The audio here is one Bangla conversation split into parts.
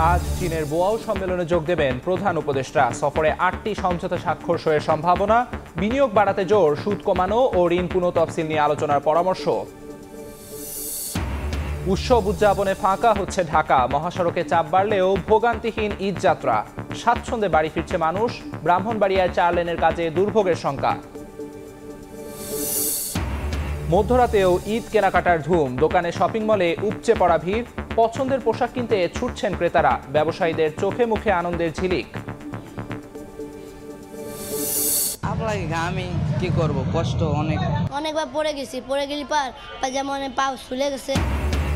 আজ চীনের বোয়াও সম্মেলনে যোগ দেবেন প্রধান উপদেষ্টা। সফরে 8টি সমঝোতা স্বাক্ষর সইয়ের সম্ভাবনা। বিনিয়োগ বাড়াতে জোর, সুদ কমানো ও ঋণ পুনঃতফসিল নিয়ে আলোচনার পরামর্শ। উৎসব উদযাপনে ফাঁকা হচ্ছে ঢাকা। মহাসড়কে চাপ বাড়লেও ভোগান্তিহীন ঈদ যাত্রা। স্বাচ্ছন্দ্যে বাড়ি ফিরছে মানুষ। ব্রাহ্মণবাড়িয়ায় 4 লেনের কাজে দুর্ভোগের শঙ্কা। মধ্যরাতেও ঈদ কেনাকাটার ধুম। দোকানে, শপিং মলে উপচে পড়া ভিড়। পছন্দের পোশাক কিনতে ছুটছেন ক্রেতারা। ব্যবসায়ীদের চোখে মুখে আনন্দের ঝিলিক। আমি কি করব, কষ্ট অনেকবার পড়ে গেছি, পড়ে গেলি যেমন পা ফুলে গেছে।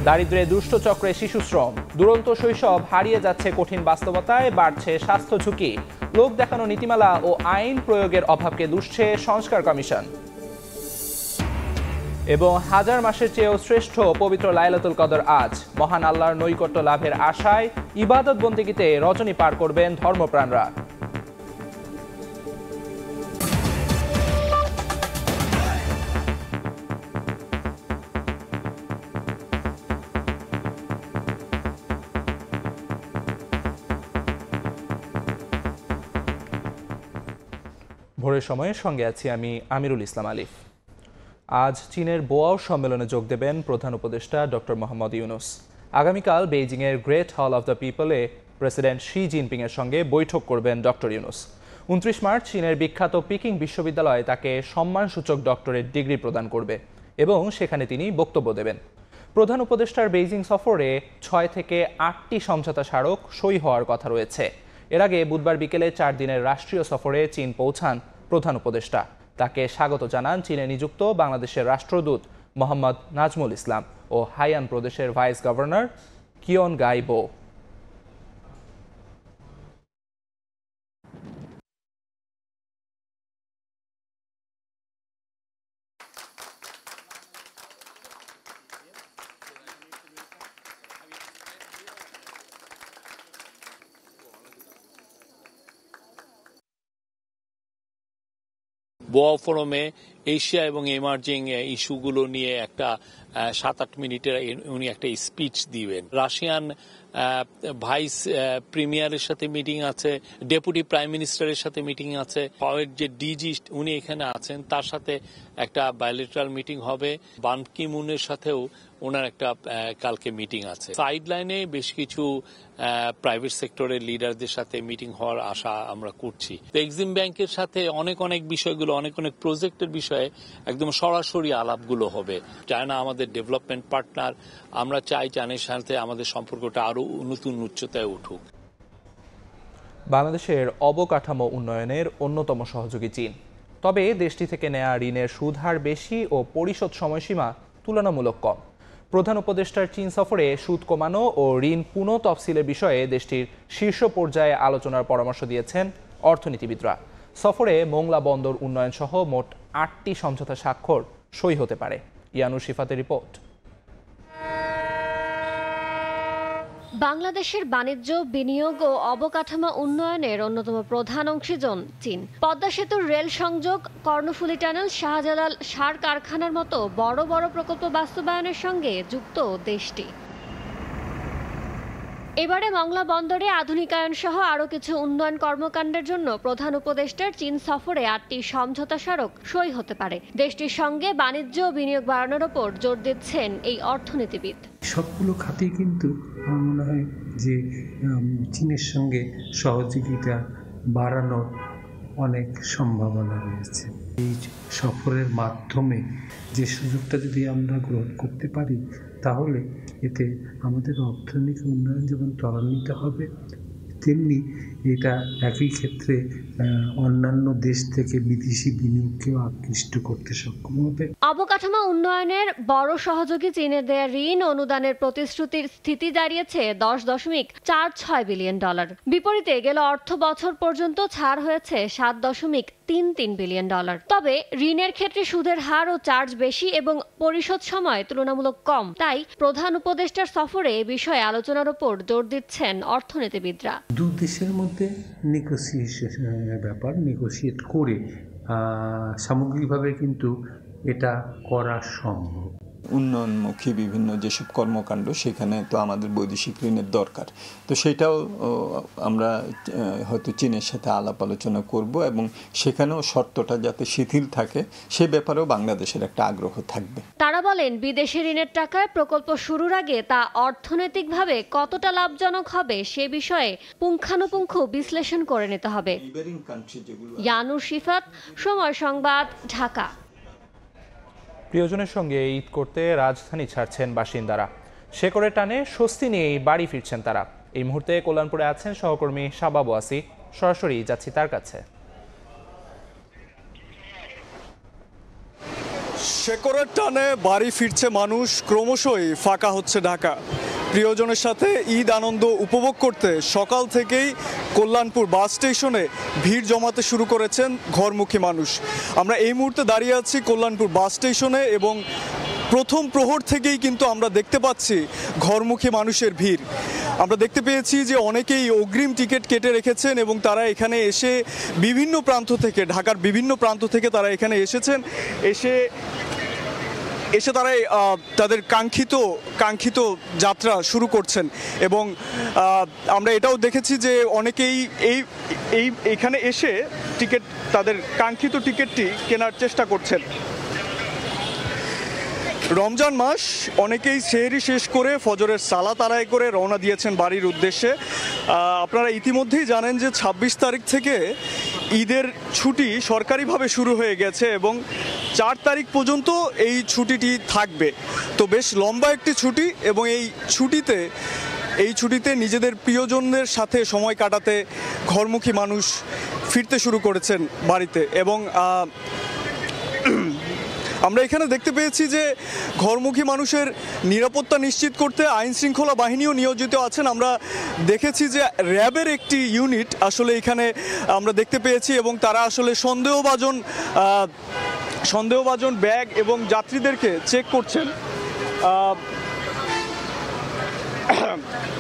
দারিদ্র্যে দুষ্ট চক্রে শিশুশ্রম। দুরন্ত শৈশব হারিয়ে যাচ্ছে কঠিন বাস্তবতায়। বাড়ছে স্বাস্থ্য ঝুঁকি। লোক দেখানো নীতিমালা ও আইন প্রয়োগের অভাবকে দুষছে সংস্কার কমিশন। এবং 1000 মাসের চেয়েও শ্রেষ্ঠ পবিত্র লাইলাতুল কদর আজ। মহান আল্লাহর নৈকট্য লাভের আশায় ইবাদত বন্দেগীতে রজনী পার করবেন ধর্মপ্রাণরা। ভোরের সময়ের সঙ্গে আছি আমি আমিরুল ইসলাম আলিফ। আজ চীনের বোয়াও সম্মেলনে যোগ দেবেন প্রধান উপদেষ্টা ডক্টর মোহাম্মদ ইউনুস। আগামীকাল বেইজিংয়ের গ্রেট হল অব দ্য পিপলে প্রেসিডেন্ট শি জিনপিংয়ের সঙ্গে বৈঠক করবেন ডক্টর ইউনুস। 29 মার্চ চীনের বিখ্যাত পিকিং বিশ্ববিদ্যালয় তাকে সম্মানসূচক ডক্টরেট ডিগ্রি প্রদান করবে এবং সেখানে তিনি বক্তব্য দেবেন। প্রধান উপদেষ্টার বেইজিং সফরে 6 থেকে 8টি সমঝোতা স্মারক সই হওয়ার কথা রয়েছে। এর আগে বুধবার বিকেলে 4 দিনের রাষ্ট্রীয় সফরে চীন পৌঁছান প্রধান উপদেষ্টা। তাকে স্বাগত জানান চীনে নিযুক্ত বাংলাদেশের রাষ্ট্রদূত মোহাম্মদ নাজমুল ইসলাম ও হাইয়ান প্রদেশের ভাইস গভর্নর কিয়ন গাই বো। বোয়া ফোরামে এশিয়া এবং এমার্জিং ইস্যুগুলো নিয়ে একটা 7-8 মিনিটের উনি একটা স্পিচ দিবেন। রাশিয়ান ভাইস প্রিমিয়ারের সাথে মিটিং আছে, ডেপুটি প্রাইম মিনিস্টারের সাথে মিটিং আছে, পাওয়ের যে ডিজি উনি এখানে আছেন তার সাথে একটা বায়োলেটারাল মিটিং হবে। বান কি মুনের সাথেও ওনার একটা কালকে মিটিং আছে। সাইড লাইনে বেশ কিছু প্রাইভেট সেক্টরের লিডারদের সাথে মিটিং হওয়ার আশা আমরা করছি। এক্সিম ব্যাংকের সাথে অনেক বিষয়গুলো, অনেক প্রজেক্টের বিষয়ে একদম সরাসরি আলাপগুলো হবে। চায়না আমাদের ডেভেলপমেন্ট পার্টনার, আমরা চাই চায়নার সাথে আমাদের সম্পর্কটা আরো নতুন উচ্চতায় উঠুক। বাংলাদেশের অবকাঠামো উন্নয়নের অন্যতম সহযোগী চীন। তবে দেশটি থেকে নেয়া ঋণের সুদহার বেশি ও পরিশোধ সময়সীমা তুলনামূলক কম। প্রধান উপদেষ্টার চীন সফরে সুদ কমানো ও ঋণ পুনঃতফসিলের বিষয়ে দেশটির শীর্ষ পর্যায়ে আলোচনার পরামর্শ দিয়েছেন অর্থনীতিবিদরা। সফরে মোংলা বন্দর উন্নয়ন সহ মোট 8টি সমঝোতা স্বাক্ষর সই হতে পারে। ইয়ানুর শিফাতের রিপোর্ট। বাংলাদেশের বাণিজ্য, বিনিয়োগ ও অবকাঠামো উন্নয়নের অন্যতম প্রধান অংশীজন চীন। পদ্মা সেতুর রেল সংযোগ, কর্ণফুলী টানেল, শাহজালাল সার কারখানার মতো বড় বড় প্রকল্প বাস্তবায়নের সঙ্গে যুক্ত দেশটি। এবারে মংলা বন্দরে আধুনিকায়ন সহ আরও কিছু উন্নয়ন কর্মকাণ্ডের জন্য প্রধান উপদেষ্টার চীন সফরে 8টি সমঝোতা স্মারক সই হতে পারে। দেশটির সঙ্গে বাণিজ্য ও বিনিয়োগ বাড়ানোর ওপর জোর দিচ্ছেন এই অর্থনীতিবিদ। সবগুলো খাতেই কিন্তু আমার মনে হয় যে চীনের সঙ্গে সহযোগিতা বাড়ানোর অনেক সম্ভাবনা রয়েছে। এই সফরের মাধ্যমে যে সুযোগটা যদি আমরা গ্রহণ করতে পারি তাহলে এতে আমাদের অর্থনৈতিক উন্নয়ন যেমন ত্বরান্বিত হবে, তেমনি এটা একই ক্ষেত্রে অন্যান্য দেশ থেকে বিদেশি বিনিয়োগকেও আকৃষ্ট করতে সক্ষম হবে। অবকাঠামো উন্নয়নের বড় সহযোগী চীনের দেয়া ঋণ অনুদানের প্রতিশ্রুতির স্থিতি দাঁড়িয়েছে $10.46 বিলিয়ন। বিপরীতে গেল অর্থ বছর পর্যন্ত ছাড় হয়েছে $7.33 বিলিয়ন। তবে ঋণের ক্ষেত্রে সুদের হার ও চার্জ বেশি এবং পরিশোধ সময় তুলনামূলক কম। তাই প্রধান উপদেষ্টার সফরে এ বিষয়ে আলোচনার উপর জোর দিচ্ছেন অর্থনীতিবিদরা। দু দেশের মধ্যে নেগোসিয়েশনের ব্যাপার, নেগোসিয়েট করে সামগ্রিকভাবে কিন্তু এটা করা সম্ভব। উন্নয়নমুখী বিভিন্ন যেসব কর্মকাণ্ড সেখানে তো আমাদের বৈদেশিক ঋণের দরকার, তো সেটাও আমরা হয়তো চীনের সাথে আলাপ আলোচনা করব এবং সেখানেও শর্তটা যাতে শিথিল থাকে সে ব্যাপারেও বাংলাদেশের একটা আগ্রহ থাকবে। তারা বলেন বিদেশি ঋণের টাকায় প্রকল্প শুরুর আগে তা অর্থনৈতিকভাবে কতটা লাভজনক হবে সে বিষয়ে পুঙ্খানুপুঙ্খ বিশ্লেষণ করে নিতে হবে। ইয়ানুর শিফাত, সময় সংবাদ, ঢাকা। প্রিয়জনের সঙ্গে ঈদ করতে রাজধানী ছাড়ছেন বাসিন্দারা। শেকড়ের টানে স্বস্তি নিয়েই বাড়ি ফিরছেন তারা। এই মুহূর্তে কল্যাণপুরে আছেন সহকর্মী শাবাব ওয়াসি, সরাসরি যাচ্ছি তার কাছে। শেকড়ের টানে বাড়ি ফিরছে মানুষ, ক্রমশই ফাঁকা হচ্ছে ঢাকা। প্রিয়জনের সাথে ঈদ আনন্দ উপভোগ করতে সকাল থেকেই কল্যাণপুর বাস স্টেশনে ভিড় জমাতে শুরু করেছেন ঘরমুখী মানুষ। আমরা এই মুহূর্তে দাঁড়িয়ে আছি কল্যাণপুর বাস স্টেশনে এবং প্রথম প্রহর থেকেই কিন্তু আমরা দেখতে পাচ্ছি ঘরমুখী মানুষের ভিড়। আমরা দেখতে পেয়েছি যে অনেকেই অগ্রিম টিকিট কেটে রেখেছেন এবং তারা এখানে এসে বিভিন্ন প্রান্ত থেকে, ঢাকার বিভিন্ন প্রান্ত থেকে তারা এখানে এসেছেন। এসে তারা তাদের কাঙ্ক্ষিত যাত্রা শুরু করছেন এবং আমরা এটাও দেখেছি যে অনেকেই এইখানে এসে তাদের কাঙ্ক্ষিত টিকিটটি কেনার চেষ্টা করছেন। রমজান মাস, অনেকেই সেহরি শেষ করে ফজরের সালাত আদায় করে রওনা দিয়েছেন বাড়ির উদ্দেশ্যে। আপনারা ইতিমধ্যেই জানেন যে ২৬ তারিখ থেকে ঈদের ছুটি সরকারিভাবে শুরু হয়ে গেছে এবং ৪ তারিখ পর্যন্ত এই ছুটিটি থাকবে। তো বেশ লম্বা একটি ছুটি এবং এই ছুটিতে নিজেদের প্রিয়জনদের সাথে সময় কাটাতে ঘরমুখী মানুষ ফিরতে শুরু করেছেন বাড়িতে। এবং আমরা এখানে দেখতে পেয়েছি যে ঘরমুখী মানুষের নিরাপত্তা নিশ্চিত করতে আইন শৃঙ্খলা বাহিনীও নিয়োজিত আছেন। আমরা দেখেছি যে র্যাবের একটি ইউনিট আসলে এখানে আমরা দেখতে পেয়েছি এবং তারা আসলে সন্দেহভাজন ব্যাগ এবং যাত্রীদেরকে চেক করছেন।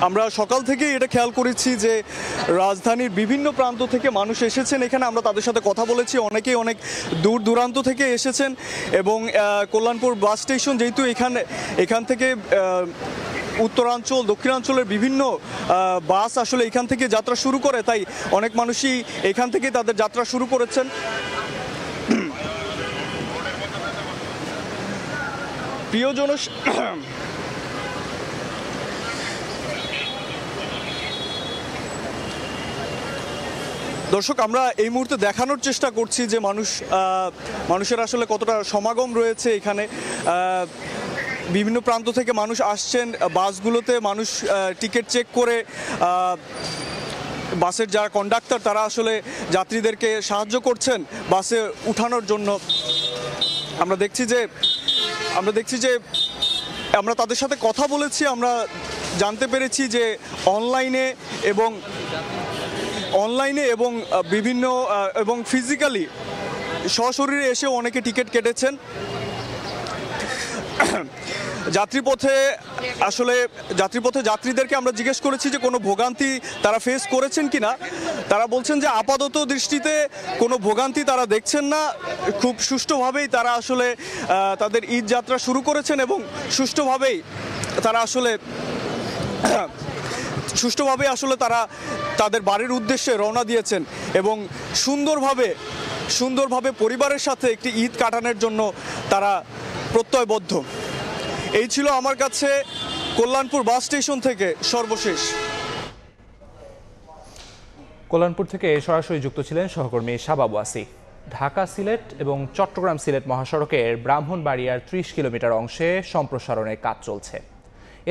আমরা সকাল থেকেই এটা খেয়াল করেছি যে রাজধানীর বিভিন্ন প্রান্ত থেকে মানুষ এসেছেন এখানে। আমরা তাদের সাথে কথা বলেছি, অনেকেই অনেক দূর দূরান্ত থেকে এসেছেন এবং কল্যাণপুর বাস স্টেশন যেহেতু এখান থেকে উত্তরাঞ্চল দক্ষিণাঞ্চলের বিভিন্ন বাস আসলে এখান থেকে যাত্রা শুরু করে, তাই অনেক মানুষই এখান থেকে তাদের যাত্রা শুরু করেছেন। প্রিয়জন, দর্শক, আমরা এই মুহূর্তে দেখানোর চেষ্টা করছি যে মানুষের আসলে কতটা সমাগম রয়েছে এখানে। বিভিন্ন প্রান্ত থেকে মানুষ আসছেন বাসগুলোতে, মানুষ টিকিট চেক করে বাসের যারা কন্ডাক্টর তারা আসলে যাত্রীদেরকে সাহায্য করছেন বাসে উঠানোর জন্য। আমরা দেখছি যে আমরা তাদের সাথে কথা বলেছি, আমরা জানতে পেরেছি যে অনলাইনে এবং বিভিন্ন এবং ফিজিক্যালি সশরীরে এসেও অনেকে টিকিট কেটেছেন। যাত্রীপথে যাত্রীদেরকে আমরা জিজ্ঞেস করেছি যে কোনো ভোগান্তি তারা ফেস করেছেন কিনা। তারা বলছেন যে আপাতত দৃষ্টিতে কোনো ভোগান্তি তারা দেখছেন না, খুব সুষ্ঠুভাবেই তারা আসলে তাদের ঈদ যাত্রা শুরু করেছেন এবং সুষ্ঠুভাবেই আসলে তারা তাদের বাড়ির উদ্দেশ্যে রওনা দিয়েছেন এবং সুন্দরভাবে পরিবারের সাথে একটি ঈদ কাটানোর জন্য তারা প্রত্যয়বদ্ধ। এই ছিল আমার কাছে কল্যাণপুর বাস স্টেশন থেকে সর্বশেষ। কল্যাণপুর থেকে সরাসরি যুক্ত ছিলেন সহকর্মী শাবাব ওয়াসি। ঢাকা সিলেট এবং চট্টগ্রাম সিলেট মহাসড়কের ব্রাহ্মণবাড়িয়ার ৩০ কিলোমিটার অংশে সম্প্রসারণের কাজ চলছে।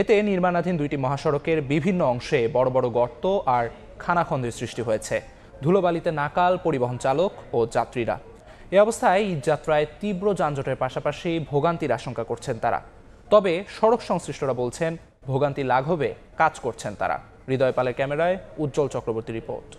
এতে নির্মাণাধীন দুইটি মহাসড়কের বিভিন্ন অংশে বড় বড় গর্ত আর খানাখন্দের সৃষ্টি হয়েছে। ধুলোবালিতে নাকাল পরিবহন চালক ও যাত্রীরা। এ অবস্থায় ঈদযাত্রায় তীব্র যানজটের পাশাপাশি ভোগান্তির আশঙ্কা করছেন তারা। তবে সড়ক সংশ্লিষ্টরা বলছেন ভোগান্তি লাঘবে কাজ করছেন তারা। হৃদয় পালের ক্যামেরায় উজ্জ্বল চক্রবর্তী রিপোর্ট।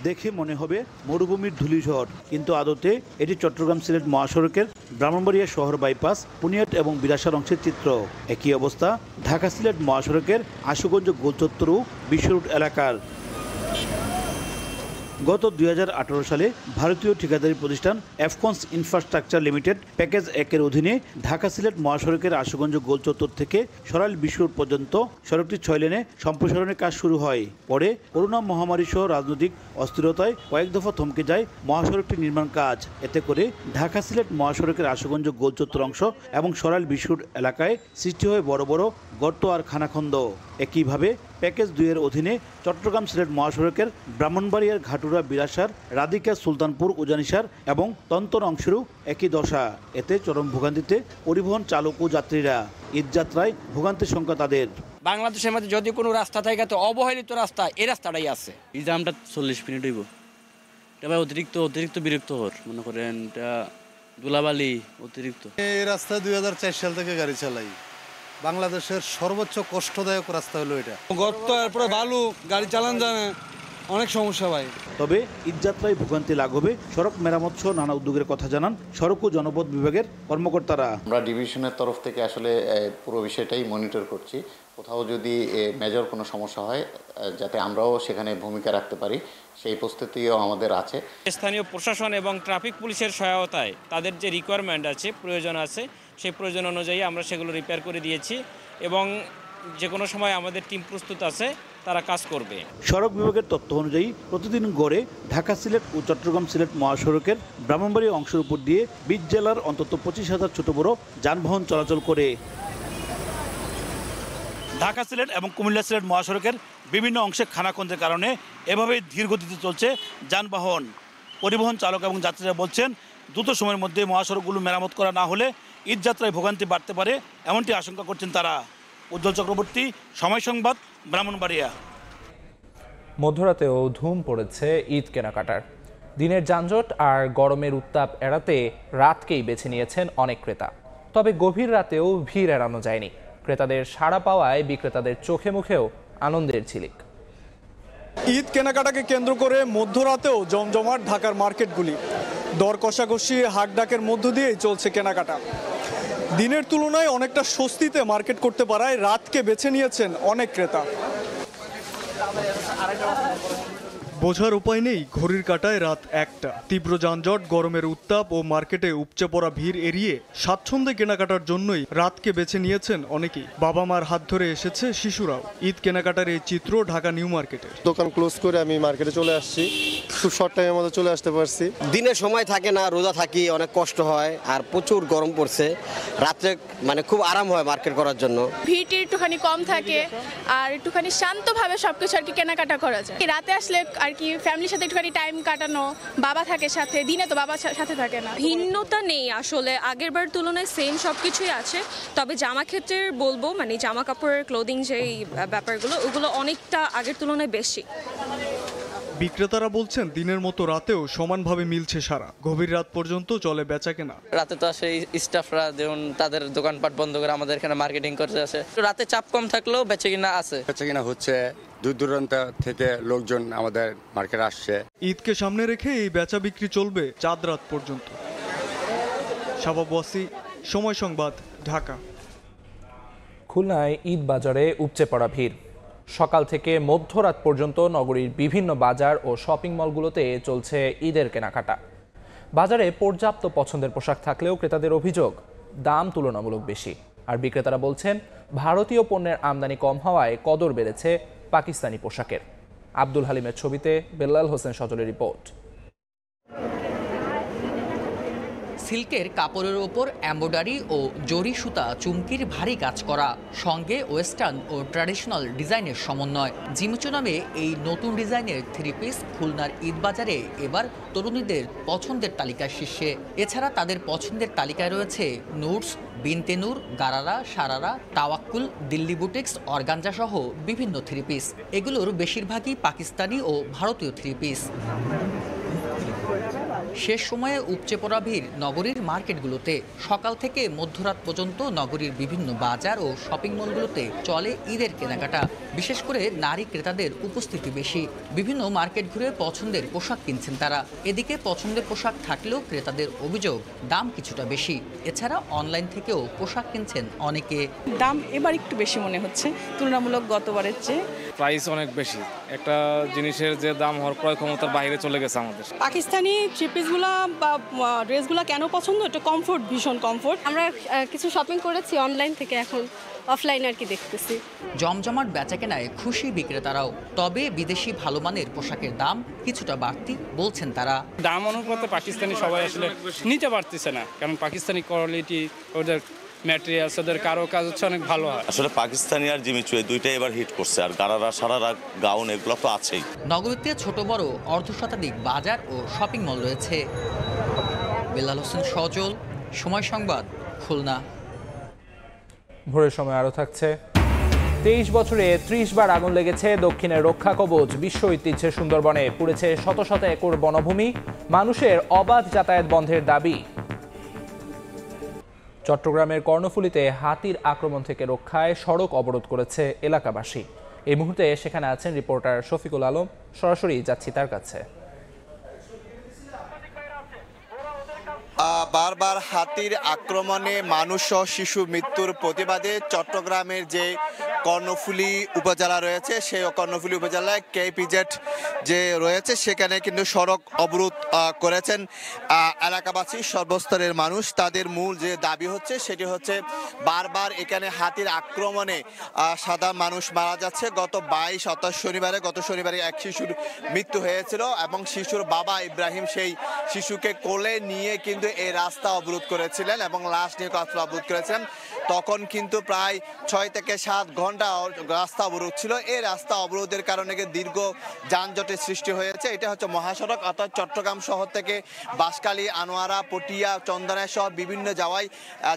দেখে মনে হবে মরুভূমির ধূলিঝড়, কিন্তু আদতে এটি চট্টগ্রাম সিলেট মহাসড়কের ব্রাহ্মণবাড়িয়া শহর বাইপাস, পুনিয়াট এবং বিরাসার অংশের চিত্র। একই অবস্থা ঢাকা সিলেট মহাসড়কের আশুগঞ্জ গোলচত্বর ও বিশ্ব রোড এলাকার। গত 2018 সালে ভারতীয় ঠিকাদারি প্রতিষ্ঠান এফকন্স ইনফ্রাস্ট্রাকচার লিমিটেড প্যাকেজ 1-এর অধীনে ঢাকা সিলেট মহাসড়কের আশুগঞ্জ গোল চত্বর থেকে সরাইল বিশুর পর্যন্ত সড়কটি 6 লেনে সম্প্রসারণের কাজ শুরু হয়। পরে করোনা মহামারী সহ রাজনৈতিক অস্থিরতায় কয়েক দফা থমকে যায় মহাসড়কটি নির্মাণ কাজ। এতে করে ঢাকা সিলেট মহাসড়কের আশুগঞ্জ গোল চত্বর অংশ এবং সরাইল বিশুর এলাকায় সৃষ্টি হয় বড় বড় গর্ত আর খানাখন্দ। একইভাবে প্যাকেজ 2-এর অধীনে চট্টগ্রাম সিলেট মহাসড়কের ব্রাহ্মণবাড়িয়ার ঘাটুরা বিরাসার রাধিকা সুলতানপুর উজানিসার এবং তন্তর অংশেরও একই দশা। এতে চরম ভোগান্তিতে পরিবহন চালক ও যাত্রীরা। ঈদযাত্রায় ভোগান্তির সংখ্যা তাদের। বাংলাদেশের মধ্যে যদি কোনো রাস্তা থাকে তো অবহেলিত রাস্তা এই রাস্তাটাই আছে। এই জামটা 40 মিনিট হইব, এটা ভাই অতিরিক্ত বিরক্ত হর মনে করেন, এটা ধুলাবালি অতিরিক্ত। এই রাস্তা 2004 সাল থেকে গাড়ি চালাই, বাংলাদেশের সর্বোচ্চ কষ্টদায়ক রাস্তা হলো এটা। গর্ত এরপরে বালু, গাড়ি চালান জানে অনেক সমস্যা ভাই। তবে ঈদযাত্রায় ভোগান্তি লাঘবে সড়ক মেরামত সহ নানা উদ্যোগের কথা জানান সড়ক ও জনপথ বিভাগের কর্মকর্তারা। আমরা ডিভিশনের তরফ থেকে আসলে পুরো বিষয়টাই মনিটর করছি। কোথাও যদি মেজর কোনো সমস্যা হয় যাতে আমরাও সেখানে ভূমিকা রাখতে পারি সেই প্রস্তুতিও আমাদের আছে। স্থানীয় প্রশাসন এবং ট্রাফিক পুলিশের সহায়তায় তাদের যে রিকোয়ারমেন্ট আছে, প্রয়োজন আছে, সেই প্রয়োজন অনুযায়ী আমরা সেগুলো রিপেয়ার করে দিয়েছি এবং যে কোনো সময় আমাদের টিম প্রস্তুত আছে, তারা কাজ করবে। সড়ক বিভাগের তথ্য অনুযায়ী প্রতিদিন গড়ে ঢাকা সিলেট ও চট্টগ্রাম সিলেট মহাসড়কের ব্রাহ্মণবাড়িয়া অংশের উপর দিয়ে 20 জেলার অন্তত 25,000 ছোট বড় যানবাহন চলাচল করে। ঢাকা সিলেট এবং কুমিল্লা সিলেট মহাসড়কের বিভিন্ন অংশে খানাখন্দের কারণে এভাবেই ধীর গতিতে চলছে যানবাহন। পরিবহন চালক এবং যাত্রীরা বলছেন দ্রুত সময়ের মধ্যে মহাসড়কগুলো মেরামত করা না হলে ঈদযাত্রায় ভোগান্তি বাড়তে পারে, এমনটি আশঙ্কা করছেন তারা। উজ্জ্বল চক্রবর্তী, সময় সংবাদ, ব্রাহ্মণবাড়িয়া। মধ্যরাতেও ধুম পড়েছে ঈদ কেনাকাটার। দিনের যানজট আর গরমের উত্তাপ এড়াতে রাতকেই বেছে নিয়েছেন অনেক ক্রেতা। তবে গভীর রাতেও ভিড় এড়ানো যায়নি। ক্রেতাদের সাড়া পাওয়ায় বিক্রেতাদের চোখে মুখেও আনন্দের ঝিলিক। ঈদ কেনাকাটাকে কেন্দ্র করে মধ্যরাতেও জমজমাট ঢাকার মার্কেটগুলি। দর কষাকষি হাক ডাকের মধ্য দিয়েই চলছে কেনাকাটা। দিনের তুলনায় অনেকটা স্বস্তিতে মার্কেট করতে পারায় রাতকে বেছে নিয়েছেন অনেক ক্রেতা। বোঝার উপায় নেই, ঘড়ির কাঁটায় রাত 1টা। তীব্র যানজট, গরমের উত্তাপ ও মার্কেটে উপচে পড়া ভিড় এড়িয়ে স্বাচ্ছন্দ্যে কেনাকাটার জন্যই রাতকে বেছে নিয়েছেন অনেকেই। বাবা মার হাত ধরে এসেছে শিশুরাও। ঈদ কেনাকাটার এই চিত্র ঢাকা নিউ মার্কেটে। দোকান ক্লোজ করে আমি মার্কেটে চলে আসছি, খুব শর্ট টাইমের মধ্যে চলে আসতে পারছি। দিনের সময় থাকে না, রোজা থাকি, অনেক কষ্ট হয় আর প্রচুর গরম পড়ছে। রাত্রে মানে খুব আরাম হয় মার্কেট করার জন্য। ভিড় একটুখানি কম থাকে আর একটুখানি শান্তভাবে সবকিছু আর কি কেনাকাটা করা যায়। রাতে আসলে আর কি ফ্যামিলির সাথে একটুখানি টাইম কাটানো, বাবা থাকে সাথে, দিনে তো বাবা সাথে থাকে না। ভিন্নতা নেই আসলে, আগের বার তুলনায় সেম সবকিছুই আছে। তবে জামা ক্ষেত্রে বলবো মানে জামা কাপড়ের ক্লোদিং যেই ব্যাপারগুলো ওগুলো অনেকটা আগের তুলনায় বেশি। বিক্রেতারা বলছেন দিনের মতো রাতেও সমানভাবে মিলছে সারা। গভীর রাত পর্যন্ত চলে বেচা কেনা। রাতে তো আসে স্টাফরা যেমন তাদের দোকানপাট বন্ধ করে আমাদের এখানে মার্কেটিং করতে আসে। রাতে চাপ কম থাকলেও বেচা কিনা আছে। বেচা কিনা হচ্ছে, দূর দূরান্ত থেকে লোকজন আমাদের মার্কেটে আসছে। ঈদকে সামনে রেখে এই বেচা বিক্রি চলবে চাঁদ রাত পর্যন্ত। শাবাব ওয়াসি, সময় সংবাদ, ঢাকা। খুলনায় ঈদ বাজারে উপচে পড়া ভিড়। সকাল থেকে মধ্যরাত পর্যন্ত নগরীর বিভিন্ন বাজার ও শপিং মলগুলোতে চলছে ঈদের কেনাকাটা। বাজারে পর্যাপ্ত পছন্দের পোশাক থাকলেও ক্রেতাদের অভিযোগ দাম তুলনামূলক বেশি। আর বিক্রেতারা বলছেন ভারতীয় পণ্যের আমদানি কম হওয়ায় কদর বেড়েছে পাকিস্তানি পোশাকের। আব্দুল হালিমের ছবিতে বেল্লাল হোসেন সজলের রিপোর্ট। সিল্কের কাপড়ের ওপর এমব্রয়ডারি ও জরি সুতা চুমকির ভারী কাজ করা, সঙ্গে ওয়েস্টার্ন ও ট্র্যাডিশনাল ডিজাইনের সমন্বয়। জিমুচু নামে এই নতুন ডিজাইনের 3 পিস খুলনার ঈদ বাজারে এবার তরুণীদের পছন্দের তালিকার শীর্ষে। এছাড়া তাদের পছন্দের তালিকায় রয়েছে নুটস, বিনতে নূর, গারারা, সারারা, তাওয়াক্কুল, দিল্লি বুটিক্স, অর্গানজা সহ বিভিন্ন 3 পিস। এগুলোর বেশিরভাগই পাকিস্তানি ও ভারতীয় 3 পিস। শেষ সময়ে উপচে পড়া ভিড় নগরীর মার্কেটগুলোতে। সকাল থেকে মধ্যরাত পর্যন্ত নগরীর বিভিন্ন বাজার ও শপিং মলগুলোতে চলে ঈদের কেনাকাটা। বিশেষ করে নারী ক্রেতাদের উপস্থিতি বেশি। বিভিন্ন মার্কেট ঘুরে পছন্দের পোশাক কিনছেন তারা। এদিকে পছন্দের পোশাক থাকলেও ক্রেতাদের অভিযোগ দাম কিছুটা বেশি। এছাড়া অনলাইন থেকেও পোশাক কিনছেন অনেকে। দাম এবার একটু বেশি মনে হচ্ছে তুলনামূলক গতবারের চেয়ে। প্রাইস অনেক বেশি, একটা জিনিসের যে দাম হওয়ার ক্রয় ক্ষমতার বাইরে চলে গেছে আমাদের। পাকিস্তানি থ্রি পিসগুলো বা ড্রেসগুলো কেন পছন্দ? এটা কমফোর্ট, ভীষণ কমফোর্ট। আমরা কিছু শপিং করেছি অনলাইন থেকে, এখন অফলাইন আর কি দেখতেছি। জমজমাট বেচাকেনায় খুশি বিক্রেতারাও। তবে বিদেশি ভালো মানের পোশাকের দাম কিছুটা বাড়তি বলছেন তারা। দাম অনুপাতে পাকিস্তানি সবাই আসলে নিতে পারতেছে না, কারণ পাকিস্তানি কোয়ালিটি, ওদের ম্যাটেরিয়ালস, ওদের কারো কাজ হচ্ছে অনেক ভালো হয়। আসলে পাকিস্তানি আর জিমিচু এই দুইটাই এবার হিট করছে, আর গারারা সারারা গাউন এগুলো তো আছেই। নগরীতে ছোট বড় অর্ধশতাধিক বাজার ও শপিং মল রয়েছে। বেলাল হোসেন সজল, সময় সংবাদ, খুলনা। ভোরের সময় আরও থাকছে। 23 বছরে 30 বার আগুন লেগেছে দক্ষিণের রক্ষা কবচ বিশ্ব ঐতিহ্যের সুন্দরবনে। পুড়েছে শত শত একর বনভূমি। মানুষের অবাধ যাতায়াত বন্ধের দাবি। চট্টগ্রামের কর্ণফুলীতে হাতির আক্রমণ থেকে রক্ষায় সড়ক অবরোধ করেছে এলাকাবাসী। এই মুহূর্তে সেখানে আছেন রিপোর্টার শফিকুল আলম, সরাসরি যাচ্ছি তার কাছে। বারবার হাতির আক্রমণে মানুষ ও শিশু মৃত্যুর প্রতিবাদে চট্টগ্রামের যে কর্ণফুলী উপজেলা রয়েছে, সেই কর্ণফুলী উপজেলায় কেপিজেড যে রয়েছে সেখানে কিন্তু সড়ক অবরোধ করেছেন এলাকাবাসী, সর্বস্তরের মানুষ। তাদের মূল যে দাবি হচ্ছে সেটি হচ্ছে বারবার এখানে হাতির আক্রমণে সাধারণ মানুষ মারা যাচ্ছে। গত 22 অর্থাৎ গত শনিবারে এক শিশুর মৃত্যু হয়েছিল এবং শিশুর বাবা ইব্রাহিম সেই শিশুকে কোলে নিয়ে কিন্তু এই রাস্তা অবরোধ করেছিলেন এবং লাশ নিয়ে রাস্তা অবরোধ করেছিলেন। তখন কিন্তু প্রায় 6 থেকে 7 ঘন্টা রাস্তা অবরোধ ছিল। এই রাস্তা অবরোধের কারণে দীর্ঘ যানজটের সৃষ্টি হয়েছে। এটা হচ্ছে মহাসড়ক, অর্থাৎ চট্টগ্রাম শহর থেকে বাঁশখালী, আনোয়ারা, পটিয়া, চন্দনা সহ বিভিন্ন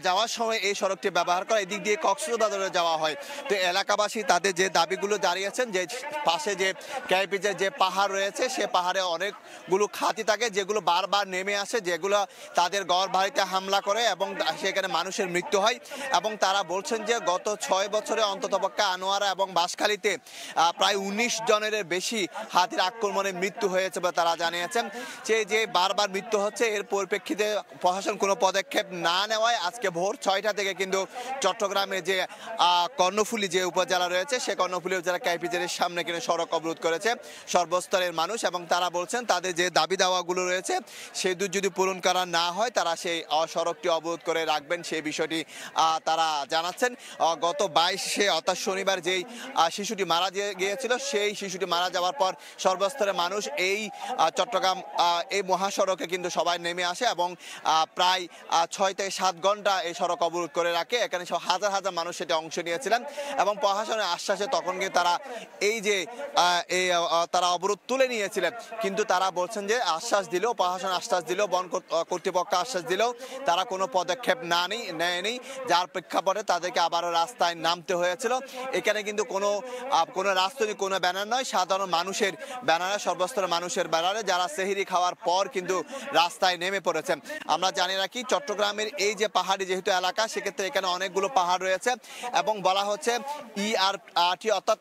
যাওয়ার সময় এই সড়কটি ব্যবহার করে এদিক দিয়ে কক্সবাজারে যাওয়া হয়। তো এলাকাবাসী তাদের যে দাবিগুলো দাঁড়িয়েছেন, যে পাশে যে কেপিজের যে পাহাড় রয়েছে সে পাহাড়ে অনেকগুলো খাতি থাকে যেগুলো বারবার নেমে আসে, যেগুলো তাদের ঘর বাড়িতে হামলা করে এবং সেখানে মানুষের মৃত্যু হয়। এবং তারা বলছেন যে গত 6 বছরে অন্ততপক্ষে আনোয়ারা এবং বাঁশখালীতে প্রায় 19 জনের বেশি হাতির আক্রমণে মৃত্যু হয়েছে বলে তারা জানিয়েছেন। যে বারবার মৃত্যু হচ্ছে, এর পরিপ্রেক্ষিতে প্রশাসন কোনো পদক্ষেপ না নেওয়ায় আজকে ভোর 6টা থেকে কিন্তু চট্টগ্রামে যে কর্ণফুলী যে উপজেলা রয়েছে সে কর্ণফুলী উপজেলা কেপিজের সামনে কিন্তু সড়ক অবরোধ করেছে সর্বস্তরের মানুষ। এবং তারা বলছেন তাদের যে দাবি দাওয়াগুলো রয়েছে সেগুলো যদি পূরণ করা না হয় তারা সেই সড়কটি অবরোধ করে রাখবেন, সেই বিষয়টি তারা জানাচ্ছেন। গত 22 অর্থাৎ শনিবার যেই শিশুটি মারা গিয়েছিল সেই শিশুটি মারা যাওয়ার পর সর্বস্তরের মানুষ এই চট্টগ্রাম এই মহাসড়কে কিন্তু সবাই নেমে আসে এবং প্রায় 6 থেকে 7 ঘন্টা এই সড়ক অবরোধ করে রাখে। এখানে হাজার হাজার মানুষ সেটা অংশ নিয়েছিলেন এবং প্রশাসনের আশ্বাসে তখন গিয়ে তারা এই যে তারা অবরোধ তুলে নিয়েছিলেন। কিন্তু তারা বলছেন যে আশ্বাস দিলেও, প্রশাসন আশ্বাস দিলেও, বন কর্তৃপক্ষ আশ্বাস দিলেও তারা কোনো পদক্ষেপ নেয়নি, যার প্রেক্ষাপটে তাদেরকে আবারও রাস্তায় নামতে হয়েছিল। এখানে কিন্তু কোনো রাজনৈতিক কোনো ব্যানার নয়, সাধারণ মানুষের ব্যানারে, সর্বস্তরের মানুষের ব্যানারে, যারা সেহরি খাওয়ার পর কিন্তু রাস্তায় নেমে পড়েছেন। আমরা জানি রাখি চট্টগ্রামের এই যে পাহাড়ি যেহেতু এলাকা, সেক্ষেত্রে এখানে অনেকগুলো পাহাড় রয়েছে এবং বলা হচ্ছে ERT অর্থাৎ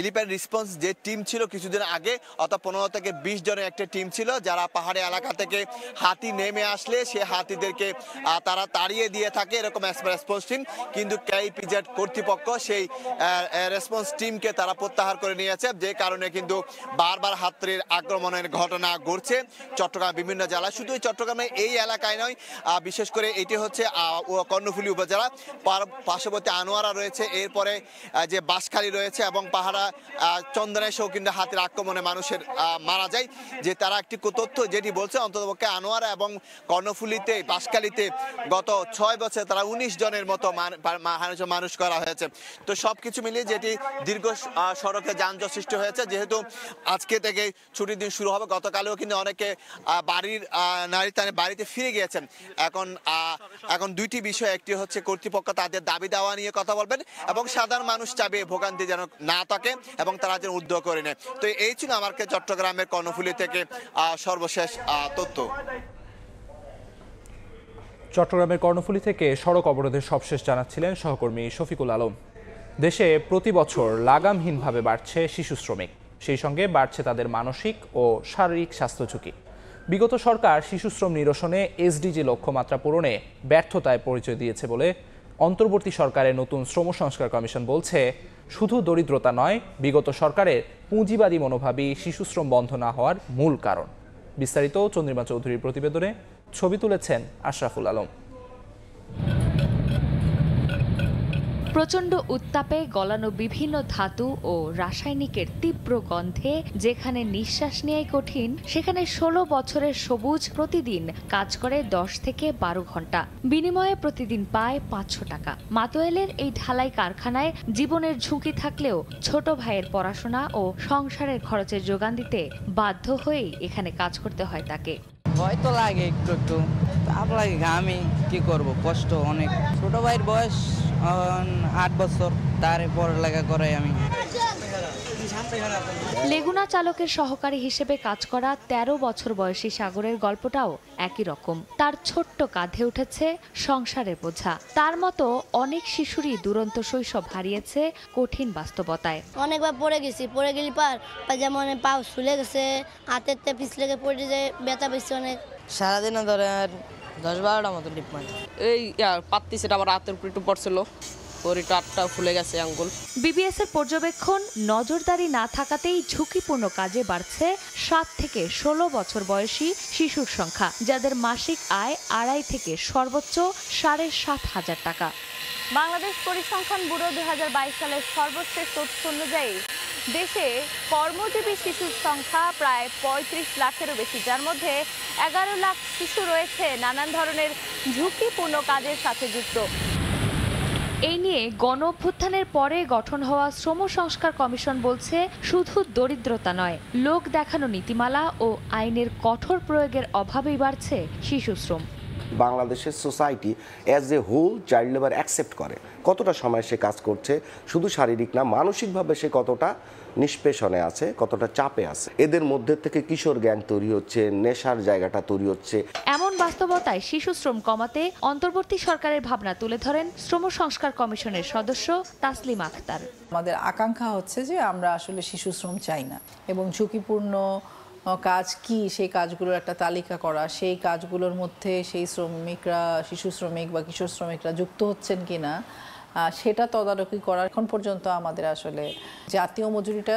এলিফ্যান্ট রেসপন্স যে টিম ছিল কিছুদিন আগে, অর্থাৎ 15 থেকে 20 জনের একটা টিম ছিল যারা পাহাড়ি এলাকা থেকে হাতি নেমে আসলে সে হাতিদেরকে তারা তাড়িয়ে দিয়ে থাকে, এরকম রেসপন্স টিম। কিন্তু কেপিজেড কর্তৃপক্ষ সেই রেসপন্স টিমকে তারা প্রত্যাহার করে নিয়েছে, যে কারণে কিন্তু বারবার হাতির আক্রমণের ঘটনা ঘটছে চট্টগ্রাম বিভিন্ন জেলায়। শুধু চট্টগ্রামে এই এলাকায় নয়, বিশেষ করে এটি হচ্ছে কর্ণফুলী উপজেলা, পার্শ্ববর্তী আনোয়ারা রয়েছে, এরপরে যে বাঁশখালী রয়েছে এবং পাহাড়া চন্দনেশেও কিন্তু হাতির আক্রমণে মানুষের মারা যায়। যে তারা একটি তথ্য যেটি বলছে অন্ততপক্ষে আনোয়ারা এবং কর্ণফুলীতে, বাঁশখালীতে গত 6 বছর তারা 19 19 জনের মতো মানুষ করা হয়েছে। তো সবকিছু মিলিয়ে যেটি দীর্ঘ সড়কে যানজট সৃষ্টি হয়েছে। যেহেতু আজকে থেকে ছুটির দিন শুরু হবে, গতকালেও কিন্তু অনেকে বাড়িতে ফিরে গিয়েছেন। এখন দুইটি বিষয়, একটি হচ্ছে কর্তৃপক্ষ তাদের দাবি দেওয়া নিয়ে কথা বলবেন এবং সাধারণ মানুষ চাবে ভোগান্তি যেন না থাকে এবং তারা যেন উদ্যোগ করে নেয়। তো এই ছিল আমার চট্টগ্রামের কর্ণফুলী থেকে সর্বশেষ তথ্য। চট্টগ্রামের কর্ণফুলী থেকে সড়ক অবরোধের সবশেষ জানাচ্ছিলেন সহকর্মী শফিকুল আলম। দেশে প্রতি বছর লাগামহীনভাবে বাড়ছে শিশু শ্রমিক, সেই সঙ্গে বাড়ছে তাদের মানসিক ও শারীরিক স্বাস্থ্য ঝুঁকি। বিগত সরকার শিশু শ্রম নিরসনে এসডিজি লক্ষ্যমাত্রা পূরণে ব্যর্থতায় পরিচয় দিয়েছে বলে অন্তর্বর্তী সরকারের নতুন শ্রম সংস্কার কমিশন বলছে, শুধু দরিদ্রতা নয়, বিগত সরকারের পুঁজিবাদী মনোভাবই শিশু শ্রম বন্ধ না হওয়ার মূল কারণ। বিস্তারিত চন্দ্রিমা চৌধুরীর প্রতিবেদনে, ছবি তুলেছেন আশরাফুল আলম। প্রচণ্ড উত্তাপে গলানো বিভিন্ন ধাতু ও রাসায়নিকের তীব্র গন্ধে যেখানে নিঃশ্বাস নেওয়াই কঠিন, সেখানে 16 বছরের সবুজ প্রতিদিন কাজ করে 10 থেকে 12 ঘন্টা, বিনিময়ে প্রতিদিন পায় 500 টাকা। মাতোয়ালের এই ঢালাই কারখানায় জীবনের ঝুঁকি থাকলেও ছোট ভাইয়ের পড়াশোনা ও সংসারের খরচের যোগান দিতে বাধ্য হয়েই এখানে কাজ করতে হয় তাকে। ভয় তো লাগে একটু একটু, তাপ লাগে, ঘামি, কি করব, কষ্ট অনেক। ছোট ভাইয়ের বয়স 8 বছর, তার পড়ালেখা করে আমি। লেগুনা চালকের সহকারী হিসেবে কাজ করা 13 বছর বয়সী সাগরের গল্পটাও একই রকম। তার ছোট্ট কাঁধে উঠেছে সংসারের বোঝা। তার মতো অনেক শিশুরই দুরন্ত শৈশব হারিয়েছে কঠিন বাস্তবতায়। অনেকবার পড়ে গেছি, পড়ে গেলি যেমন পা ফুলে গেছে, হাতের পিছলে পড়ে যায়, ব্যথা পেয়েছে অনেক। সারাদিনে ধরে 10-12টা মতো ডিপ মারি। এই পাত্তি সেটা আবার হাতের উপর একটু পড়ছিল, ফুলে গেছে আঙ্গুল। বিবিএস এর পর্যবেক্ষণ, নজরদারি না থাকাতেই ঝুঁকিপূর্ণ কাজে বাড়ছে 7 থেকে 16 বছর বয়সী শিশুর সংখ্যা, যাদের মাসিক আয় 2.5 থেকে সর্বোচ্চ 7,500 টাকা। বাংলাদেশ পরিসংখ্যান ব্যুরো 2022 সালের সর্বশেষ তথ্য অনুযায়ী দেশে কর্মজীবী শিশুর সংখ্যা প্রায় 35 লাখেরও বেশি, যার মধ্যে 11 লাখ শিশু রয়েছে নানান ধরনের ঝুঁকিপূর্ণ কাজের সাথে যুক্ত। এই নিয়ে গণ অভ্যুত্থানের পরে গঠন হওয়া শ্রম সংস্কার কমিশন বলছে, শুধু দরিদ্রতা নয়, লোক দেখানো নীতিমালা ও আইনের কঠোর প্রয়োগের অভাবেই বাড়ছে শিশু শ্রম। বাংলাদেশের society as a whole child labour accept করে, কতটা সময় সে কাজ করছে, শুধু শারীরিক না মানসিকভাবে সে কতটা নিষ্পেষণে আছে, কতটা চাপে আছে। এদের মধ্যে থেকে কিশোর গ্যাং তৈরি হচ্ছে, নেশার জায়গাটা তৈরি হচ্ছে। এমন বাস্তবতায় শিশু শ্রম কমাতে অন্তর্বর্তী সরকারের ভাবনা তুলে ধরেন শ্রম সংস্কার কমিশনের সদস্য তাসলিমা আক্তার। আমাদের আকাঙ্ক্ষা হচ্ছে যে আমরা আসলে শিশু শ্রম চাই না, এবং ঝুঁকিপূর্ণ কাজ কি সেই কাজগুলোর একটা তালিকা করা, সেই কাজগুলোর মধ্যে সেই শ্রমিকরা, শিশু শ্রমিক বা কিশোর শ্রমিকরা যুক্ত হচ্ছেন কিনা সেটা তদারকি করা। এখন পর্যন্ত আমাদের আসলে জাতীয় মজুরিটা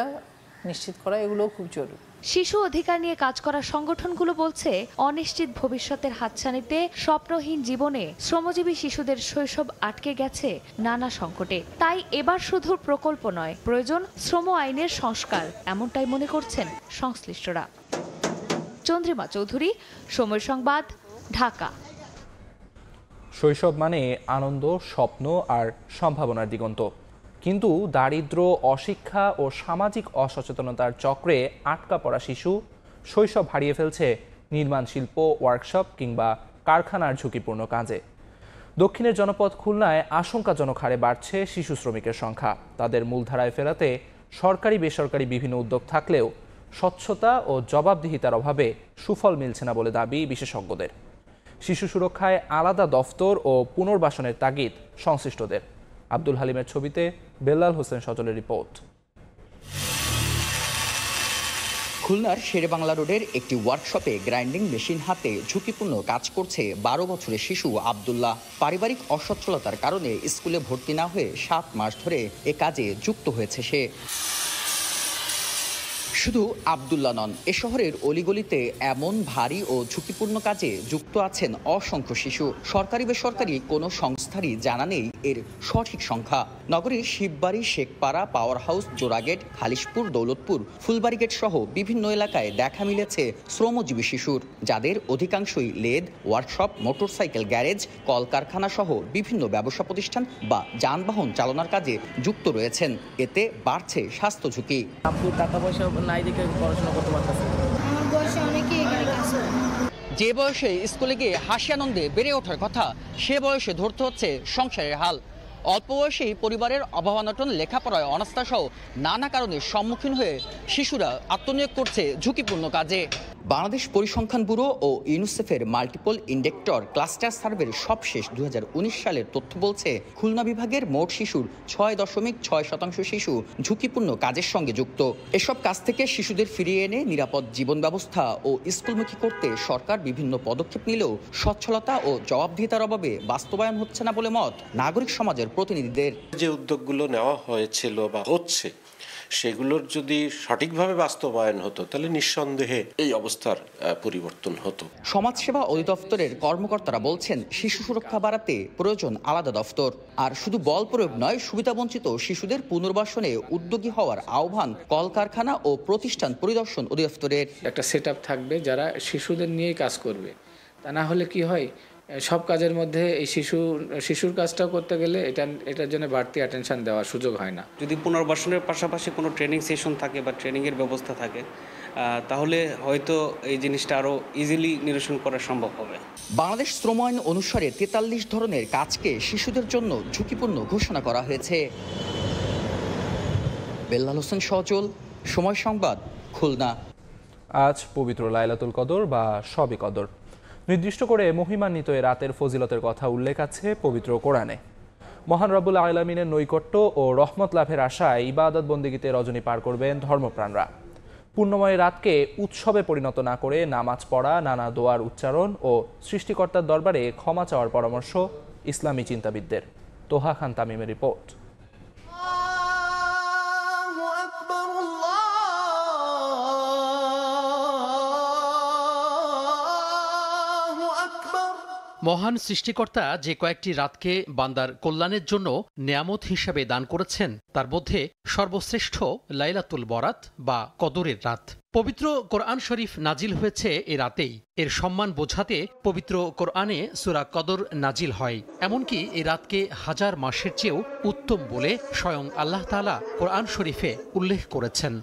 নিশ্চিত করা, এগুলো খুব জরুরি। শিশু অধিকার নিয়ে কাজ করা সংগঠনগুলো বলছে, অনিশ্চিত ভবিষ্যতের হাতছানিতে স্বপ্নহীন জীবনে শ্রমজীবী শিশুদের শৈশব আটকে গেছে নানা সংকটে। তাই এবার শুধু প্রকল্প নয়, প্রয়োজন শ্রম আইনের সংস্কার, এমনটাই মনে করছেন সংশ্লিষ্টরা। চন্দ্রিমা চৌধুরী, সময় সংবাদ, ঢাকা। শৈশব মানে আনন্দ, স্বপ্ন আর সম্ভাবনার দিগন্ত, কিন্তু দারিদ্র্য, অশিক্ষা ও সামাজিক অসচেতনতার চক্রে আটকা পড়া শিশু শৈশব হারিয়ে ফেলছে নির্মাণ শিল্প, ওয়ার্কশপ কিংবা কারখানার ঝুঁকিপূর্ণ কাজে। দক্ষিণের জনপদ খুলনায় আশঙ্কাজনক হারে বাড়ছে শিশু শ্রমিকের সংখ্যা। তাদের মূলধারায় ফেরাতে সরকারি বেসরকারি বিভিন্ন উদ্যোগ থাকলেও স্বচ্ছতা ও জবাবদিহিতার অভাবে সুফল মিলছে না বলে দাবি বিশেষজ্ঞদের। শিশু সুরক্ষায় আলাদা দফতর ও পুনর্বাসনের তাগিদ সংশ্লিষ্টদের। আব্দুল হালিমের ছবিতে বেল্লাল হোসেন সজলের রিপোর্ট। খুলনার শেরেবাংলা রোডের একটি ওয়ার্কশপে গ্রাইন্ডিং মেশিন হাতে ঝুঁকিপূর্ণ কাজ করছে 12 বছরের শিশু আব্দুল্লাহ। পারিবারিক অসচ্ছলতার কারণে স্কুলে ভর্তি না হয়ে 7 মাস ধরে এ কাজে যুক্ত হয়েছে সে। শুধু আব্দুল্লাহ নন, এ শহরের অলিগলিতে এমন ভারী ও ঝুঁকিপূর্ণ কাজে যুক্ত আছেন অসংখ্য শিশু। সরকারি বেসরকারি কোনো সংস্থারই জানা নেই এর সঠিক সংখ্যা। নগরীর শিববাড়ি, শেখপাড়া, পাওয়ার হাউস, জোড়াগেট, খালিশপুর, দৌলতপুর, ফুলবাড়িগেট সহ বিভিন্ন এলাকায় দেখা মিলেছে শ্রমজীবী শিশুর, যাদের অধিকাংশই লেদ, ওয়ার্কশপ, মোটরসাইকেল গ্যারেজ, কলকারখানা সহ বিভিন্ন ব্যবসা প্রতিষ্ঠান বা যানবাহন চালনার কাজে যুক্ত রয়েছেন। এতে বাড়ছে স্বাস্থ্য ঝুঁকি। টাকা পয়সা নাই দেখে পড়াশোনা করতে পারতেছে। আমার বয়সে অনেকেই এখানে কাজ করে। যে বয়সে স্কুলে গিয়ে হাসি আনন্দে বেড়ে ওঠার কথা, সে বয়সে ধরতে হচ্ছে সংসারের হাল। অল্প বয়সেই পরিবারের অভাবানটন, লেখাপড়ায় অনাস্থা সহ নানা কারণে সম্মুখীন হয়ে শিশুরা আত্মনিয়োগ করছে ঝুঁকিপূর্ণ কাজে। বাংলাদেশ পরিসংখ্যান ব্যুরো ও ইউনিসেফের মাল্টিপল ইন্ডেক্টর ক্লাস্টার সার্ভের সবশেষ 2019 সালের তথ্য বলছে, খুলনা বিভাগের মোট শিশুর 6.6% শিশু ঝুঁকিপূর্ণ কাজের সঙ্গে যুক্ত। এসব কাজ থেকে শিশুদের ফিরিয়ে এনে নিরাপদ জীবন ব্যবস্থা ও স্কুলমুখী করতে সরকার বিভিন্ন পদক্ষেপ নিলেও সচ্ছলতা ও জবাবদিহিতার অভাবে বাস্তবায়ন হচ্ছে না বলে মত নাগরিক সমাজের প্রতিনিধিদের। যে উদ্যোগগুলো নেওয়া হয়েছিল বা হচ্ছে, সেগুলোর যদি সঠিকভাবে বাস্তবায়ন হতো তাহলে নিঃসন্দেহে এই অবস্থার পরিবর্তন হতো। সমাজসেবা অধিদপ্তরের কর্মকর্তারা বলছেন, শিশু সুরক্ষা বাড়াতে প্রয়োজন আলাদা দফতর। আর শুধু বল প্রয়োগ নয়, সুবিধাবঞ্চিত শিশুদের পুনর্বাসনে উদ্যোগী হওয়ার আহ্বান কলকারখানা ও প্রতিষ্ঠান পরিদর্শন অধিদপ্তরের। একটা সেটআপ থাকবে যারা শিশুদের নিয়েই কাজ করবে। তা না হলে কি হয়, সব কাজের মধ্যে এই শিশুর কাজটাও করতে গেলে এটার জন্য বাড়তি অ্যাটেনশন দেওয়ার সুযোগ হয় না। যদি পুনর্বাসনের পাশাপাশি কোনো ট্রেনিং সেশন থাকে বা ট্রেনিংয়ের ব্যবস্থা থাকে, তাহলে হয়তো এই জিনিসটা আরও ইজিলি নিরসন করা সম্ভব হবে। বাংলাদেশ শ্রম আইন অনুসারে 43 ধরনের কাজকে শিশুদের জন্য ঝুঁকিপূর্ণ ঘোষণা করা হয়েছে। বেল্লাল হোসেন সজল, সময় সংবাদ, খুলনা। আজ পবিত্র লাইলাতুল কদর বা শবে কদর। নির্দিষ্ট করে মহিমান্বিত এ রাতের ফজিলতের কথা উল্লেখ আছে পবিত্র কোরআনে। মহান রব্বুল আলামিনের নৈকট্য ও রহমত লাভের আশায় ইবাদত বন্দেগীতে রজনী পার করবেন ধর্মপ্রাণরা। পুণ্যময় রাতকে উৎসবে পরিণত না করে নামাজ পড়া, নানা দোয়ার উচ্চারণ ও সৃষ্টিকর্তার দরবারে ক্ষমা চাওয়ার পরামর্শ ইসলামী চিন্তাবিদদের। তোহা খান তামিমের রিপোর্ট। মহান সৃষ্টিকর্তা যে কয়েকটি রাতকে বান্দার কল্যাণের জন্য নেয়ামত হিসেবে দান করেছেন, তার মধ্যে সর্বশ্রেষ্ঠ লাইলাতুল বরাত বা কদরের রাত। পবিত্র কোরআন শরীফ নাজিল হয়েছে এ রাতেই। এর সম্মান বোঝাতে পবিত্র কোরআনে সূরা কদর নাজিল হয়। এমনকি এই রাতকে হাজার মাসের চেয়েও উত্তম বলে স্বয়ং আল্লাহ তাআলা কোরআন শরীফে উল্লেখ করেছেন।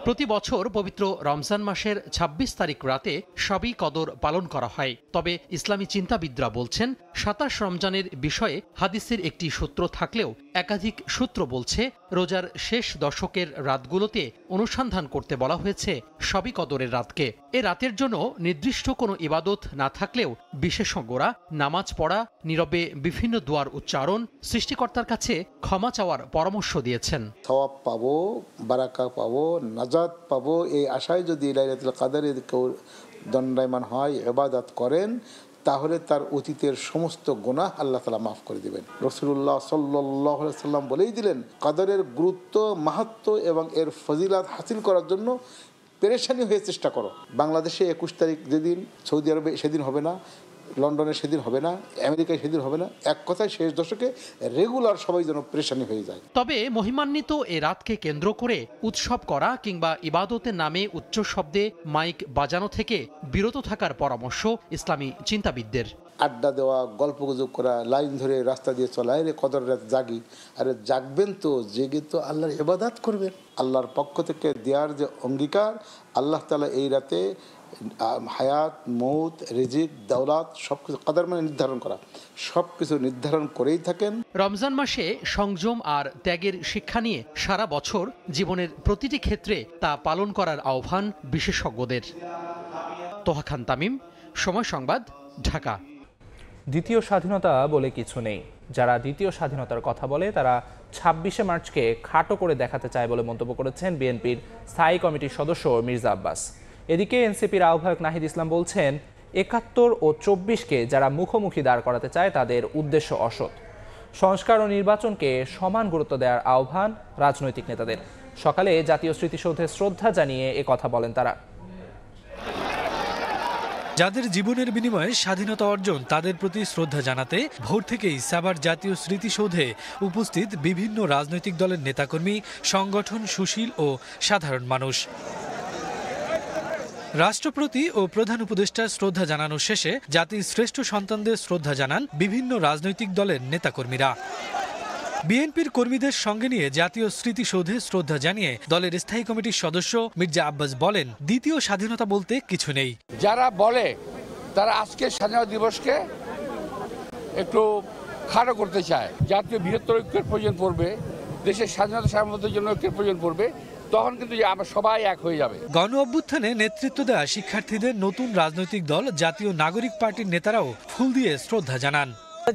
প্রতি বছর পবিত্র রমজান মাসের 26 তারিখ রাতে শবে কদর পালন করা হয়। তবে ইসলামী চিন্তাবিদরা বলছেন, 27 রমজানের বিষয়ে হাদিসের একটি সূত্র থাকলেও একাধিক সূত্র বলছে, রোজার শেষ দশকের রাতগুলোতে অনুসন্ধান করতে বলা হয়েছে শবে কদরের রাতকে। এ রাতের জন্য নির্দিষ্ট কোনো ইবাদত না থাকলেও বিশেষজ্ঞরা নামাজ পড়া, নীরবে বিভিন্ন দোয়ার উচ্চারণ, সৃষ্টিকর্তার কাছে ক্ষমা চাওয়ার পরামর্শ দিয়েছেন। সওয়াব পাবো, বারাকা পাবো, নাজাত পাবো, এই আশায় যদি লাইলাতুল কদরে কেউ দণ্ডায়মান হয়, ইবাদত করেন, তাহলে তার অতীতের সমস্ত গুনাহ আল্লাহ তাআলা মাফ করে দিবেন। রাসূলুল্লাহ সাল্লাল্লাহু আলাইহি ওয়াসাল্লাম বলেই দিলেন, কদরের গুরুত্ব, মাহাত্ম্য এবং এর ফজিলাত হাসিল করার জন্য পেরেশানি হয়ে চেষ্টা করো। বাংলাদেশে 21 তারিখ যেদিন, সৌদি আরবে সেদিন হবে না, লন্ডনে সেদিন হবে না, আমেরিকায় সেদিন হবে না। এক কথায় শেষ দশকে রেগুলার সবাই যেন পেরেশানি হয়ে যায়। তবে মহিমান্বিত এ রাতকে কেন্দ্র করে উৎসব করা কিংবা ইবাদতের নামে উচ্চ শব্দে মাইক বাজানো থেকে বিরত থাকার পরামর্শ ইসলামী চিন্তাবিদদের। আড্ডা দেওয়া, গল্পগুজব করা, লাইন ধরে রাস্তা দিয়ে চলা, রে কদর রাত জাগি, আরে জাগবেন তো, জেগে তো আল্লাহর ইবাদত করবেন। আল্লাহর পক্ষ থেকে দেওয়ার যে অঙ্গীকার, আল্লাহ তাআলা এই রাতে হায়াত, মৌত, রিজিক, দৌলত সবকিছু কদর মানে নির্ধারণ করা, সবকিছু নির্ধারণ করেই থাকেন। রমজান মাসে সংযম আর ত্যাগের শিক্ষা নিয়ে সারা বছর জীবনের প্রতিটি ক্ষেত্রে তা পালন করার আহ্বান বিশেষজ্ঞদের। তোহা খান তামিম, সময় সংবাদ, ঢাকা। দ্বিতীয় স্বাধীনতা বলে কিছু নেই। যারা দ্বিতীয় স্বাধীনতার কথা বলে তারা 26শে মার্চকে খাটো করে দেখাতে চায় বলে মন্তব্য করেছেন বিএনপির স্থায়ী কমিটির সদস্য মির্জা আব্বাস। এদিকে এনসিপির আহ্বায়ক নাহিদ ইসলাম বলছেন, ৭১ ও ২৪কে যারা মুখোমুখি দাঁড় করাতে চায় তাদের উদ্দেশ্য অসৎ। সংস্কার ও নির্বাচনকে সমান গুরুত্ব দেওয়ার আহ্বান রাজনৈতিক নেতাদের। সকালে জাতীয় স্মৃতিসৌধে শ্রদ্ধা জানিয়ে কথা বলেন তারা। যাদের জীবনের বিনিময়ে স্বাধীনতা অর্জন তাদের প্রতি শ্রদ্ধা জানাতে ভোর থেকেই সাভার জাতীয় স্মৃতিসৌধে উপস্থিত বিভিন্ন রাজনৈতিক দলের নেতাকর্মী, সংগঠন, সুশীল ও সাধারণ মানুষ। রাষ্ট্রপতি ও প্রধান উপদেষ্টার শ্রদ্ধা জানানো শেষে জাতির শ্রেষ্ঠ সন্তানদের শ্রদ্ধা জানান বিভিন্ন রাজনৈতিক দলের নেতাকর্মীরা। বিএনপির কর্মীদের সঙ্গে নিয়ে জাতীয় স্মৃতিসৌধে শ্রদ্ধা জানিয়ে দলের স্থায়ী কমিটির সদস্য মির্জা আব্বাস বলেন, দ্বিতীয় স্বাধীনতা বলতে কিছু নেই। যারা বলে তারা আজকে স্বাধীনতা দিবসকে একটু খাটো করতে চায়। জাতীয় বৃহত্তর ঐক্যের প্রয়োজন পড়বে, দেশের স্বাধীনতা সার্বভৌমত্বের জন্য ঐক্যের প্রয়োজন পড়বে, তখন কিন্তু আমরা সবাই এক হয়ে যাবে। গণ অভ্যুত্থানে নেতৃত্ব দেওয়া শিক্ষার্থীদের নতুন রাজনৈতিক দল জাতীয় নাগরিক পার্টির নেতারাও ফুল দিয়ে শ্রদ্ধা জানান।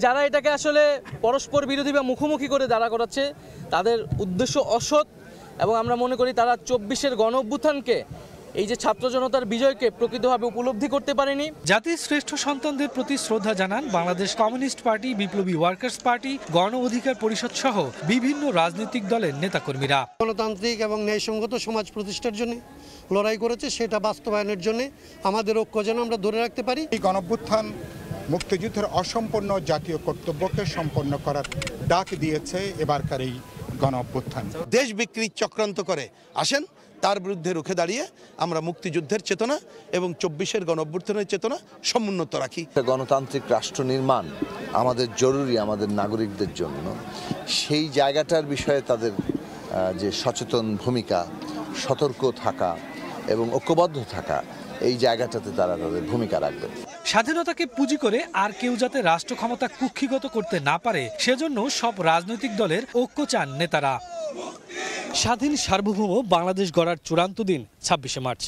যারা এটাকে আসলে পরস্পর বিরোধী বা মুখোমুখি করে দাঁড়া করাচ্ছে তাদের উদ্দেশ্য অসৎ, এবং আমরা মনে করি তারা 24-এর গণ অভ্যুত্থানকে, এই যে ছাত্র জনতার বিজয়কে প্রকৃতভাবে উপলব্ধি করতে পারেনি। জাতির শ্রেষ্ঠ সন্তানদের প্রতি শ্রদ্ধা জানান বাংলাদেশ কমিউনিস্ট পার্টি, বিপ্লবী ওয়ার্কার্স পার্টি, গণ অধিকার পরিষদ সহ বিভিন্ন রাজনৈতিক দলের নেতাকর্মীরা। গণতান্ত্রিক এবং ন্যায়সঙ্গত সমাজ প্রতিষ্ঠার জন্য লড়াই করেছে, সেটা বাস্তবায়নের জন্য আমাদের ঐক্য যেন আমরা ধরে রাখতে পারি। এই গণঅভ্যুত্থান মুক্তিযুদ্ধের অসম্পূর্ণ জাতীয় কর্তব্যকে সম্পন্ন করার ডাক দিয়েছে এবারকার এই গণঅভ্যুত্থান। দেশ বিক্রির চক্রান্ত করে আসেন, তার বিরুদ্ধে রুখে দাঁড়িয়ে আমরা মুক্তিযুদ্ধের চেতনা এবং 24-এর গণঅভ্যুত্থানের চেতনা সমুন্নত রাখি। গণতান্ত্রিক রাষ্ট্র নির্মাণ আমাদের জরুরি, আমাদের নাগরিকদের জন্য। সেই জায়গাটার বিষয়ে তাদের যে সচেতন ভূমিকা, সতর্ক থাকা এবং ঐক্যবদ্ধ থাকা, এই জায়গাটাতে তারা তাদের ভূমিকা রাখবে। স্বাধীনতাকে পুঁজি করে আর কেউ যাতে রাষ্ট্র ক্ষমতা কুক্ষিগত করতে না পারে, সেজন্য সব রাজনৈতিক দলের ঐক্য চান নেতারা। স্বাধীন সার্বভৌম বাংলাদেশ গড়ার চূড়ান্ত দিন 26শে মার্চ।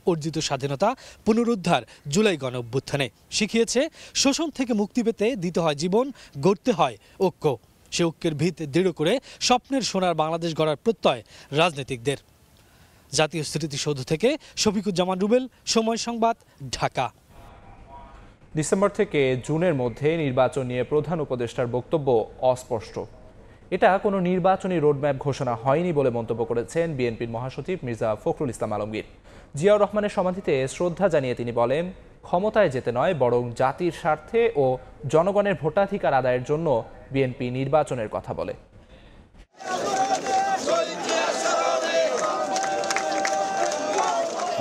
অর্জিত স্বাধীনতা পুনরুদ্ধার জুলাই গণ অভ্যুত্থানে শিখিয়েছে, শোষণ থেকে মুক্তি পেতে দিতে হয় জীবন, গড়তে হয় ঐক্য। সে ঐক্যের ভিত দৃঢ় করে স্বপ্নের সোনার বাংলাদেশ গড়ার প্রত্যয় রাজনীতিকদের। জাতীয় স্মৃতিসৌধ থেকে শফিকুজ্জামান রুবেল, সময় সংবাদ, ঢাকা। ডিসেম্বর থেকে জুনের মধ্যে নির্বাচন নিয়ে প্রধান উপদেষ্টার বক্তব্য অস্পষ্ট। এটা কোনো নির্বাচনী রোডম্যাপ ঘোষণা হয়নি বলে মন্তব্য করেছেন বিএনপির মহাসচিব মির্জা ফখরুল ইসলাম আলমগীর। জিয়াউর রহমানের সমাধিতে শ্রদ্ধা জানিয়ে তিনি বলেন, ক্ষমতায় যেতে নয়, বরং জাতির স্বার্থে ও জনগণের ভোটাধিকার আদায়ের জন্য বিএনপি নির্বাচনের কথা বলে।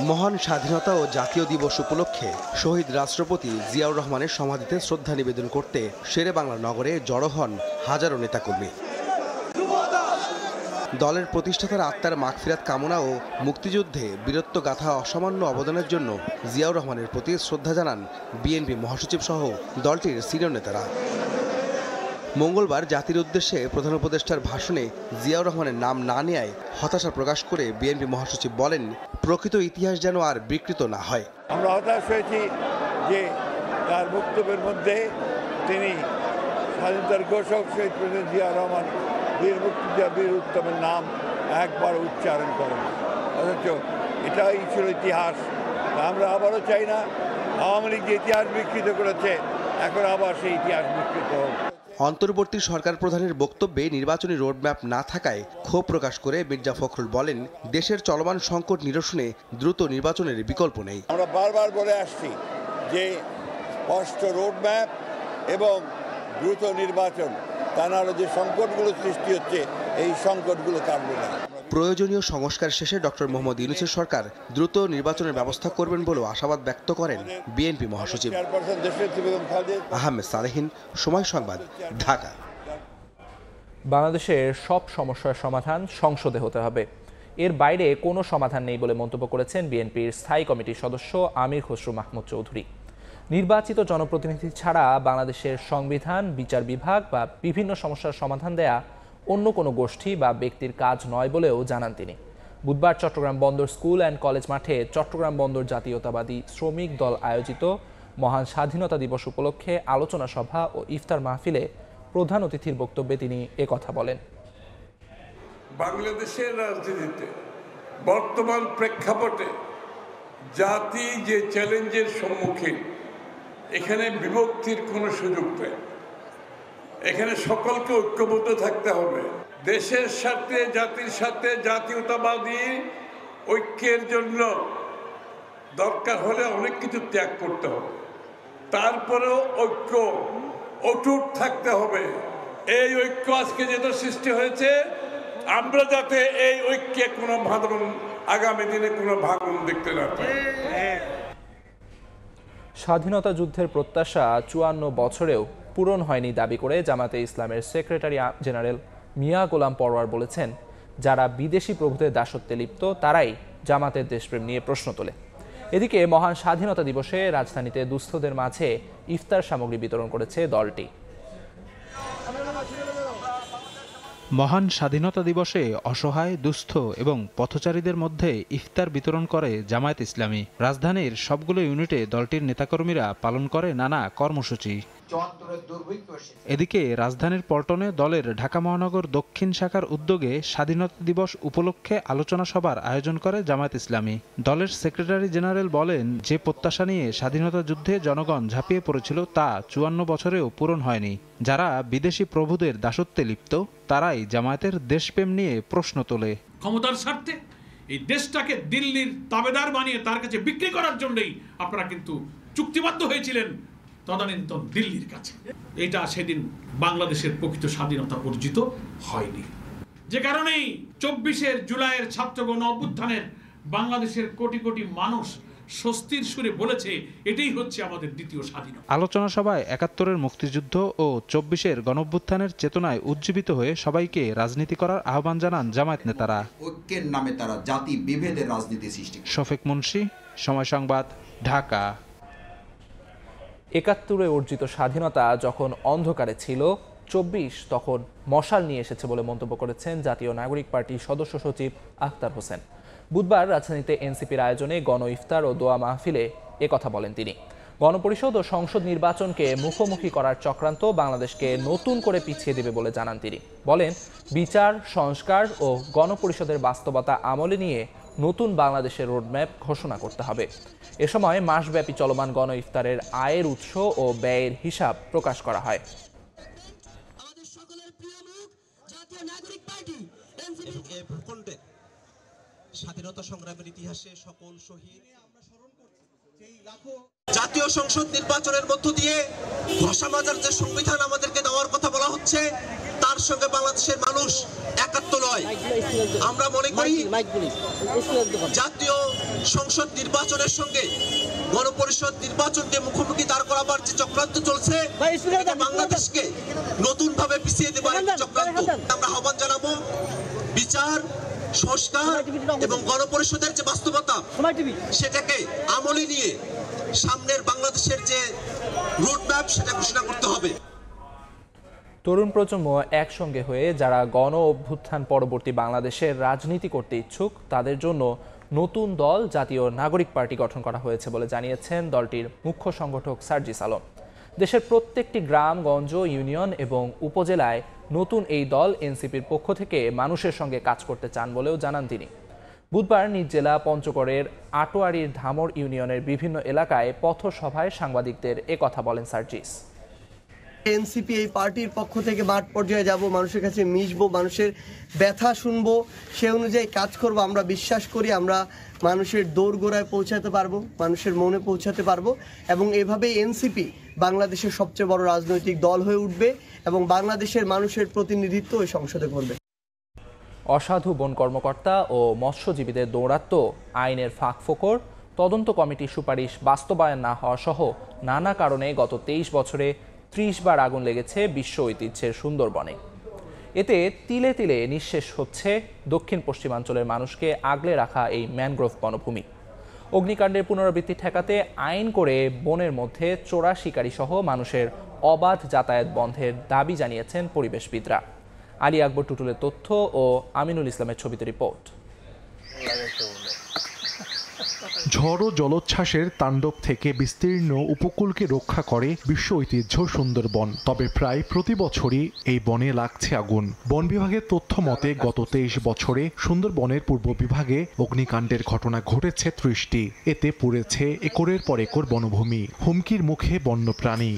মহান স্বাধীনতা ও জাতীয় দিবস উপলক্ষে শহীদ রাষ্ট্রপতি জিয়াউর রহমানের সমাধিতে শ্রদ্ধা নিবেদন করতে শেরেবাংলা নগরে জড়ো হন হাজারো নেতাকর্মী। দলের প্রতিষ্ঠাতার আত্মার মাগফিরাত কামনা ও মুক্তিযুদ্ধে বীরত্ব গাথা অসামান্য অবদানের জন্য জিয়াউর রহমানের প্রতি শ্রদ্ধা জানান বিএনপি মহাসচিব সহ দলটির সিনিয়র নেতারা। মঙ্গলবার জাতির উদ্দেশ্যে প্রধান উপদেষ্টার ভাষণে জিয়াউর রহমানের নাম না নেয়ায় হতাশা প্রকাশ করে বিএনপি মহাসচিব বলেন, প্রকৃত ইতিহাস যেন আর বিকৃত না হয়। আমরা হতাশ হয়েছি যে তার বক্তব্যের মধ্যে তিনি স্বাধীনতার ঘোষক শহীদ প্রেসিডেন্ট জিয়াউর রহমান বীর মুক্তিযোদ্ধা বীর উত্তমের নাম একবার উচ্চারণ করেন, অথচ এটাই ছিল ইতিহাস। আমরা আবারও চাই না আওয়ামী লীগ যে ইতিহাস বিকৃত করেছে, এখন আবার সেই ইতিহাস বিকৃত হোক। অন্তর্বর্তী সরকার প্রধানের বক্তব্যে নির্বাচনী রোডম্যাপ না থাকায় ক্ষোভ প্রকাশ করে মির্জা ফখরুল বলেন, দেশের চলমান সংকট নিরসনে দ্রুত নির্বাচনের বিকল্প নেই। আমরা বারবার বলে আসছি যে স্পষ্ট রোডম্যাপ এবং দ্রুত নির্বাচন, তা নাহলে যে সংকটগুলো সৃষ্টি হচ্ছে, এই সংকটগুলো কাটবে না। প্রয়োজনীয় সংস্কার শেষে ডক্টর মোহাম্মদ ইউনূসের সরকার দ্রুত নির্বাচনের ব্যবস্থা করবেন বলেও আশাবাদ ব্যক্ত করেন বিএনপি মহাসচিব। আহমেদ সালেহিন, সময় সংবাদ, ঢাকা। বাংলাদেশের সব সমস্যার সমাধান সংসদে হতে হবে, এর বাইরে কোনো সমাধান নেই বলে মন্তব্য করেছেন বিএনপির স্থায়ী কমিটির সদস্য আমির খসরু মাহমুদ চৌধুরী। নির্বাচিত জনপ্রতিনিধি ছাড়া বাংলাদেশের সংবিধান, বিচার বিভাগ বা বিভিন্ন সমস্যার সমাধান দেয়া অন্য কোনো গোষ্ঠী বা ব্যক্তির কাজ নয় বলেও জানান তিনি। বুধবার চট্টগ্রাম বন্দর স্কুল অ্যান্ড কলেজ মাঠে চট্টগ্রাম বন্দর জাতীয়তাবাদী শ্রমিক দল আয়োজিত মহান স্বাধীনতা দিবস উপলক্ষে আলোচনা সভা ও ইফতার মাহফিলে প্রধান অতিথির বক্তব্যে তিনি একথা বলেন। বাংলাদেশের রাজনীতিতে বর্তমান প্রেক্ষাপটে জাতি যে চ্যালেঞ্জের সম্মুখীন, এখানে বিভক্তির কোনো সুযোগ নেই। এখানে সকলকে ঐক্যবদ্ধ থাকতে হবে। দেশের স্বার্থে, জাতির স্বার্থে, জাতীয়তাবাদী ঐক্যের জন্য দরকার হলে অনেক কিছু ত্যাগ করতে হবে, তারপরেও ঐক্য অটুট থাকতে হবে। এই ঐক্য আজকে যেটা সৃষ্টি হয়েছে, আমরা যাতে এই ঐক্যে কোনো ভাঙন, আগামী দিনে কোনো ভাঙন দেখতে না পাই। স্বাধীনতা যুদ্ধের প্রত্যাশা ৫৪ বছরেও পূরণ হয়নি দাবি করে জামাতে ইসলামের সেক্রেটারি জেনারেল মিয়া গোলাম পরোয়ার বলেছেন, যারা বিদেশি প্রভুদের দাসত্বে লিপ্ত তারাই জামাতের দেশপ্রেম নিয়ে প্রশ্ন তোলে। এদিকে মহান স্বাধীনতা দিবসে রাজধানীতে দুস্থদের মাঝে ইফতার সামগ্রী বিতরণ করেছে দলটি। মহান স্বাধীনতা দিবসে অসহায়, দুস্থ এবং পথচারীদের মধ্যে ইফতার বিতরণ করে জামায়াত ইসলামী। রাজধানীর সবগুলো ইউনিটে দলটির নেতাকর্মীরা পালন করে নানা কর্মসূচি। এদিকে রাজধানীর পল্টনে দলের ঢাকা মহানগর দক্ষিণ শাখার উদ্যোগে স্বাধীনতা দিবস উপলক্ষে আলোচনা সভার আয়োজন করে জামায়াত ইসলামী। দলের সেক্রেটারি জেনারেল বলেন, যে প্রত্যাশা নিয়ে স্বাধীনতা যুদ্ধে জনগণ ঝাঁপিয়ে পড়েছিল তা ৫৪ বছরেও পূরণ হয়নি। যারা বিদেশি প্রভুদের দাসত্বে লিপ্ত তারাই জামায়াতের দেশপ্রেম নিয়ে প্রশ্ন তোলে। ক্ষমতার স্বার্থে এই দেশটাকে দিল্লির তাবেদার বানিয়ে তার কাছে বিক্রি করার জন্যই আপনারা কিন্তু চুক্তিবদ্ধ হয়েছিলেন তদানীন্তন দিল্লির কাছে। এটা সেদিন বাংলাদেশের প্রকৃত স্বাধীনতা অর্জিত হয়নি, যে কারণেই ২৪ জুলাইয়ের ছাত্রগণ অভ্যুত্থানের বাংলাদেশের কোটি কোটি মানুষ স্বস্তির সুরে বলেছে, এটাই হচ্ছে আমাদের দ্বিতীয় স্বাধীনতা। আলোচনা সভায় ৭১-এর মুক্তিযুদ্ধ ও ২৪-এর গণঅভ্যুত্থানের চেতনায় উজ্জীবিত হয়ে সবাইকে রাজনীতি করার আহ্বান জানান জামায়াত নেতারা। ঐক্যের নামে তারা জাতি বিভেদের রাজনীতি সৃষ্টি। শফিক মুন্সি, সময় সংবাদ, ঢাকা। ৭১-এ অর্জিত স্বাধীনতা যখন অন্ধকারে ছিল, ২৪ তখন মশাল নিয়ে এসেছে বলে মন্তব্য করেছেন জাতীয় নাগরিক পার্টির সদস্য সচিব আখতার হোসেন। বুধবার রাজধানীতে এনসিপির আয়োজনে গণ ইফতার ও দোয়া মাহফিলে একথা বলেন তিনি। গণপরিষদ ও সংসদ নির্বাচনকে মুখোমুখি করার চক্রান্ত বাংলাদেশকে নতুন করে পিছিয়ে দেবে বলে জানান তিনি। বলেন, বিচার, সংস্কার ও গণপরিষদের বাস্তবতা আমলে নিয়ে নতুন বাংলাদেশের রোডম্যাপ ঘোষণা করতে হবে। এ সময় মাসব্যাপী চলমান গণ ইফতারের আয়ের উৎস ও ব্যয়ের হিসাব প্রকাশ করা হয়। স্বাধীনতা সংগ্রামের ইতিহাসে সকল শহীদ জাতীয় সংসদ নির্বাচনের মধ্য দিয়ে ঘোষা মাজার যে সংবিধান আমাদেরকে দেওয়ার কথা বলা হচ্ছে, তার সঙ্গে বাংলাদেশের মানুষ একাত্ম নয়। আমরা মনে করি জাতীয় সংসদ নির্বাচনের সঙ্গে গণপরিষদ নির্বাচনকে মুখোমুখি দাঁড় করাবার যে চক্রান্ত চলছে, বাংলাদেশকে নতুন ভাবে পিছিয়ে দেবার চক্রান্ত। আমরা আহ্বান জানাবো বিচার, সংস্কার এবং গণপরিষদের যে বাস্তবতা সেটাকে আমলে নিয়ে সামনের বাংলাদেশের যে রোডম্যাপ সেটা ঘোষণা করতে হবে। তরুণ প্রজন্ম একসঙ্গে হয়ে যারা গণ অভ্যুত্থান পরবর্তী বাংলাদেশের রাজনীতি করতে ইচ্ছুক তাদের জন্য নতুন দল জাতীয় নাগরিক পার্টি গঠন করা হয়েছে বলে জানিয়েছেন দলটির মুখ্য সংগঠক সার্জিস আলম। দেশের প্রত্যেকটি গ্রাম, গঞ্জ, ইউনিয়ন এবং উপজেলায় নতুন এই দল এনসিপির পক্ষ থেকে মানুষের সঙ্গে কাজ করতে চান বলেও জানান তিনি। বুধবার নিজ জেলা পঞ্চগড়ের আটোয়ারির ধামর ইউনিয়নের বিভিন্ন এলাকায় পথসভায় সাংবাদিকদের একথা বলেন সার্জিস। এনসিপি এই পার্টির পক্ষ থেকে মাঠ পর্যায়ে যাব, মানুষের কাছে মিশবো, মানুষের ব্যথা শুনবো, সে অনুযায়ী কাজ করব। আমরা বিশ্বাস করি আমরা মানুষের দোরগোড়ায় পৌঁছাতে পারবো, মানুষের মনে পৌঁছাতে পারবো এবং এভাবেই এনসিপি বাংলাদেশের সবচেয়ে বড় রাজনৈতিক দল হয়ে উঠবে এবং বাংলাদেশের মানুষের প্রতিনিধিত্ব ওই সংসদে করবে। অসাধু বন কর্মকর্তা ও মৎস্যজীবীদের দৌরাত্ম্য, আইনের ফাঁকফোকর, তদন্ত কমিটির সুপারিশ বাস্তবায়ন না হওয়া সহ নানা কারণে গত 23 বছরে 30 বার আগুন লেগেছে বিশ্ব ঐতিহ্যের সুন্দরবনে। এতে তিলে তিলে নিঃশেষ হচ্ছে দক্ষিণ পশ্চিমাঞ্চলের মানুষকে আগলে রাখা এই ম্যানগ্রোভ বনভূমি। অগ্নিকাণ্ডের পুনরাবৃত্তি ঠেকাতে আইন করে বনের মধ্যে চোরা শিকারী সহ মানুষের অবাধ যাতায়াত বন্ধের দাবি জানিয়েছেন পরিবেশবিদরা। আলী আকবর টুটুলের তথ্য ও আমিনুল ইসলামের ছবিতে রিপোর্ট। ঝড় ও জলোচ্ছ্বাসের তাণ্ডব থেকে বিস্তীর্ণ উপকূলকে রক্ষা করে বিশ্ব ঐতিহ্য সুন্দরবন। তবে প্রায় প্রতি বছরই এই বনে লাগছে আগুন। বন বিভাগের তথ্য মতে গত 23 বছরে সুন্দরবনের পূর্ব বিভাগে অগ্নিকাণ্ডের ঘটনা ঘটেছে 30টি। এতে পুড়েছে একরের পর একর বনভূমি। হুমকির মুখে বন্যপ্রাণী।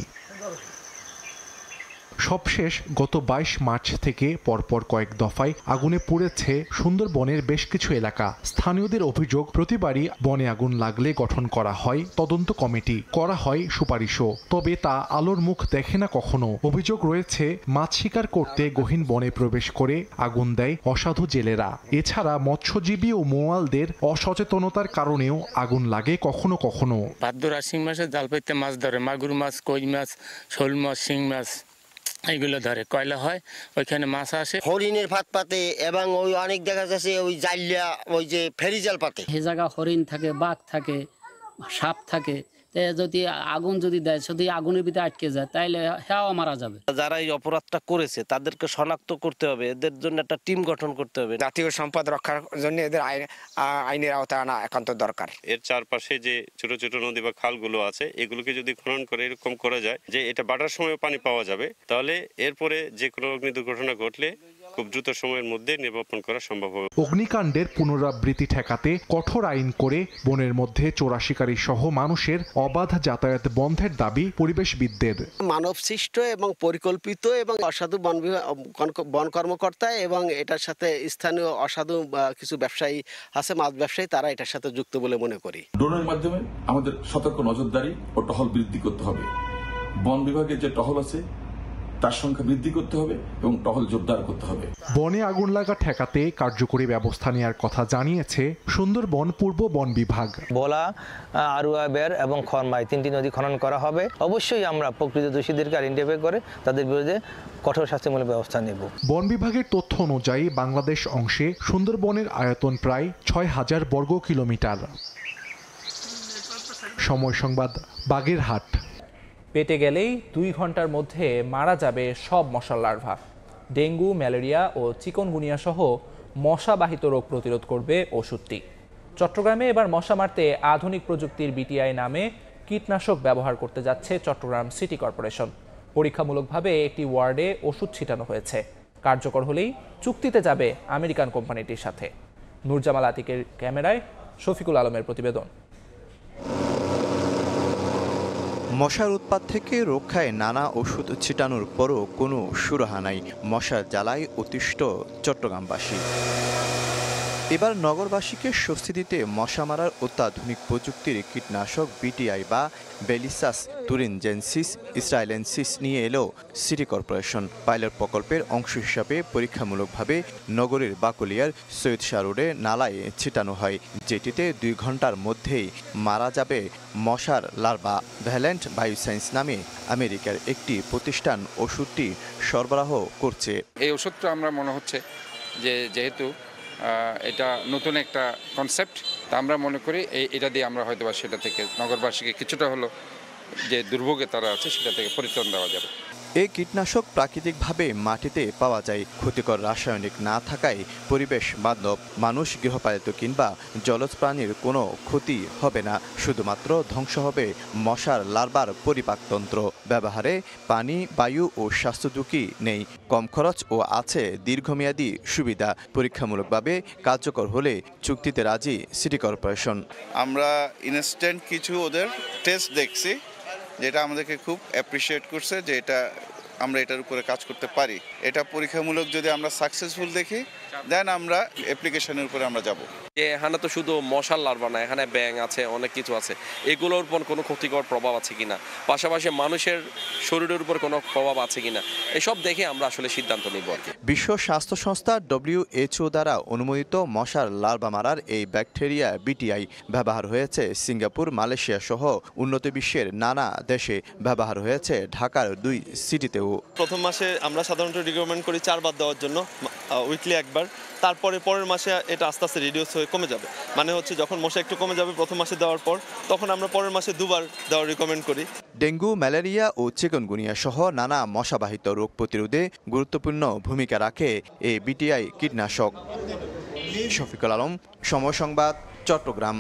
সবশেষ গত 22 মার্চ থেকে পরপর কয়েক দফায় আগুনে পুড়েছে সুন্দরবনের বেশ কিছু এলাকা। স্থানীয়দের অভিযোগ, প্রতিবারই বনে আগুন লাগলে গঠন করা হয় তদন্ত কমিটি, করা হয় সুপারিশও, তবে তা আলোর মুখ দেখে না কখনো। অভিযোগ রয়েছে মাছ শিকার করতে গহীন বনে প্রবেশ করে আগুন দেয় অসাধু জেলেরা। এছাড়া মৎস্যজীবী ও মোয়ালদের অসচেতনতার কারণেও আগুন লাগে কখনো কখনো। ভাদ্র আশ্বিন মাসে জাল পাইতে মাছ ধরে, মাগুর মাছ, কই মাছ, শোল মাছ, শিং মাছ এইগুলো ধরে। কয়লা হয়, ওইখানে মাছ আসে। হরিণের ফাঁদ পাতে এবং ওই অনেক দেখা যাচ্ছে ওই জাইলিয়া, ওই যে ফেরি জাল পাতে। সে জায়গা হরিণ থাকে, বাঘ থাকে, সাপ থাকে। যদি আগুন যদি দেয়, যদি আগুনের ভিতরে আটকে যায়, তাইলে হ্যাঁ মারা যাবে। যারা এই অপরাধটা করেছে তাদেরকে শনাক্ত করতে হবে, এদের জন্য একটা টিম গঠন করতে হবে। জাতীয় সম্পদ রক্ষার জন্য এদের আইনের আওতায় আনা একান্ত দরকার। এর চারপাশে যে ছোট ছোট নদী বা খালগুলো আছে, এগুলোকে যদি খনন করে এরকম করা যায় যে এটা বাটার সময় পানি পাওয়া যাবে, তাহলে এরপরে যে কোনো অগ্নি দুর্ঘটনা ঘটলে খুব দ্রুত সময়ের মধ্যে নির্বাপন করা সম্ভব হবে। অগ্নিকাণ্ডের পুনরাবৃত্তি ঠেকাতে কঠোর আইন করে বনের মধ্যে চোরা শিকারী সহ মানুষের অবাধ যাতায়াত বন্ধের দাবি পরিবেশবিদদের। মানব সৃষ্ট এবং পরিকল্পিত এবং অসাধু বন কর্মকর্তা এবং এটার সাথে স্থানীয় অসাধু কিছু ব্যবসায়ী আছে, মাছ ব্যবসায়ী, তারা এটার সাথে যুক্ত বলে মনে করি। ড্রোনের মাধ্যমে আমাদের সতর্ক নজরদারি ও টহল বৃদ্ধি করতে হবে। বন বিভাগের যে টহল আছে তার সংখ্যা বৃদ্ধি করতে হবে এবং টহল জোরদার করতে হবে। বনে আগুন লাগা ঠেকাতে কার্যকরী ব্যবস্থা নেওয়ার কথা জানিয়েছে সুন্দরবন পূর্ব বন বিভাগ। ভোলা, আরুয়া, বের এবং খরমাই 3টি নদী খনন করা হবে। অবশ্যই আমরা প্রকৃত দোষীদেরকে আইডেন্টিফাই করে তাদের বিরুদ্ধে কঠোর শাস্তিমূলক ব্যবস্থা নেব। বন বিভাগের তথ্য অনুযায়ী বাংলাদেশ অংশে সুন্দরবনের আয়তন প্রায় 6000 বর্গ কিলোমিটার। সময় সংবাদ, বাগেরহাট। পেটে গেলেই 2 ঘন্টার মধ্যে মারা যাবে সব মশার লার্ভা। ডেঙ্গু, ম্যালেরিয়া ও চিকনগুনিয়া সহ মশাবাহিত রোগ প্রতিরোধ করবে ওষুধটি। চট্টগ্রামে এবার মশা মারতে আধুনিক প্রযুক্তির বিটিআই নামে কীটনাশক ব্যবহার করতে যাচ্ছে চট্টগ্রাম সিটি কর্পোরেশন। পরীক্ষামূলকভাবে একটি ওয়ার্ডে ওষুধ ছিটানো হয়েছে। কার্যকর হলেই চুক্তিতে যাবে আমেরিকান কোম্পানিটির সাথে। নূরজামাল আতিকের ক্যামেরায় শফিকুল আলমের প্রতিবেদন। মশার উৎপাত থেকে রক্ষায় নানা ওষুধ ছিটানোর পরও কোনো সুরাহা নাই। মশার জ্বালায় অতিষ্ঠ চট্টগ্রামবাসী। এবার নগরবাসীকে স্বস্তি দিতে মশা মারার অত্যাধুনিক প্রযুক্তির কীটনাশক বিটিআই বা বেলিসাস তুরিনজেনসিস ইসরায়েলেন্সিস নিয়ে এলো সিটি কর্পোরেশন। পাইলট প্রকল্পের অংশ হিসাবে পরীক্ষামূলকভাবে নগরীর বাকলিয়ার সৈয়দ শাহ রোডে নালায় ছিটানো হয়, যেটিতে 2 ঘন্টার মধ্যেই মারা যাবে মশার লার্ভা। ভ্যালেন্ট বায়োসায়েন্স নামে আমেরিকার একটি প্রতিষ্ঠান ওষুধটি সরবরাহ করছে। এই ওষুধটা আমরা মনে হচ্ছে যে যেহেতু এটা নতুন একটা কনসেপ্ট, তা আমরা মনে করি এটা দিয়ে আমরা হয়তো বা সেটা থেকে নগরবাসীকে কিছুটা হলো যে দুর্ভোগে তারা আছে সেটা থেকে পরিত্রাণ দেওয়া যাবে। এই কীটনাশক প্রাকৃতিকভাবে মাটিতে পাওয়া যায়, ক্ষতিকর রাসায়নিক না থাকায় পরিবেশ বান্ধব। মানুষ, গৃহপালিত কিংবা জলজ প্রাণীর কোনো ক্ষতি হবে না, শুধুমাত্র ধ্বংস হবে মশার লার্ভার পরিপাকতন্ত্র। ব্যবহারে পানি, বায়ু ও স্বাস্থ্য ঝুঁকি নেই, কম খরচ ও আছে দীর্ঘমেয়াদী সুবিধা। পরীক্ষামূলকভাবে কার্যকর হলে চুক্তিতে রাজি সিটি কর্পোরেশন। আমরা ইনস্ট্যান্ট কিছু ওদের টেস্ট দেখছি, যেটা আমাদেরকে খুব অ্যাপ্রিসিয়েট করছে যে এটা আমরা এটার উপরে কাজ করতে পারি। এটা পরীক্ষামূলক যদি আমরা সাকসেসফুল দেখি, দেন আমরা অ্যাপ্লিকেশনের উপরে আমরা যাব। এখানে তো শুধু মশার লার্ভা না, এখানে ব্যাঙ আছে, অনেক কিছু আছে। এগুলোর উপর কোনো ক্ষতিকর প্রভাব আছে কিনা, পাশাপাশি মানুষের শরীরের উপর কোনো প্রভাব আছে কিনা, এসব দেখে আমরা আসলে সিদ্ধান্ত নিব আর কি। বিশ্ব স্বাস্থ্য সংস্থা WHO দ্বারা অনুমোদিত মশার লার্ভা মারার এই ব্যাকটেরিয়া বিটিআই ব্যবহার হয়েছে সিঙ্গাপুর, মালয়েশিয়া সহ উন্নত বিশ্বের নানা দেশে। ব্যবহার হয়েছে ঢাকার 2 সিটিতেও। প্রথম মাসে আমরা সাধারণত রিকমেন্ড করি 4 বার দেওয়ার জন্য, উইকলি একবার। তারপরে পরের মাসে এটা আস্তে আস্তে রিডিউস হয়ে কমে যাবে। মানে হচ্ছে যখন মশা একটু কমে যাবে প্রথম মাসে দেওয়ার পর, তখন আমরা পরের মাসে 2 বার দেওয়ার রিকমেন্ড করি। ডেঙ্গু, ম্যালেরিয়া ও চিকনগুনিয়া সহ নানা মশাবাহিত রোগ প্রতিরোধে গুরুত্বপূর্ণ ভূমিকা রাখে এই বিটিআই কীটনাশক। শফিকুল আলম, সময় সংবাদ, চট্টগ্রাম।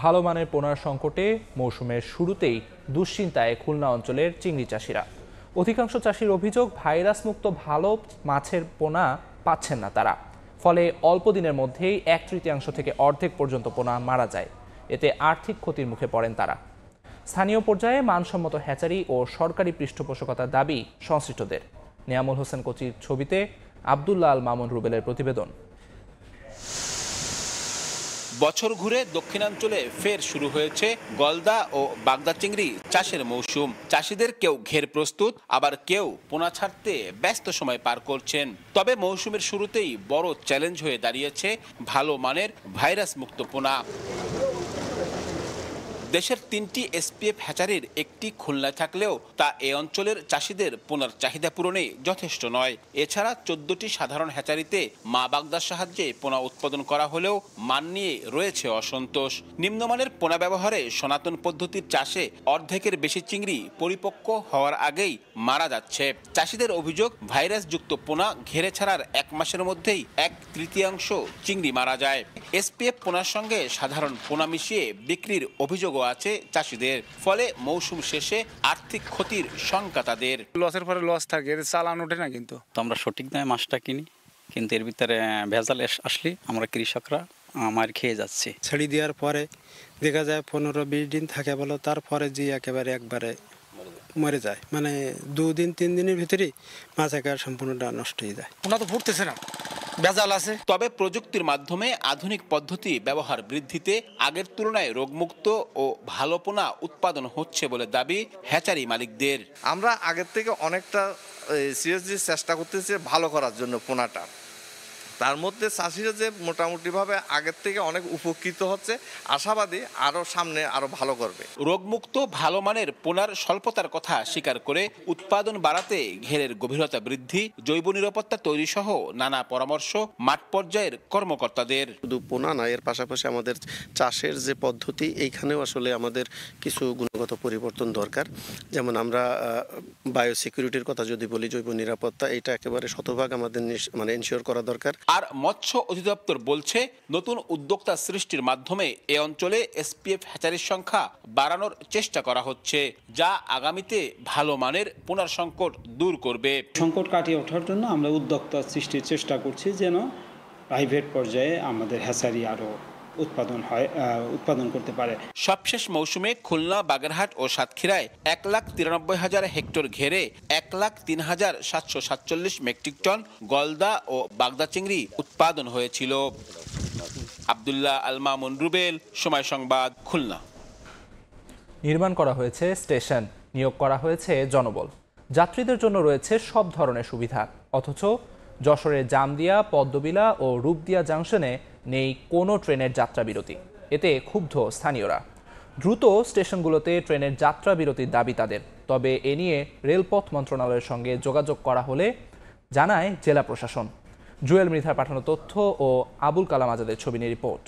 ভালো মানের পোনার সংকটে মৌসুমের শুরুতেই দুশ্চিন্তায় খুলনা অঞ্চলের চিংড়ি চাষিরা। অধিকাংশ চাষির অভিযোগ, ভাইরাস মুক্ত ভালো মাছের পোনা পাচ্ছেন না তারা। ফলে অল্প দিনের মধ্যেই 1/3 থেকে অর্ধেক পর্যন্ত পোনা মারা যায়। এতে আর্থিক ক্ষতির মুখে পড়েন তারা। স্থানীয় পর্যায়ে মানসম্মত হ্যাচারি ও সরকারি পৃষ্ঠপোষকতার দাবি সংশ্লিষ্টদের। নিয়ামুল হোসেন কোচির ছবিতে আব্দুল্লাহ আল মামুন রুবেলের প্রতিবেদন। বছর ঘুরে দক্ষিণাঞ্চলে ফের শুরু হয়েছে গলদা ও বাগদা চিংড়ি চাষের মৌসুম। চাষিদের কেউ ঘের প্রস্তুত, আবার কেউ পোনা ছাড়তে ব্যস্ত সময় পার করছেন। তবে মৌসুমের শুরুতেই বড় চ্যালেঞ্জ হয়ে দাঁড়িয়েছে ভালো মানের ভাইরাস মুক্ত পোনা। দেশের 3টি এসপিএফ হ্যাচারির একটি খুলনায় থাকলেও তা এ অঞ্চলের চাষিদের পোনার চাহিদা পূরণে যথেষ্ট নয়। এছাড়া 14টি সাধারণ হ্যাচারিতে মা বাগদার সাহায্যে পোনা উৎপাদন করা হলেও মান নিয়ে রয়েছে অসন্তোষ। নিম্নমানের পোনা ব্যবহারে সনাতন পদ্ধতির চাষে অর্ধেকের বেশি চিংড়ি পরিপক্ক হওয়ার আগেই মারা যাচ্ছে। চাষিদের অভিযোগ, ভাইরাসযুক্ত পোনা ঘেরে ছাড়ার 1 মাসের মধ্যেই 1/3 চিংড়ি মারা যায়। এসপিএফ পোনার সঙ্গে সাধারণ পোনা মিশিয়ে বিক্রির অভিযোগ আছে চাষিদের, ফলে মৌসুম শেষে আর্থিক ক্ষতির শঙ্কা তাদের। লসের পরে লস থাকে, এর চালান ওঠে না। কিন্তু আমরা সঠিক দামে মাছটা কিনি, কিন্তু এর ভিতরে ভেজাল আসলে আমরা কৃষকরা মার খেয়ে যাচ্ছি। ছেড়ে দেওয়ার পরে দেখা যায় 15-20 দিন থাকে বলো, তারপরে যে একবারে মরে যায়। মানে 2 দিন 3 দিনের ভিতরেই মাছ একেবারে সম্পূর্ণটা নষ্ট হয়ে যায়। ওনা তো ফুটতেছে না, ভেজাল আছে। তবে প্রযুক্তির মাধ্যমে আধুনিক পদ্ধতি ব্যবহার বৃদ্ধিতে আগের তুলনায় রোগমুক্ত ও ভালো পোনা উৎপাদন হচ্ছে বলে দাবি হ্যাচারি মালিকদের। আমরা আগের থেকে অনেকটা সিরিয়াসলি চেষ্টা করতেছি ভালো করার জন্য পোনাটা। তার মধ্যে চাষিরা যে মোটামুটিভাবে আগের থেকে অনেক উপকৃত হচ্ছে, আশাবাদী আরও সামনে আরও ভালো করবে। রোগমুক্ত ভালো মানের পোনার স্বল্পতার কথা স্বীকার করে উৎপাদন বাড়াতে ঘেরের গভীরতা বৃদ্ধি, জৈব নিরাপত্তা তৈরি সহ নানা পরামর্শ মাঠ পর্যায়ের কর্মকর্তাদের। শুধু পোনা না, এর পাশাপাশি আমাদের চাষের যে পদ্ধতি, এইখানেও আসলে আমাদের কিছু গুণগত পরিবর্তন দরকার। যেমন আমরা বায়োসিকিউরিটির কথা যদি বলি, জৈব নিরাপত্তা, এটা একেবারে শতভাগ আমাদের এনশিওর করা দরকার। আর মৎস্য অধিদপ্তর বলছে, নতুন উদ্যোক্তা সৃষ্টির মাধ্যমে এ অঞ্চলে এসপিএফ হ্যাচারির সংখ্যা বাড়ানোর চেষ্টা করা হচ্ছে, যা আগামীতে ভালো মানের পোনার সংকট দূর করবে। সংকট কাটিয়ে ওঠার জন্য আমরা উদ্যোক্তা সৃষ্টির চেষ্টা করছি, যেন প্রাইভেট পর্যায়ে আমাদের হ্যাচারি আরও উৎপাদন করতে পারে। সবশেষ মৌসুমে খুলনা, বাগেরহাট ও সাতক্ষীরায় 1,93,000 হেক্টর ঘেরে 1,03,747 মেট্রিক টন গলদা ও বাগদা চিংড়ি উৎপাদন হয়েছিল। আব্দুল্লাহ আল মামুন রুবেল, সময় সংবাদ, খুলনা। নির্মাণ করা হয়েছে স্টেশন, নিয়োগ করা হয়েছে জনবল, যাত্রীদের জন্য রয়েছে সব ধরনের সুবিধা, অথচ যশোরের জামদিয়া, পদ্মবিলা ও রূপদিয়া জাংশনে নেই কোনো ট্রেনের যাত্রা বিরতি। এতে ক্ষুব্ধ স্থানীয়রা। দ্রুত স্টেশনগুলোতে ট্রেনের যাত্রা বিরতির দাবি তাদের। তবে এ নিয়ে রেলপথ মন্ত্রণালয়ের সঙ্গে যোগাযোগ করা হলে জানায় জেলা প্রশাসন। জুয়েল মৃধার পাঠানো তথ্য ও আবুল কালাম আজাদের ছবি নিয়ে রিপোর্ট।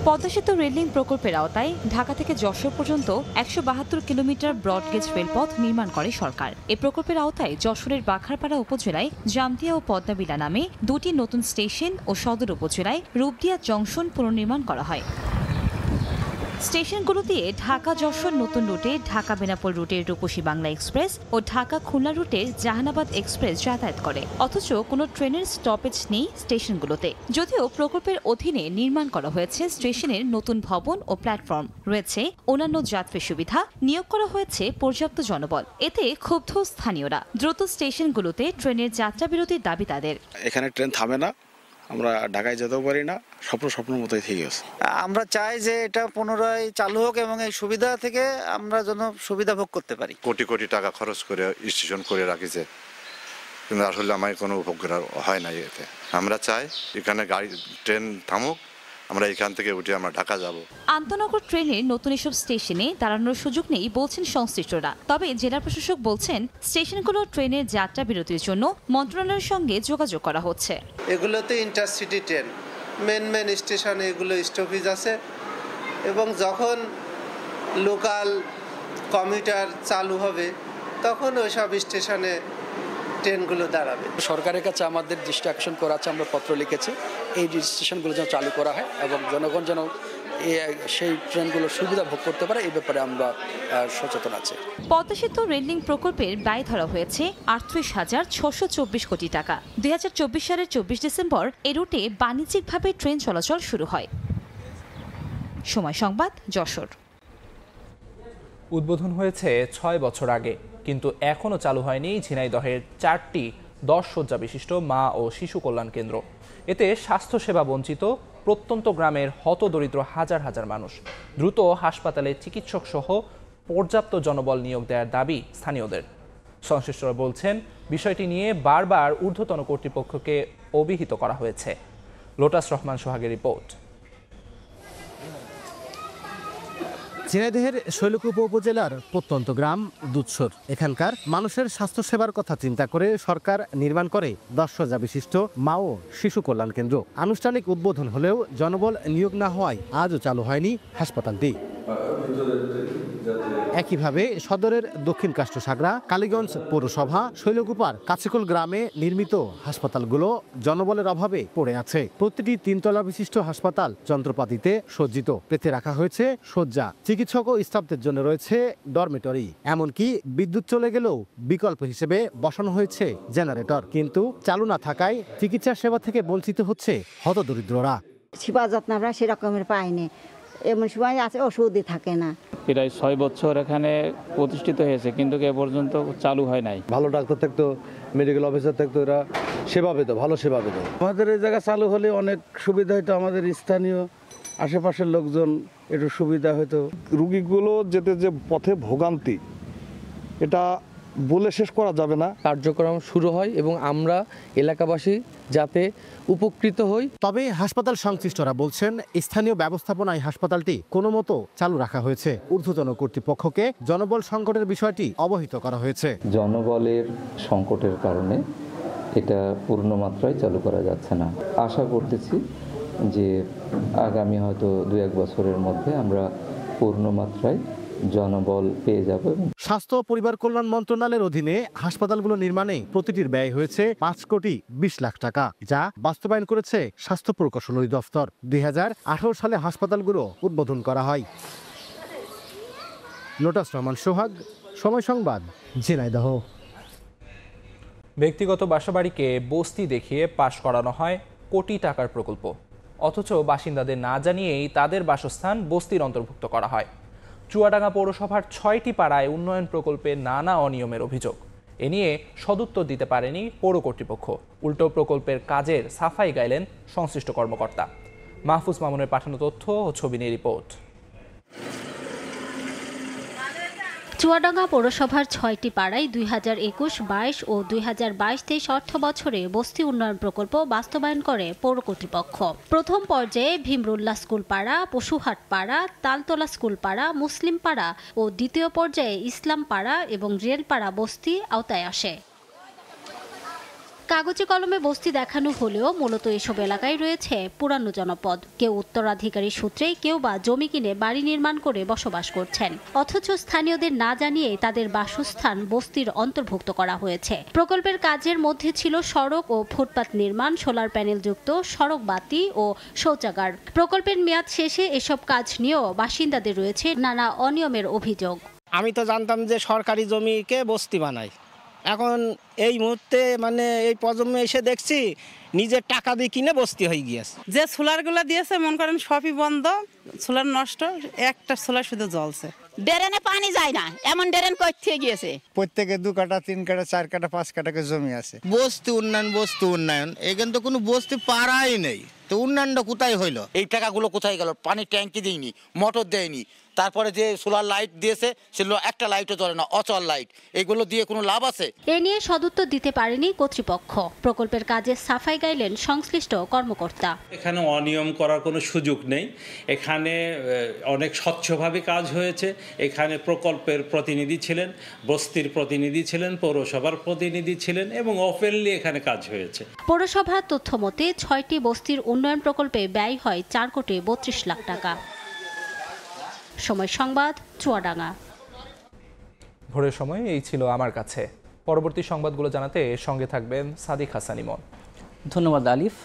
পদ্মা সেতু রেললিং প্রকল্পের আওতায় ঢাকা থেকে যশোর পর্যন্ত 172 কিলোমিটার ব্রডগেজ রেলপথ নির্মাণ করে সরকার। এই প্রকল্পের আওতায় যশোরের বাঘারপাড়া উপজেলায় জামদিয়া ও পদ্মাবিলা নামে 2টি নতুন স্টেশন ও সদর উপজেলায় রূপদিয়া জংশন পুনর্নির্মাণ করা হয়। স্টেশনগুলো দিয়ে ঢাকা যশোর নতুন রুটে ঢাকা বেনাপোল রুটের রূপসী বাংলা এক্সপ্রেস ও ঢাকা খুলনা রুটের জাহানাবাদ এক্সপ্রেস যাতায়াত করে, অথচ কোনো ট্রেনের স্টপেজ নেই স্টেশনগুলোতে। যদিও প্রকল্পের অধীনে নির্মাণ করা হয়েছে স্টেশনের নতুন ভবন ও প্ল্যাটফর্ম, রয়েছে অন্যান্য যাত্রী সুবিধা, নিয়োগ করা হয়েছে পর্যাপ্ত জনবল। এতে ক্ষুব্ধ স্থানীয়রা। দ্রুত স্টেশনগুলোতে ট্রেনের যাত্রা বিরতির দাবি তাদের। এখানে ট্রেন থামে না, আমরা ঢাকায় যেতেও পারি না, স্বপ্নের মতোই থেকে গেছে। আমরা চাই যে এটা পুনরায় চালু হোক এবং এই সুবিধা থেকে আমরা যেন সুবিধা ভোগ করতে পারি। কোটি কোটি টাকা খরচ করে স্টেশন করে রাখিছে, কিন্তু আসলে আমার কোনো উপকার হয় না। এতে আমরা চাই এখানে গাড়ি ট্রেন থামুক, আমরা এখান থেকে উঠে আমরা ঢাকা যাব। আন্তনগর ট্রেনের নতুন এসব স্টেশনে দাঁড়ানোর সুযোগ নেই বলছেন সংশ্লিষ্টরা। তবে জেলা প্রশাসক বলছেন, স্টেশনগুলো ট্রেনের যাত্রা বিরতির জন্য মন্ত্রণালয়ের সঙ্গে যোগাযোগ করা হচ্ছে। এগুলোতে ইন্টারসিটি ট্রেন মেন স্টেশনে এগুলো স্টপেজ আছে, এবং যখন লোকাল কমিউটার চালু হবে তখন ওইসব স্টেশনে ট্রেনগুলো দাঁড়াবে। সরকারের কাছে আমাদের দৃষ্টি আকর্ষণ করা আছে, আমরা পত্র লিখেছি এই স্টেশনগুলো যেন চালু করা হয় এবং জনগণ যেন সেই ট্রেনগুলোর সুবিধা ভোগ করতে পারে, এই ব্যাপারে আমরা সচেতন আছি। পদ্মা সেতু রেললিং প্রকল্পের ব্যয় ধরা হয়েছে 38,624 কোটি টাকা। 2024 সালের 24 ডিসেম্বর এ রুটে বাণিজ্যিকভাবে ট্রেন চলাচল শুরু হয়। সময় সংবাদ, যশোর। উদ্বোধন হয়েছে 6 বছর আগে, কিন্তু এখনও চালু হয়নি ঝিনাইদহের 4টি 10 শয্যা বিশিষ্ট মা ও শিশু কল্যাণ কেন্দ্র। এতে স্বাস্থ্যসেবা বঞ্চিত প্রত্যন্ত গ্রামের হতদরিদ্র হাজার হাজার মানুষ। দ্রুত হাসপাতালে চিকিৎসক সহ পর্যাপ্ত জনবল নিয়োগ দেওয়ার দাবি স্থানীয়দের। সংশ্লিষ্টরা বলছেন, বিষয়টি নিয়ে বারবার ঊর্ধ্বতন কর্তৃপক্ষকে অভিহিত করা হয়েছে। লোটাস রহমান সোহাগের রিপোর্ট। ঝিনাইদহের শৈলকুপা উপজেলার প্রত্যন্ত গ্রাম দুধসর। এখানকার মানুষের স্বাস্থ্যসেবার কথা চিন্তা করে সরকার নির্মাণ করে 10 শয্যা বিশিষ্ট মা ও শিশু কল্যাণ কেন্দ্র। আনুষ্ঠানিক উদ্বোধন হলেও জনবল নিয়োগ না হওয়ায় আজও চালু হয়নি হাসপাতালটি। একইভাবে সদরের দক্ষিণ কাষ্টসাগরা, কালীগঞ্জ পৌরসভা, শৈলকুপার কাছেকল গ্রামে নির্মিত হাসপাতালগুলো জনবলের অভাবে পড়ে আছে। প্রতিটি 3 তলা বিশিষ্ট হাসপাতাল যন্ত্রপাতিতে সজ্জিত। পেতে রাখা হয়েছে শয্যা, চিকিৎসক ও স্টাফদের জন্য রয়েছে ডরমিটরি। এমনকি বিদ্যুৎ চলে গেলেও বিকল্প হিসেবে বসানো হয়েছে জেনারেটর। কিন্তু চালু না থাকায় চিকিৎসা সেবা থেকে বঞ্চিত হচ্ছে হতদরিদ্ররা। সেবা যত্ন আমরা সেরকমের পাইনি, এমন সময় আছে ওষুধই থাকে না। প্রায় 6 বছর এখানে প্রতিষ্ঠিত হয়েছে, কিন্তু এ পর্যন্ত চালু হয় নাই। ভালো ডাক্তার থাকতো, মেডিকেল অফিসার থাকতো, এরা সেবা পেত, ভালো সেবা পেত। আমাদের এই জায়গা চালু হলে অনেক সুবিধা হতো, আমাদের স্থানীয় আশেপাশের লোকজন একটু সুবিধা হতো। রুগীগুলো যেতে যে পথে ভোগান্তি, এটা বলে শেষ করা যাবে না। কার্যক্রম শুরু হয় এবং আমরা এলাকাবাসী যাতে উপকৃত হই। তবে হাসপাতাল সংশ্লিষ্টরা বলছেন, স্থানীয় ব্যবস্থাপনায় হাসপাতালটি কোনো মতো চালু রাখা হয়েছে। ঊর্ধ্বতন কর্তৃপক্ষকে জনবল সংকটের বিষয়টি অবহিত করা হয়েছে। জনবলের সংকটের কারণে এটা পূর্ণ মাত্রায় চালু করা যাচ্ছে না। আশা করতেছি যে আগামী হয়তো 2-1 বছরের মধ্যে আমরা পূর্ণ মাত্রায় জনবল পেয়ে যাব। স্বাস্থ্য ও পরিবার কল্যাণ মন্ত্রণালয়ের অধীনে হাসপাতালগুলো নির্মাণে প্রতিটির ব্যয় হয়েছে 5,20,00,000 টাকা, যা বাস্তবায়ন করেছে স্বাস্থ্য প্রকৌশল অধিদপ্তর। 2018 সালে হাসপাতালগুলো উদ্বোধন করা হয়। লোটাস রহমান সোহাগ, সময় সংবাদ, ঝিনাইদহ। ব্যক্তিগত বাসাবাড়িকে বস্তি দেখিয়ে পাশ করানো হয় কোটি টাকার প্রকল্প, অথচ বাসিন্দাদের না জানিয়েই তাদের বাসস্থান বস্তির অন্তর্ভুক্ত করা হয়। চুয়াডাঙ্গা পৌরসভার 6টি পাড়ায় উন্নয়ন প্রকল্পে নানা অনিয়মের অভিযোগ। এ নিয়ে সদুত্তর দিতে পারেনি পৌর কর্তৃপক্ষ। উল্টো প্রকল্পের কাজের সাফাই গাইলেন সংশ্লিষ্ট কর্মকর্তা। মাহফুজ মামুনের পাঠানো তথ্য ও ছবি নিয়ে রিপোর্ট। চুয়াডাঙ্গা পৌরসভার 6টি পাড়ায় 2021-22 ও 2022-23 অর্থ বছরে বস্তি উন্নয়ন প্রকল্প বাস্তবায়ন করে পৌর কর্তৃপক্ষ। প্রথম পর্যায়ে ভীমরুল্লাহ স্কুল পাড়া, পশুহাট পাড়া, তালতলা স্কুল পাড়া, মুসলিম পাড়া ও দ্বিতীয় পর্যায়ে ইসলাম পাড়া এবং রেলপাড়া বস্তি আওতায় আসে। কাগজে কলমে বস্তি দেখানো হলেও মূলত এসব এলাকায় রয়েছে পুরানো জনপদ। কেউ উত্তরাধিকারী সূত্রে, কেউ বা জমি কিনে বাড়ি নির্মাণ করে বসবাস করছেন, অথচ স্থানীয়দের না জানিয়ে তাদের বাসস্থান বস্তির অন্তর্ভুক্ত করা হয়েছে। প্রকল্পের কাজের মধ্যে ছিল সড়ক ও ফুটপাত নির্মাণ, সোলার প্যানেলযুক্ত সড়ক বাতি ও শৌচাগার। প্রকল্পের মেয়াদ শেষে এসব কাজ নিয়েও বাসিন্দাদের রয়েছে নানা অনিয়মের অভিযোগ। আমি তো জানতাম যে সরকারি জমিকে বস্তি বানায়, এখন এই মুহূর্তে মানে এই প্রজন্মে এসে দেখছি নিজের টাকা দিয়ে কিনে বস্তি হয়ে গিয়েছে। যে সোলারগুলো দিয়েছে মনে করেন সবই বন্ধ, সোলার নষ্ট, একটা সোলার শুধু জ্বলছে। ড্রেনে পানি যায় না, এমন ড্রেন করতে গিয়েছে। প্রত্যেকে 2 কাঠা 3 কাঠা 4 কাঠা 5 কাঠা জমি আছে। বস্তি উন্নয়ন এখানে তো কোনো বস্তি পাড়াই নেই, তো উন্নয়নটা কোথায় হইলো? এই টাকাগুলো কোথায় গেল? পানির ট্যাঙ্কি দেয়নি, মোটর দেয়নি, তারপরে যে সোলার লাইট দিয়েছে সেগুলো একটা লাইটও জ্বলে না, অচল লাইট। এগুলো দিয়ে কোনো লাভ আছে? এ নিয়ে সদুত্তর দিতে পারেনি কর্তৃপক্ষ। প্রকল্পের কাজে সাফাই গাইলেন সংশ্লিষ্ট কর্মকর্তা। এখানে অনিয়ম করার কোনো সুযোগ নেই, এখানে অনেক স্বচ্ছভাবে কাজ হয়েছে। এখানে প্রকল্পের প্রতিনিধি ছিলেন, বস্তির প্রতিনিধি ছিলেন, পৌরসভার প্রতিনিধি ছিলেন এবং ওপেনলি এখানে কাজ হয়েছে। পৌরসভার তথ্য মতে 6টি বস্তির উন্নয়ন প্রকল্পে ব্যয় হয় 4,32,00,000 টাকা। সময় সংবাদ, চুয়াডাঙ্গা। ভোরের সময় এই ছিল আমার কাছে। পরবর্তী সংবাদগুলো জানাতে সঙ্গে থাকবেন সাদিক হাসান ইমন। ধন্যবাদ আলিফ।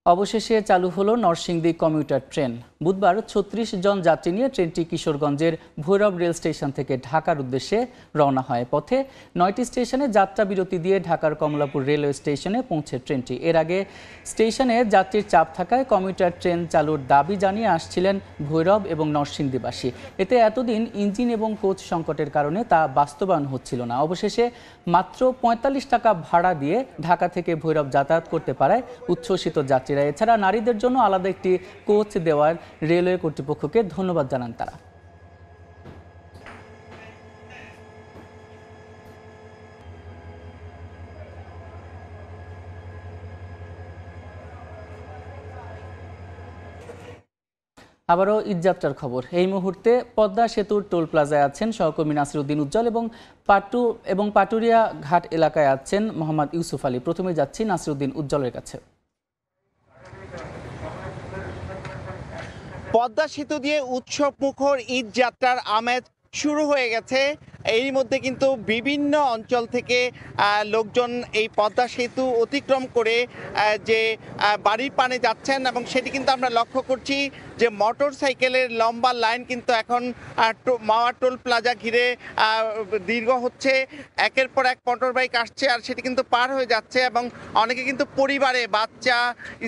অবশেষে চালু হলো নরসিংদী কমিউটার ট্রেন। বুধবার ৩৬ জন যাত্রী নিয়ে ট্রেনটি কিশোরগঞ্জের ভৈরব রেল স্টেশন থেকে ঢাকার উদ্দেশ্যে রওনা হয়। পথে ৯টি স্টেশনে যাত্রা বিরতি দিয়ে ঢাকার কমলাপুর রেলওয়ে স্টেশনে পৌঁছে ট্রেনটি। এর আগে স্টেশনে যাত্রীর চাপ থাকায় কমিউটার ট্রেন চালুর দাবি জানিয়ে আসছিলেন ভৈরব এবং নরসিংদীবাসী। এতে এতদিন ইঞ্জিন এবং কোচ সংকটের কারণে তা বাস্তবায়ন হচ্ছিল না। অবশেষে মাত্র ৪৫ টাকা ভাড়া দিয়ে ঢাকা থেকে ভৈরব যাতায়াত করতে পারায় উচ্ছ্বসিত যাত্রীরা। এছাড়া নারীদের জন্য আলাদা একটি কোচ দেওয়ার রেলওয়ে কর্তৃপক্ষকে ধন্যবাদ জানান তারা। আবারও ঈদযাত্রার খবর। এই মুহূর্তে পদ্মা সেতুর টোল প্লাজায় আছেন সহকর্মী নাসিরউদ্দিন উজ্জ্বল এবং পাটুরিয়া ঘাট এলাকায় আছেন মোহাম্মদ ইউসুফ আলী। প্রথমে যাচ্ছি নাসিরউদ্দিন উজ্জ্বলের কাছে। পদ্মা সেতু দিয়ে উৎসব মুখর ঈদ যাত্রার আমেজ শুরু হয়ে গেছে। এর মধ্যে কিন্তু বিভিন্ন অঞ্চল থেকে লোকজন এই পদ্মা সেতু অতিক্রম করে যে বাড়ির পানে যাচ্ছেন এবং সেটি কিন্তু আমরা লক্ষ্য করছি যে মোটর সাইকেলের লম্বা লাইন কিন্তু এখন মাওয়া টোল প্লাজা ঘিরে দীর্ঘ হচ্ছে। একের পর এক মোটর বাইক আসছে আর সেটি কিন্তু পার হয়ে যাচ্ছে এবং অনেকে কিন্তু পরিবারে বাচ্চা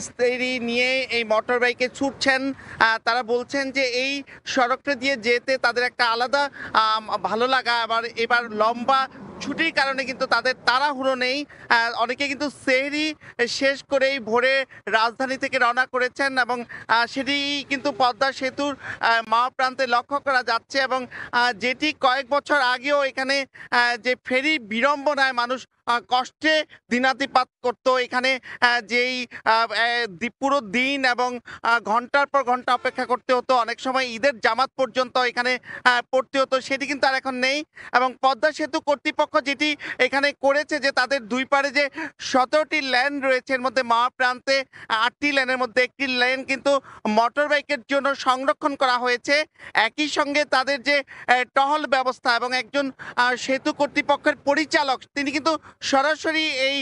স্ত্রী নিয়ে এই মোটর বাইকে ছুটছেন। তারা বলছেন যে এই সড়কটা দিয়ে যেতে তাদের একটা আলাদা ভালো লাগা। আবার এবার লম্বা ছুটির কারণে কিন্তু তাদের তাড়াহুড়ো নেই। অনেকে কিন্তু সেহরি শেষ করেই ভোরে রাজধানী থেকে রওনা করেছেন এবং সেটি কিন্তু পদ্মা সেতুর মাওয়া প্রান্তে লক্ষ্য করা যাচ্ছে এবং যেটি কয়েক বছর আগেও এখানে যে ফেরি বিড়ম্বনায় মানুষ কষ্টে দিনাতিপাত করত। এখানে যেই পুরো দিন এবং ঘন্টার পর ঘন্টা অপেক্ষা করতে হতো, অনেক সময় ঈদের জামাত পর্যন্ত এখানে পড়তে হতো, সেটি কিন্তু আর এখন নেই। এবং পদ্মা সেতু কর্তৃপক্ষ যেটি এখানে করেছে যে তাদের দুই পারে যে 17টি লেন রয়েছে, এর মধ্যে মাওয়া প্রান্তে 8টি লেনের মধ্যে একটি লেন কিন্তু মোটর বাইকের জন্য সংরক্ষণ করা হয়েছে। একই সঙ্গে তাদের যে টহল ব্যবস্থা এবং একজন সেতু কর্তৃপক্ষের পরিচালক তিনি কিন্তু সরাসরি এই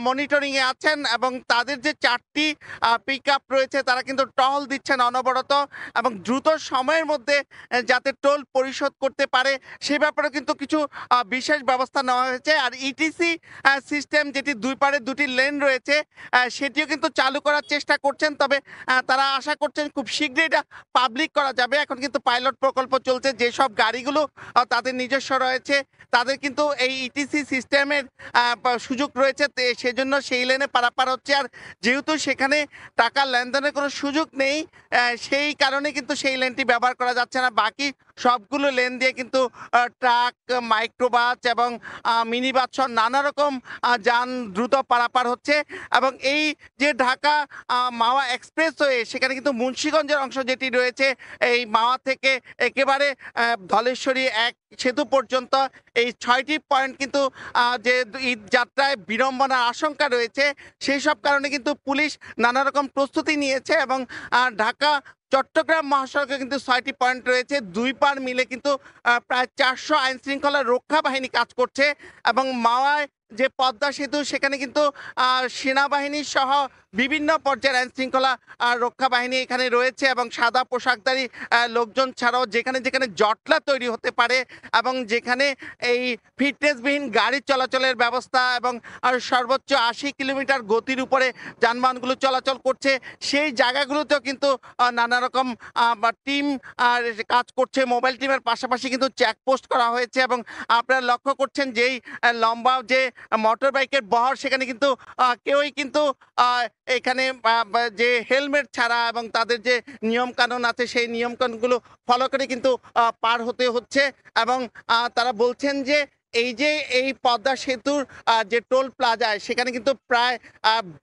মনিটরিংয়ে আছেন এবং তাদের যে 4টি পিক আপ রয়েছে তারা কিন্তু টহল দিচ্ছেন অনবরত এবং দ্রুত সময়ের মধ্যে যাতে টোল পরিশোধ করতে পারে সে ব্যাপারে কিন্তু কিছু বিশেষ ব্যবস্থা নেওয়া হয়েছে। আর ইটিসি সিস্টেম যেটি দুই পারে দুটি লেন রয়েছে সেটিও কিন্তু চালু করার চেষ্টা করছেন, তবে তারা আশা করছেন খুব শীঘ্রই এটা পাবলিক করা যাবে। এখন কিন্তু পাইলট প্রকল্প চলছে, যেসব গাড়িগুলো তাদের নিজস্ব রয়েছে তাদের কিন্তু এই ইটিসি সিস্টেমের সুযোগ রয়েছে, সেজন্য সেই লেনে পারাপার হচ্ছে। আর যেহেতু সেখানে টাকা লেনদেনের কোনো সুযোগ নেই সেই কারণে কিন্তু সেই লেনটি ব্যবহার করা যাচ্ছে না। বাকি সবগুলো লেন দিয়ে কিন্তু ট্রাক, মাইক্রোবাস এবং মিনি বাস সহ নানা রকম যান দ্রুত পারাপার হচ্ছে। এবং এই যে ঢাকা মাওয়া এক্সপ্রেসওয়ে সেখানে কিন্তু মুন্সিগঞ্জের অংশ যেটি রয়েছে এই মাওয়া থেকে একেবারে ধলেশ্বরী এক সেতু পর্যন্ত এই 6টি পয়েন্ট কিন্তু যে ঈদ যাত্রায় বিড়ম্বনার আশঙ্কা রয়েছে সেই সব কারণে কিন্তু পুলিশ নানা রকম প্রস্তুতি নিয়েছে এবং ঢাকা চট্টগ্রাম মহাসড়কে কিন্তু 6টি পয়েন্ট রয়েছে। দুই পার মিলে কিন্তু প্রায় 400 আইন শৃঙ্খলা রক্ষা বাহিনী কাজ করছে এবং মাওয়ায় যে পদ্মা সেতু সেখানে কিন্তু সেনাবাহিনী সহ বিভিন্ন পর্যায়ের আইন শৃঙ্খলা রক্ষা বাহিনী এখানে রয়েছে এবং সাদা পোশাকধারী লোকজন ছাড়াও যেখানে যেখানে জটলা তৈরি হতে পারে এবং যেখানে এই ফিটনেসবিহীন গাড়ি চলাচলের ব্যবস্থা এবং সর্বোচ্চ 80 কিলোমিটার গতির উপরে যানবাহনগুলো চলাচল করছে সেই জায়গাগুলোতেও কিন্তু নানা রকম টিম কাজ করছে। মোবাইল টিমের পাশাপাশি কিন্তু চেকপোস্ট করা হয়েছে এবং আপনারা লক্ষ্য করছেন যেই লম্বা যে মোটর বাইকের বহর সেখানে কিন্তু কেউই কিন্তু এখানে যে হেলমেট ছাড়া এবং তাদের যে নিয়মকানুন আছে সেই নিয়মকানুনগুলো ফলো করে কিন্তু পার হতে হচ্ছে এবং তারা বলছেন যে এই যে এই পদ্মা সেতুর যে টোল প্লাজায় সেখানে কিন্তু প্রায়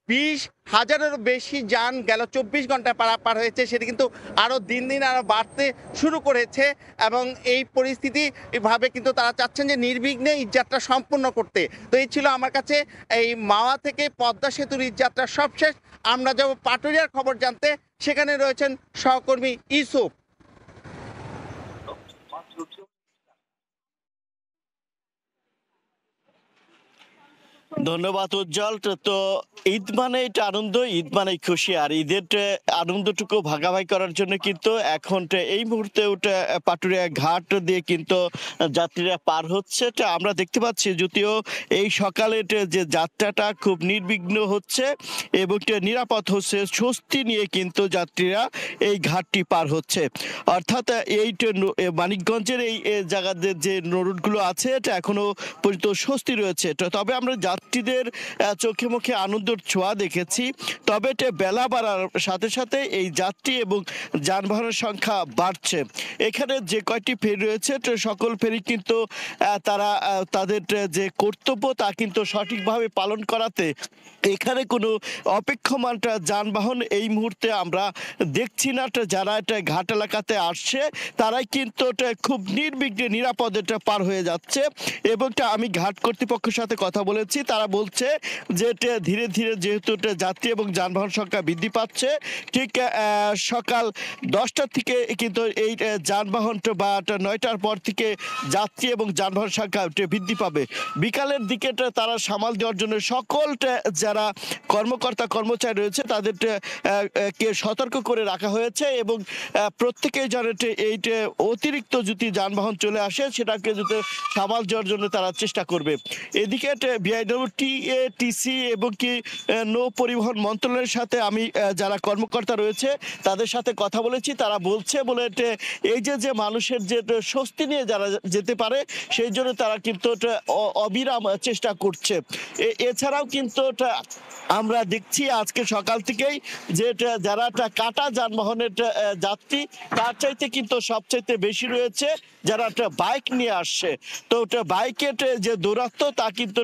20,000-এরও বেশি যান গেল 24 ঘন্টায় পারাপার হয়েছে, সেটি কিন্তু আরও দিন দিন আরও বাড়তে শুরু করেছে এবং এই পরিস্থিতি এভাবে কিন্তু তারা চাচ্ছেন যে নির্বিঘ্নে ঈদযাত্রা সম্পূর্ণ করতে। তো এই ছিল আমার কাছে এই মাওয়া থেকে পদ্মা সেতুর ঈদযাত্রা সবশেষ। আমরা যাব পাটুরিয়ার খবর জানতে, সেখানে রয়েছেন সহকর্মী ইউসুফ। ধন্যবাদ উজ্জ্বল। তো ঈদ মানে এটা আনন্দ, ঈদ মানে খুশি, আর ঈদের আনন্দটুকু ভাগাভাগি করার জন্য কিন্তু এখন এই মুহূর্তে পাটুরিয়া ঘাট দিয়ে কিন্তু যাত্রীরা পার হচ্ছে। আমরা দেখতে পাচ্ছি যদিও এই সকালের যে যাত্রাটা খুব নির্বিঘ্ন হচ্ছে এবং নিরাপদ হচ্ছে, স্বস্তি নিয়ে কিন্তু যাত্রীরা এই ঘাটটি পার হচ্ছে। অর্থাৎ এই মানিকগঞ্জের এই জায়গাতে যে রুটগুলো আছে এটা এখনো পর্যন্ত স্বস্তি রয়েছে। তবে আমরা যাত্রীদের চোখে মুখে আনন্দের ছোঁয়া দেখেছি। তবে বেলা বাড়ার সাথে সাথে এই যাত্রী এবং যানবাহনের সংখ্যা বাড়ছে। এখানে যে কয়টি ফেরি রয়েছে সকল ফেরি কিন্তু তারা তাদের যে কর্তব্য তা কিন্তু সঠিকভাবে পালন করাতে এখানে কোনো অপেক্ষমান যানবাহন এই মুহূর্তে আমরা দেখছি না। যারা এটা ঘাট এলাকাতে আসছে তারাই কিন্তু খুব নির্বিঘ্নে নিরাপদে পার হয়ে যাচ্ছে। এবং আমি ঘাট কর্তৃপক্ষের সাথে কথা বলেছি, তারা বলছে যে ধীরে ধীরে যেহেতু যাত্রী এবং যানবাহন সংখ্যা বৃদ্ধি পাচ্ছে, ঠিক সকাল 10টার থেকে কিন্তু এই যানবাহন বা 9টার পর থেকে যাত্রী এবং যানবাহন সংখ্যা বৃদ্ধি পাবে। বিকালের দিকে তারা সামাল দেওয়ার জন্য সকল যারা কর্মকর্তা কর্মচারী রয়েছে তাদের কে সতর্ক করে রাখা হয়েছে এবং প্রত্যেকেই জানে এই অতিরিক্ত যদি যানবাহন চলে আসে সেটাকে যদি সামাল দেওয়ার জন্য তারা চেষ্টা করবে। এদিকে বিআইডব্লিউটিসি এবং কি নৌ পরিবহন মন্ত্রণালয়ের সাথে আমি যারা কর্মকর্তা রয়েছে তাদের সাথে কথা বলেছি। তারা বলছে বলে এই যে মানুষের যে স্বস্তি নিয়ে যারা যেতে পারে সেই জন্য তারা কিন্তু অবিরাম চেষ্টা করছে। এছাড়াও কিন্তু আমরা দেখছি আজকে সকাল থেকেই যে যারা কাটা যানবাহনের যাত্রী তার চাইতে কিন্তু সবচাইতে বেশি রয়েছে যারা বাইক নিয়ে আসছে। তো বাইকের যে দূরত্ব তা কিন্তু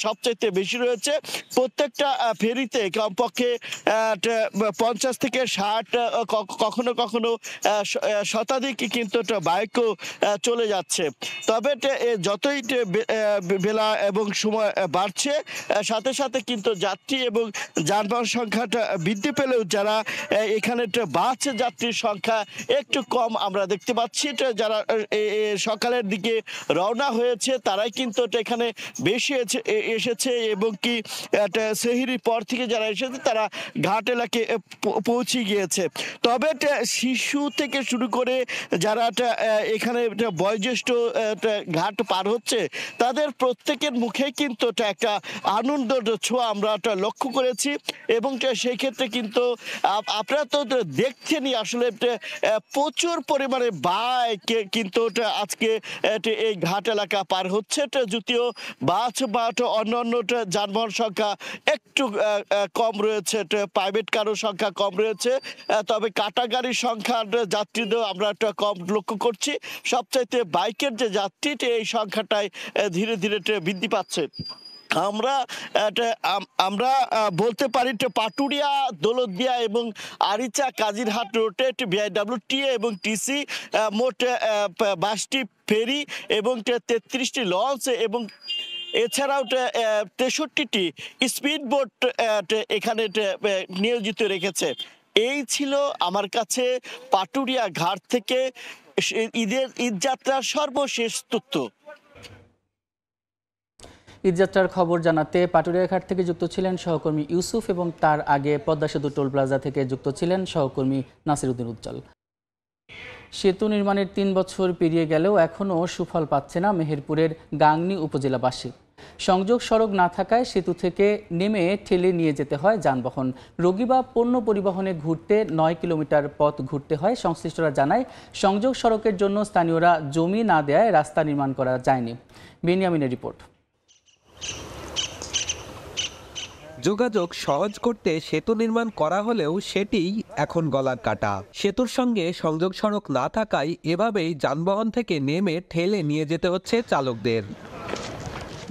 সবচাইতে বেশি রয়েছে। প্রত্যেকটা ফেরিতে কমপক্ষে 50 থেকে 60 কখনো কখনো শতাধিক কিন্তু বাইকও চলে যাচ্ছে। তবে যতই বেলা এবং সময় বাড়ছে সাথে সাথে কিন্তু যাত্রী এবং যানবাহন সংখ্যাটা বৃদ্ধি পেলেও যারা এখানে বাস যাত্রীর সংখ্যা একটু কম আমরা দেখতে পাচ্ছি। যারা সকালের দিকে রওনা হয়েছে তারাই কিন্তু এখানে বেশি এসেছে এবং কি সেহরির পর থেকে যারা এসেছে তারা ঘাট এলাকায় পৌঁছে গিয়েছে। তবে শিশু থেকে শুরু করে যারা এখানে বয়োজ্যেষ্ঠ ঘাট পার হচ্ছে তাদের প্রত্যেকের মুখে কিন্তু একটা আনন্দের ছোঁয়া আমরা লক্ষ্য করেছি। এবং সেই ক্ষেত্রে কিন্তু আপনারা তো দেখছেনই আসলে প্রচুর পরিমাণে বাইক কিন্তু আজকে এই ঘাট এলাকা পার হচ্ছে। যদিও বাস বা অন্যান্য যানবাহন সংখ্যা একটু কম রয়েছে, প্রাইভেট কারোর সংখ্যা কম রয়েছে, তবে কাটা গাড়ির সংখ্যা যাত্রীদের আমরা একটা কম লক্ষ্য করছি। সবচাইতে বাইকের যে যাত্রী এই সংখ্যাটাই ধীরে ধীরে বৃদ্ধি পাচ্ছে। আমরা বলতে পারি পাটুরিয়া, দৌলতদিয়া এবং আরিচা কাজিরহাট রোডে বিআইডব্লিউটিএ এবং টিসি মোট 22টি ফেরি এবং 33টি লঞ্চ এবং এছাড়াও 63টি স্পিড বোট এখানে নিয়োজিত রেখেছে। এই ছিল আমার কাছে পাটুরিয়া ঘাট থেকে ঈদযাত্রার সর্বশেষ তথ্য। ঈদযাত্রার খবর জানাতে পাটুরিয়া ঘাট থেকে যুক্ত ছিলেন সহকর্মী ইউসুফ এবং তার আগে পদ্মা সেতু টোল প্লাজা থেকে যুক্ত ছিলেন সহকর্মী নাসিরউদ্দিন উজ্জ্বল। সেতু নির্মাণের 3 বছর পেরিয়ে গেলেও এখনও সুফল পাচ্ছে না মেহেরপুরের গাংনী উপজেলাবাসী। সংযোগ সড়ক না থাকায় সেতু থেকে নেমে ঠেলে নিয়ে যেতে হয় যানবাহন। রোগী বা পণ্য পরিবহনে ঘুরতে 9 কিলোমিটার পথ ঘুরতে হয়। সংশ্লিষ্টরা জানায় সংযোগ সড়কের জন্য স্থানীয়রা জমি না দেয়ায় রাস্তা নির্মাণ করা যায়নি। বেনিয়ামিনের রিপোর্ট। যোগাযোগ সহজ করতে সেতু নির্মাণ করা হলেও সেটিই এখন গলার কাটা। সেতুর সঙ্গে সংযোগ সড়ক না থাকায় এভাবেই যানবাহন থেকে নেমে ঠেলে নিয়ে যেতে হচ্ছে চালকদের।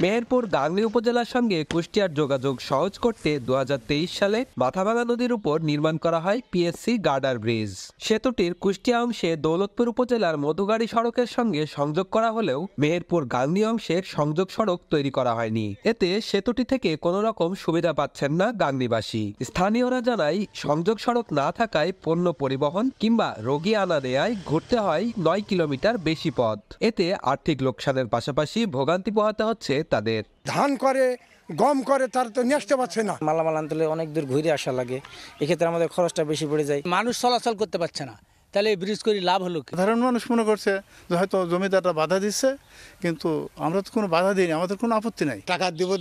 মেহেরপুর গাংনী উপজেলার সঙ্গে কুষ্টিয়ার যোগাযোগ সহজ করতে 2023 সালে মাথাভাঙা নদীর উপর নির্মাণ করা হয় পিএসসি গার্ডার ব্রিজ। সেতুটির কুষ্টিয়া অংশে দৌলতপুর উপজেলার মধুগাড়ি সড়কের সঙ্গে সংযোগ করা হলেও মেহেরপুর গাংনী অংশের সংযোগ সড়ক তৈরি করা হয়নি। এতে সেতুটি থেকে কোনো রকম সুবিধা পাচ্ছেন না গাংনীবাসী। স্থানীয়রা জানায় সংযোগ সড়ক না থাকায় পণ্য পরিবহন কিংবা রোগী আনা নেয়ায় ঘুরতে হয় 9 কিলোমিটার বেশি পথ। এতে আর্থিক লোকসানের পাশাপাশি ভোগান্তি পোহাতে হচ্ছে তাদের। ধান করে গম করে তার তো নিয়ে আসতে পারছে না। মালামাল আনতে অনেক দূর ঘুরে আসা লাগে, এক্ষেত্রে আমাদের খরচটা বেশি পড়ে যায়। মানুষ চলাচল করতে পারছে না, তাহলে এই ব্রিজ করে লাভ হলো কি? সাধারণ মানুষ মনে করছে যে হয়তো জমিদাররা বাধা দিচ্ছে, কিন্তু আমরা তো কোনো বাধা দিইনি, আমাদের কোনো আপত্তি নাই। টাকা দেব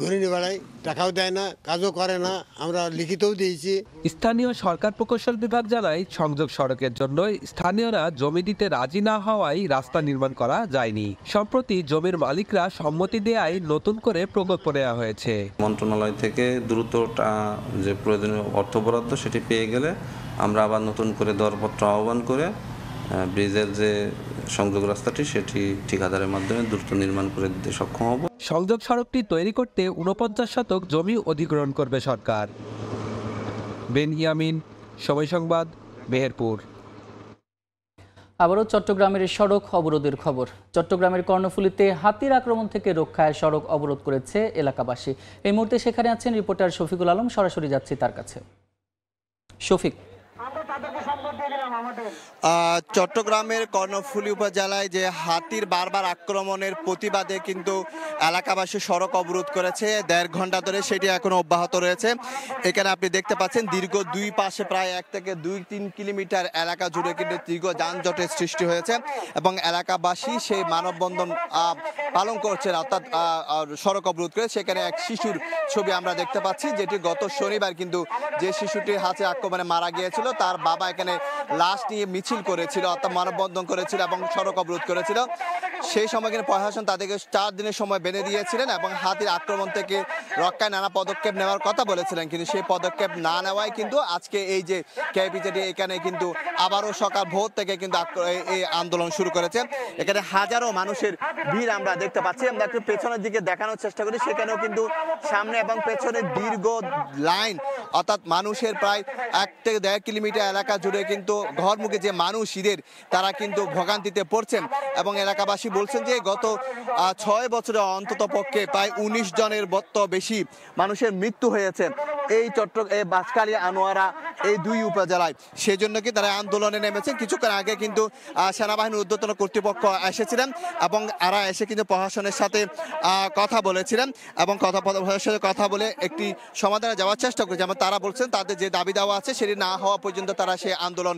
ঘুরে নিয়ে বেড়াই, টাকাও দেয় না, কাজও করে না, আমরা লিখিতও দিয়েছি। স্থানীয় সরকার প্রকৌশল বিভাগ জানায় সংযোগ সড়কের জন্য স্থানীয়রা জমি দিতে রাজি না হওয়ায় রাস্তা নির্মাণ করা যায়নি। সম্প্রতি জমির মালিকরা সম্মতি দেওয়ায় নতুন করে প্রকল্প নেওয়া হয়েছে। মন্ত্রণালয় থেকে দ্রুত যে প্রয়োজনীয় অর্থ বরাদ্দ সেটি পেয়ে গেলে আমরা আবার নতুন করে দরপত্র আহ্বান করে ব্রিজের যে সংযোগ রাস্তাটি সেটি ঠিকাদারের মাধ্যমে দ্রুত নির্মাণ করে দিতে সক্ষম হব। সংযোগ সড়কটি তৈরি করতে ৪৯ শতক জমি অধিগ্রহণ করবে সরকার। বেনইয়ামিন, সময় সংবাদ, মেহেরপুর। আবারও চট্টগ্রামের সড়ক অবরোধের খবর। চট্টগ্রামের কর্ণফুলীতে হাতির আক্রমণ থেকে রক্ষায় সড়ক অবরোধ করেছে এলাকাবাসী। এই মুহূর্তে সেখানে আছেন রিপোর্টার শফিকুল আলম, সরাসরি যাচ্ছি তার কাছে। শফিক, চট্টগ্রামের কর্ণফুলী উপজেলায় যে হাতির বারবার আক্রমণের প্রতিবাদে কিন্তু এলাকাবাসী সড়ক অবরোধ করেছে ১.৫ ঘন্টা ধরে, সেটি এখনো অব্যাহত রয়েছে। এখানে আপনি দেখতে পাচ্ছেন দীর্ঘ দুই পাশে প্রায় ১ থেকে ২-৩ কিলোমিটার এলাকা জুড়ে কিন্তু দীর্ঘ যানজটের সৃষ্টি হয়েছে এবং এলাকাবাসী সেই মানববন্ধন পালন করছেন, অর্থাৎ সড়ক অবরোধ করে। সেখানে এক শিশুর ছবি আমরা দেখতে পাচ্ছি, যেটি গত শনিবার কিন্তু যে শিশুটির হাতে আক্রমণে মারা গিয়েছিল তার বাবা এখানে লাশ নিয়ে মিছিল করেছিল, অর্থাৎ মানববন্ধন করেছিল এবং সড়ক অবরোধ করেছিল। সেই সময় কিন্তু প্রশাসন তাদেরকে 4 দিনের সময় বেঁধে দিয়েছিলেন এবং হাতির আক্রমণ থেকে রক্ষায় নানা পদক্ষেপ নেওয়ার কথা বলেছিলেন, কিন্তু সেই পদক্ষেপ না নেওয়ায় কিন্তু আজকে এই যে কেপিজেডি এখানে কিন্তু আবারও সকাল ভোর থেকে কিন্তু এই আন্দোলন শুরু করেছে। এখানে হাজারো মানুষের ভিড় আমরা দেখতে পাচ্ছি। আমরা একটু পেছনের দিকে দেখানোর চেষ্টা করি, সেখানেও কিন্তু সামনে এবং পেছনে দীর্ঘ লাইন, অর্থাৎ মানুষের প্রায় 1 থেকে 1.5 কিলোমিটার এলাকা জুড়ে কিন্তু ঘরমুখী যে মানুষ ঈদের তারা কিন্তু ভোগান্তিতে পড়ছেন এবং এলাকাবাসী বলছেন যে গত 6 বছরে অন্তত পক্ষে প্রায় 19 জনের বেশি মানুষের মৃত্যু হয়েছে এই বাঁশখালী আনোয়ারা এই 2 উপজেলায়। সেই জন্য কি তারা আন্দোলনে নেমেছেন। কিছুক্ষণ আগে কিন্তু সেনাবাহিনীর ঊর্ধ্বতন কর্তৃপক্ষ এসেছিলেন এবং এরা এসে কিন্তু প্রশাসনের সাথে কথা বলেছিলেন এবং কথা বলে একটি সমাধানে যাওয়ার চেষ্টা করেছে। যেমন তারা বলছেন তাদের যে দাবি দেওয়া আছে সেটি না হওয়া পর্যন্ত তারা সেই আন্দোলন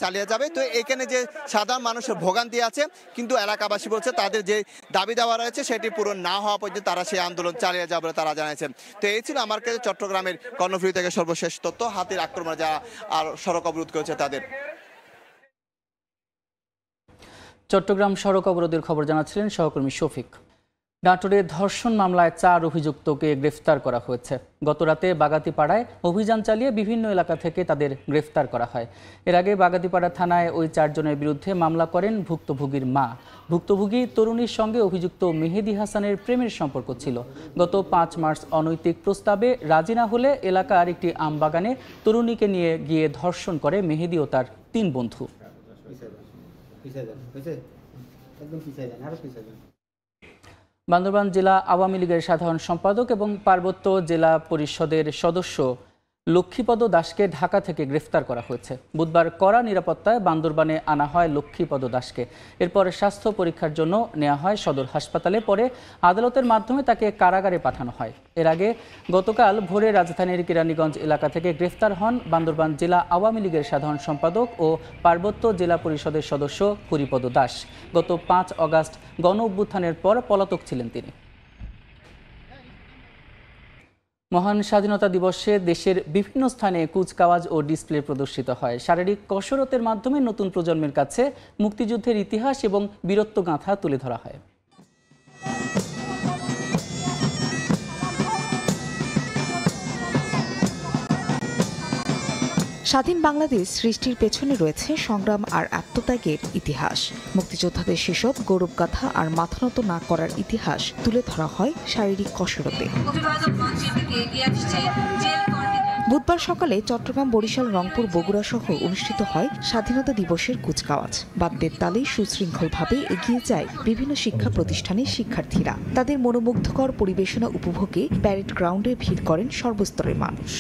চালিয়ে যাবে। তো এখানে যে সাধারণ মানুষের ভোগান্তি আছে, কিন্তু এলাকাবাসী বলছে তাদের যে দাবি দেওয়া রয়েছে সেটি পূরণ না হওয়া পর্যন্ত তারা সেই আন্দোলন চালিয়ে যাবে বলে তারা জানিয়েছেন। তো এই ছিল আমার কাছে চট্টগ্রামের কর্ণফুলী থেকে সর্বশেষ তথ্য। হাতির আক্রমণ যারা আর সড়ক অবরোধ করেছে তাদের। চট্টগ্রাম সড়ক অবরোধের খবর জানাচ্ছিলেন সহকর্মী শফিক। নাটোরে ধর্ষণ মামলায় 4 অভিযুক্তকে গ্রেফতার করা হয়েছে। গতরাতে বাগাতিপাড়ায় অভিযান চালিয়ে বিভিন্ন এলাকা থেকে তাদের গ্রেফতার করা হয়। এর আগে বাগাতিপাড়া থানায় ওই 4 জনের বিরুদ্ধে মামলা করেন ভুক্তভোগীর মা। ভুক্তভোগী তরুণীর সঙ্গে অভিযুক্ত মেহেদি হাসানের প্রেমের সম্পর্ক ছিল। গত 5 মার্চ অনৈতিক প্রস্তাবে রাজি না হলে এলাকার একটি আমবাগানে তরুণীকে নিয়ে গিয়ে ধর্ষণ করে মেহেদি ও তার 3 বন্ধু। বান্দরবান জেলা আওয়ামী লীগের সাধারণ সম্পাদক এবং পার্বত্য জেলা পরিষদের সদস্য লক্ষ্মীপদ দাসকে ঢাকা থেকে গ্রেফতার করা হয়েছে। বুধবার কড়া নিরাপত্তায় বান্দরবানে আনা হয় লক্ষ্মীপদ দাসকে। এরপর স্বাস্থ্য পরীক্ষার জন্য নেওয়া হয় সদর হাসপাতালে, পরে আদালতের মাধ্যমে তাকে কারাগারে পাঠানো হয়। এর আগে গতকাল ভোরে রাজধানীর কেরানীগঞ্জ এলাকা থেকে গ্রেফতার হন বান্দরবান জেলা আওয়ামী লীগের সাধারণ সম্পাদক ও পার্বত্য জেলা পরিষদের সদস্য হরিপদ দাস। গত 5 অগাস্ট গণ অভ্যুত্থানের পর পলাতক ছিলেন তিনি। মহান স্বাধীনতা দিবসে দেশের বিভিন্ন স্থানে কুচকাওয়াজ ও ডিসপ্লে প্রদর্শিত হয়। শারীরিক কসরতের মাধ্যমে নতুন প্রজন্মের কাছে মুক্তিযুদ্ধের ইতিহাস এবং বীরত্বগাথা তুলে ধরা হয়। স্বাধীন বাংলাদেশ সৃষ্টির পেছনে রয়েছে সংগ্রাম আর আত্মত্যাগের ইতিহাস। মুক্তিযোদ্ধাদের সেসব গৌরবগাথা আর মাথানত না করার ইতিহাস তুলে ধরা হয় শারীরিক কসরতে। বুধবার সকালে চট্টগ্রাম, বরিশাল, রংপুর, বগুড়া সহ অনুষ্ঠিত হয় স্বাধীনতা দিবসের কুচকাওয়াজ। বাদ্যের তালে সুশৃঙ্খলভাবে এগিয়ে যায় বিভিন্ন শিক্ষা প্রতিষ্ঠানের শিক্ষার্থীরা। তাদের মনোমুগ্ধকর পরিবেশনা উপভোগে প্যারেড গ্রাউন্ডে ভিড় করেন সর্বস্তরের মানুষ।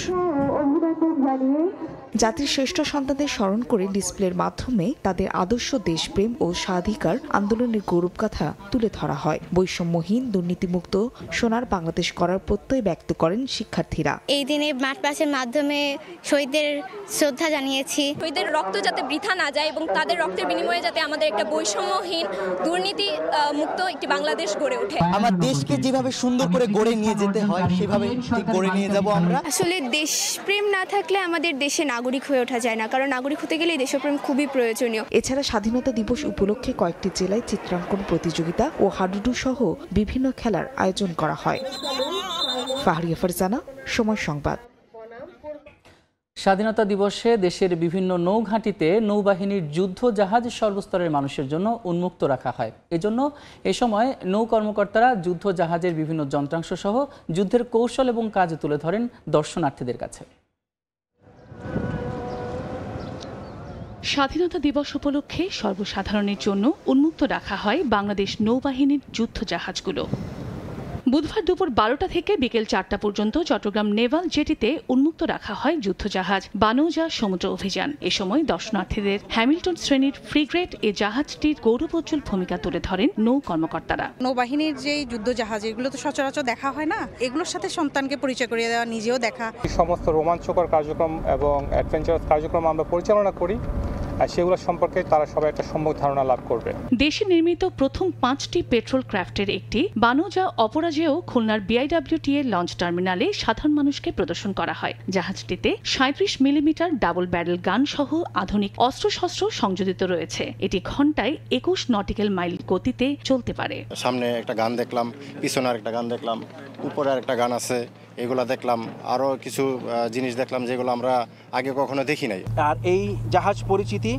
জাতির শ্রেষ্ঠ সন্তানদের স্মরণ করে ডিসপ্লের মাধ্যমে তাদের আদর্শ দেশপ্রেম ও স্বাধিকার আন্দোলনের গৌরবগাথা তুলে ধরা হয়। বৈষম্যহীন, দুর্নীতিমুক্ত সোনার বাংলাদেশ করার প্রত্যয় ব্যক্ত করেন শিক্ষার্থীরা। এই দিনে মাঠ পাসের মাধ্যমে শহীদদের শ্রদ্ধা জানিয়েছি। শহীদের রক্ত যাতে বৃথা না যায় এবং তাদের রক্তের বিনিময়ে যাতে আমাদের একটা বৈষম্যহীন, দুর্নীতি মুক্ত একটি বাংলাদেশ গড়ে ওঠে। আমার দেশকে যেভাবে সুন্দর করে গড়ে নিয়ে যেতে হয় সেভাবে ঠিক গড়ে নিয়ে যাব আমরা। আসলে দেশপ্রেম না থাকলে আমাদের দেশে নাগরিক হয়ে ওঠা যায় না, কারণ নাগরিক হতে গেলে দেশপ্রেম খুবই প্রয়োজনীয়। এছাড়া স্বাধীনতা দিবস উপলক্ষে কয়েকটি জেলায় চিত্রাঙ্কন প্রতিযোগিতা ও হাডুডু সহ বিভিন্ন খেলার আয়োজন করা হয়। ফাহরিয়া ফারজানা, সময় সংবাদ। স্বাধীনতা দিবসে দেশের বিভিন্ন নৌঘাঁটিতে নৌবাহিনীর যুদ্ধ জাহাজ সর্বস্তরের মানুষের জন্য উন্মুক্ত রাখা হয়। এজন্য এ সময় নৌ কর্মকর্তারা যুদ্ধ জাহাজের বিভিন্ন যন্ত্রাংশ সহ যুদ্ধের কৌশল এবং কাজ তুলে ধরেন দর্শনার্থীদের কাছে। স্বাধীনতা দিবস উপলক্ষে সর্বসাধারণের জন্য উন্মুক্ত রাখা হয় বাংলাদেশ নৌবাহিনীর যুদ্ধ জাহাজগুলো। বুধবার দুপুর 12টা থেকে বিকেল 4টা পর্যন্ত চট্টগ্রাম নেভাল জেটিতে উন্মুক্ত রাখা হয় যুদ্ধজাহাজ বানৌজা সমুদ্র অভিযান। এ সময় দর্শনার্থীদের হ্যামিল্টন শ্রেণীর ফ্রিগেট এ জাহাজটির গৌরবোজ্জ্বল ভূমিকা তুলে ধরেন নৌ কর্মকর্তারা। নৌবাহিনীর যে যুদ্ধজাহাজ, এগুলো তো সচরাচর দেখা হয় না, এগুলোর সাথে সন্তানকে পরিচয় করিয়ে দেওয়া, নিজেও দেখা। সমস্ত রোমাঞ্চকর কার্যক্রম এবং অ্যাডভেঞ্চারাস কার্যক্রম আমরা পরিচালনা করি, আর সেগুলো সম্পর্কে তারা সবাই একটা সম্যক ধারণা লাভ করবে। দেশে নির্মিত প্রথম 5টি পেট্রোল ক্রাফটের একটি বানৌজা অপরাজেয় খুলনার BIWTA লঞ্চ টার্মিনালে সাধারণ মানুষকে প্রদর্শন করা হয়। জাহাজটিতে 37 মিলিমিটার ডাবল ব্যারেল গান সহ আধুনিক অস্ত্রশস্ত্র সংযোজিত রয়েছে। এটি ঘন্টায় 21 নটিক্যাল মাইল গতিতে চলতে পারে। সামনে একটা গান দেখলাম, পিছনে আরেকটা গান দেখলাম, উপরে আরেকটা গান আছে, এগুলা দেখলাম। আরও কিছু জিনিস দেখলাম যেগুলো আমরা আগে কখনো দেখি নাই। আর এই জাহাজ পরিচিতি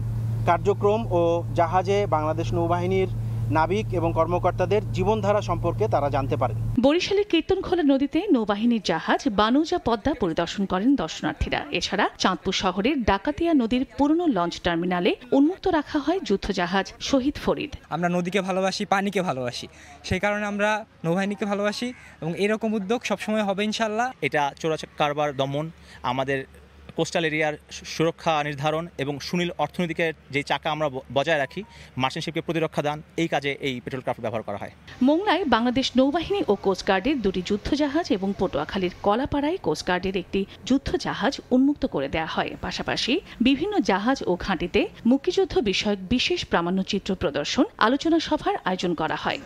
কার্যক্রম ও জাহাজে বাংলাদেশ নৌবাহিনীর নাবিক এবং কর্মকর্তাদের জীবনধারা সম্পর্কে তারা জানতে পারেন। বরিশালের কীর্তনখোলা নদীতে নৌবাহিনীর জাহাজ বানৌজা পদ্মা পরিদর্শন করেন দর্শনার্থীরা। এছাড়া চাঁদপুর শহরের ডাকাতিয়া নদীর পুরনো লঞ্চ টার্মিনালে উন্মুক্ত রাখা হয় যুদ্ধজাহাজ শহীদ ফরিদ। আমরা নদীকে ভালোবাসি, পানিকে ভালোবাসি, সেই কারণে আমরা নৌবাহিনীকে ভালোবাসি এবং এরকম উদ্যোগ সবসময় হবে ইনশাল্লাহ। এটা চোরাচালান কারবার দমন, আমাদের কোস্টাল এরিয়ার সুরক্ষা নির্ধারণ এবং সুনীল অর্থনীতিকে যে চাকা আমরা বজায় রাখি, মার্চেন্টশিপকে প্রতিরক্ষা দান, এই কাজে এই পেট্রোল ক্রাফট ব্যবহার করা হয়। মোংলায় বাংলাদেশ নৌবাহিনী ও কোস্টগার্ডের 2টি যুদ্ধজাহাজ এবং পটুয়াখালীর কলাপাড়ায় কোস্টগার্ডের একটি যুদ্ধজাহাজ উন্মুক্ত করে দেওয়া হয়। পাশাপাশি বিভিন্ন জাহাজ ও ঘাঁটিতে মুক্তিযুদ্ধ বিষয়ক বিশেষ প্রামাণ্যচিত্র প্রদর্শন, আলোচনা সভার আয়োজন করা হয়।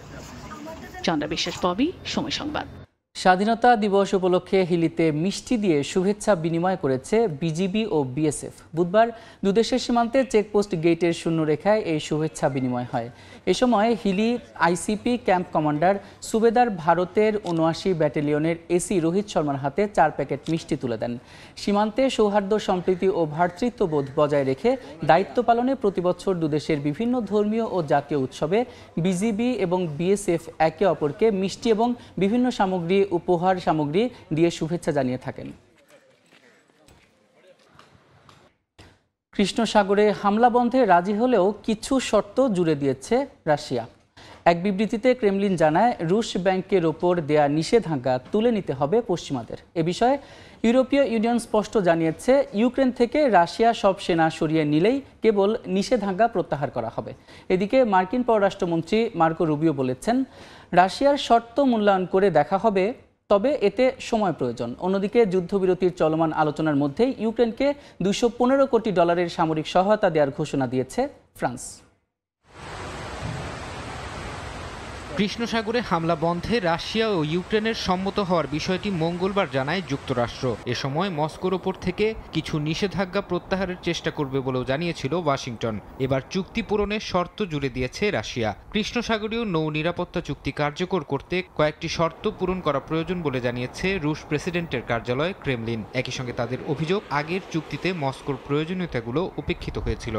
চন্দ্রা বিশ্বাস, ববি, সময় সংবাদ। স্বাধীনতা দিবস উপলক্ষে হিলিতে মিষ্টি দিয়ে শুভেচ্ছা বিনিময় করেছে বিজিবি ও বিএসএফ। বুধবার দুদেশের সীমান্তে চেকপোস্ট গেটের শূন্যরেখায় এই শুভেচ্ছা বিনিময় হয়। এ সময় হিলি আইসিপি ক্যাম্প কমান্ডার সুবেদার ভারতের ৭৯ ব্যাটালিয়নের এসি রোহিত শর্মার হাতে 4 প্যাকেট মিষ্টি তুলে দেন। সীমান্তে সৌহার্দ্য, সম্প্রীতি ও ভ্রাতৃত্ববোধ বজায় রেখে দায়িত্ব পালনে প্রতিবছর দুদেশের বিভিন্ন ধর্মীয় ও জাতীয় উৎসবে বিজিবি এবং বিএসএফ একে অপরকে মিষ্টি এবং বিভিন্ন সামগ্রী, উপহার সামগ্রী দিয়ে শুভেচ্ছা জানিয়ে থাকেন। কৃষ্ণ সাগরে হামলা বন্ধে রাজি হলেও কিছু শর্ত জুড়ে দিয়েছে রাশিয়া। এক বিবৃতিতে ক্রেমলিন জানায়, রুশ ব্যাংকের ওপর দেয়া নিষেধাজ্ঞা তুলে নিতে হবে পশ্চিমাদের। এ বিষয়ে ইউরোপীয় ইউনিয়ন স্পষ্ট জানিয়েছে, ইউক্রেন থেকে রাশিয়া সব সেনা সরিয়ে নিলেই কেবল নিষেধাজ্ঞা প্রত্যাহার করা হবে। এদিকে মার্কিন পররাষ্ট্রমন্ত্রী মার্কো রুবিও বলেছেন, রাশিয়ার শর্ত মূল্যায়ন করে দেখা হবে, তবে এতে সময় প্রয়োজন। অন্যদিকে যুদ্ধবিরতির চলমান আলোচনার মধ্যেই ইউক্রেনকে $215 কোটি সামরিক সহায়তা দেওয়ার ঘোষণা দিয়েছে ফ্রান্স। কৃষ্ণ সাগরে হামলা বন্ধে রাশিয়া ও ইউক্রেনের সম্মত হওয়ার বিষয়টি মঙ্গলবার জানায় যুক্তরাষ্ট্র। এ সময় মস্কোর ওপর থেকে কিছু নিষেধাজ্ঞা প্রত্যাহারের চেষ্টা করবে বলেও জানিয়েছিল ওয়াশিংটন। এবার চুক্তি পূরণের শর্ত জুড়ে দিয়েছে রাশিয়া। কৃষ্ণ সাগরীয় নৌ নিরাপত্তা চুক্তি কার্যকর করতে কয়েকটি শর্ত পূরণ করা প্রয়োজন বলে জানিয়েছে রুশ প্রেসিডেন্টের কার্যালয় ক্রেমলিন। একই সঙ্গে তাদের অভিযোগ, আগের চুক্তিতে মস্কোর প্রয়োজনীয়তাগুলো উপেক্ষিত হয়েছিল।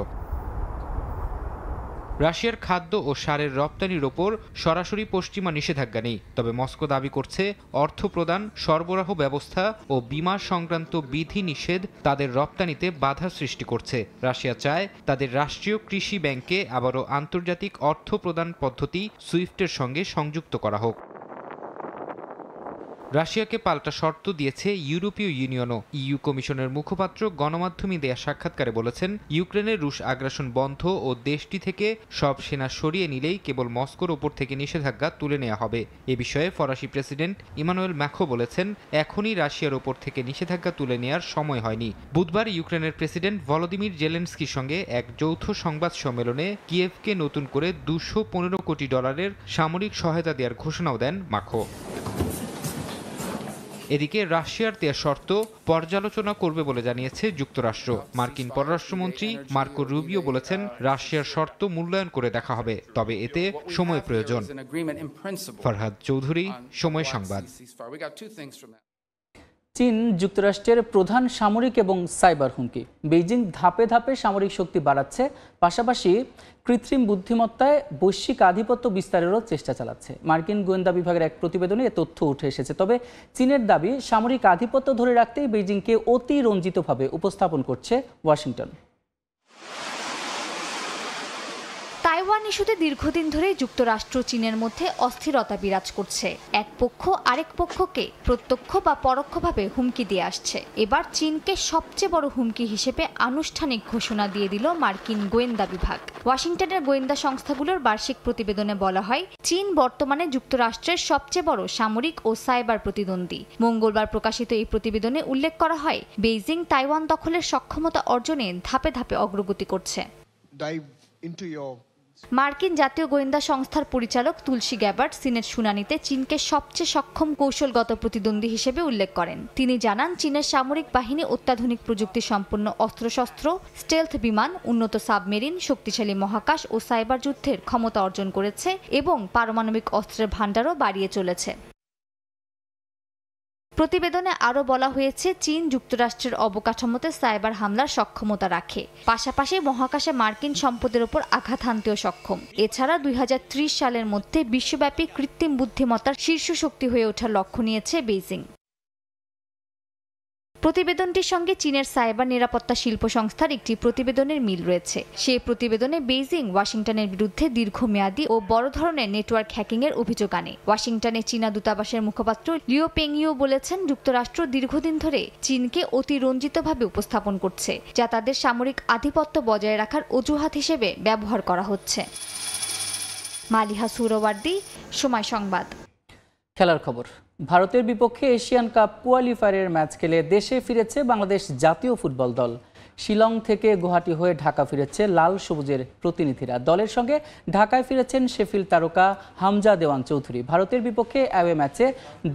রাশিয়ার খাদ্য ও সারের রপ্তানির ওপর সরাসরি পশ্চিমা নিষেধাজ্ঞা নেই, তবে মস্কো দাবি করছে অর্থ প্রদান, সরবরাহ ব্যবস্থা ও বিমা সংক্রান্ত বিধি নিষেধ তাদের রপ্তানিতে বাধা সৃষ্টি করছে। রাশিয়া চায় তাদের রাষ্ট্রীয় কৃষি ব্যাংকে আবারও আন্তর্জাতিক অর্থ প্রদান পদ্ধতি সুইফটের সঙ্গে সংযুক্ত করা হোক। রাশিয়াকে পাল্টা শর্ত দিয়েছে ইউরোপীয় ইউনিয়নও। ইইউ কমিশনের মুখপাত্র গণমাধ্যমে দেয়া সাক্ষাৎকারে বলেছেন, ইউক্রেনের রুশ আগ্রাসন বন্ধ ও দেশটি থেকে সব সেনা সরিয়ে নিলেই কেবল মস্কোর ওপর থেকে নিষেধাজ্ঞা তুলে নেওয়া হবে। এ বিষয়ে ফরাসি প্রেসিডেন্ট ইমানুয়েল ম্যাক্রো বলেছেন, এখনই রাশিয়ার ওপর থেকে নিষেধাজ্ঞা তুলে নেওয়ার সময় হয়নি। বুধবার ইউক্রেনের প্রেসিডেন্ট ভলোদিমির জেলেনস্কির সঙ্গে এক যৌথ সংবাদ সম্মেলনে কিয়েভকে নতুন করে $215 কোটি সামরিক সহায়তা দেওয়ার ঘোষণাও দেন ম্যাক্রো। এদিকে রাশিয়ার দেয়া শর্ত পর্যালোচনা করবে বলে জানিয়েছে যুক্তরাষ্ট্র। মার্কিন পররাষ্ট্রমন্ত্রী মার্কো রুবিও বলেছেন, রাশিয়ার শর্ত মূল্যায়ন করে দেখা হবে, তবে এতে সময় প্রয়োজন। ফরহাদ চৌধুরী, সময় সংবাদ। চীন যুক্তরাষ্ট্রের প্রধান সামরিক এবং সাইবার হুমকি। বেইজিং ধাপে ধাপে সামরিক শক্তি বাড়াচ্ছে, পাশাপাশি কৃত্রিম বুদ্ধিমত্তায় বৈশ্বিক আধিপত্য বিস্তারেরও চেষ্টা চালাচ্ছে। মার্কিন গোয়েন্দা বিভাগের এক প্রতিবেদনে এ তথ্য উঠে এসেছে। তবে চীনের দাবি, সামরিক আধিপত্য ধরে রাখতেই বেইজিংকে অতিরঞ্জিতভাবে উপস্থাপন করছে ওয়াশিংটন। তাইওয়ান ইস্যুতে দীর্ঘদিন ধরে যুক্তরাষ্ট্র চীনের মধ্যে অস্থিরতা বিরাজ করছে। এক পক্ষ আরেক পক্ষকে প্রত্যক্ষ বা পরোক্ষভাবে হুমকি দিয়ে আসছে। এবার চীনকে সবচেয়ে বড় হুমকি হিসেবে আনুষ্ঠানিক ঘোষণা দিয়ে দিল মার্কিন গোয়েন্দা বিভাগ। ওয়াশিংটনের গোয়েন্দা সংস্থাগুলোর বার্ষিক প্রতিবেদনে বলা হয়, চীন বর্তমানে যুক্তরাষ্ট্রের সবচেয়ে বড় সামরিক ও সাইবার প্রতিদ্বন্দ্বী। মঙ্গলবার প্রকাশিত এই প্রতিবেদনে উল্লেখ করা হয়, বেইজিং তাইওয়ান দখলের সক্ষমতা অর্জনে ধাপে ধাপে অগ্রগতি করছে। মার্কিন জাতীয় গোয়েন্দা সংস্থার পরিচালক তুলসী গ্যাবার্ট সিনেট শুনানিতে চীনকে সবচেয়ে সক্ষম কৌশলগত প্রতিদ্বন্দ্বী হিসেবে উল্লেখ করেন। তিনি জানান, চীনের সামরিক বাহিনী অত্যাধুনিক প্রযুক্তি সম্পন্ন অস্ত্রশস্ত্র, স্টেলথ বিমান, উন্নত সাবমেরিন, শক্তিশালী মহাকাশ ও সাইবার যুদ্ধের ক্ষমতা অর্জন করেছে এবং পারমাণবিক অস্ত্রের ভান্ডারও বাড়িয়ে চলেছে। প্রতিবেদনে আরও বলা হয়েছে, চীন যুক্তরাষ্ট্রের অবকাঠামোতে সাইবার হামলার সক্ষমতা রাখে, পাশাপাশি মহাকাশে মার্কিন সম্পদের উপর আঘাত হানতেও সক্ষম। এছাড়া 2030 সালের মধ্যে বিশ্বব্যাপী কৃত্রিম বুদ্ধিমত্তার শীর্ষ শক্তি হয়ে ওঠার লক্ষ্য নিয়েছে বেইজিং। প্রতিবেদনটির সঙ্গে চীনের সাইবার নিরাপত্তা শিল্প সংস্থার একটি প্রতিবেদনের মিল রয়েছে। সেই প্রতিবেদনে বেইজিং ওয়াশিংটনের বিরুদ্ধে দীর্ঘমেয়াদী ও বড় ধরনের নেটওয়ার্ক হ্যাকিংয়ের অভিযোগ আনে। ওয়াশিংটনে চীনা দূতাবাসের মুখপাত্র লিও পেংইউ বলেছেন, যুক্তরাষ্ট্র দীর্ঘদিন ধরে চীনকে অতিরঞ্জিতভাবে উপস্থাপন করছে, যা তাদের সামরিক আধিপত্য বজায় রাখার অজুহাত হিসেবে ব্যবহার করা হচ্ছে। মালিহা সুরওয়ার্দী, সময় সংবাদ। খেলার খবর। ভারতের বিপক্ষে এশিয়ান কাপ কোয়ালিফায়ারের ম্যাচ খেলে দেশে ফিরেছে বাংলাদেশ জাতীয় ফুটবল দল। শিলং থেকে গুয়াহাটি হয়ে ঢাকা ফিরেছে লাল সবুজের প্রতিনিধিরা। দলের সঙ্গে ঢাকায় ফিরেছেন শেফিল্ড তারকা হামজা দেওয়ান চৌধুরী। ভারতের বিপক্ষে অ্যাওয়ে ম্যাচে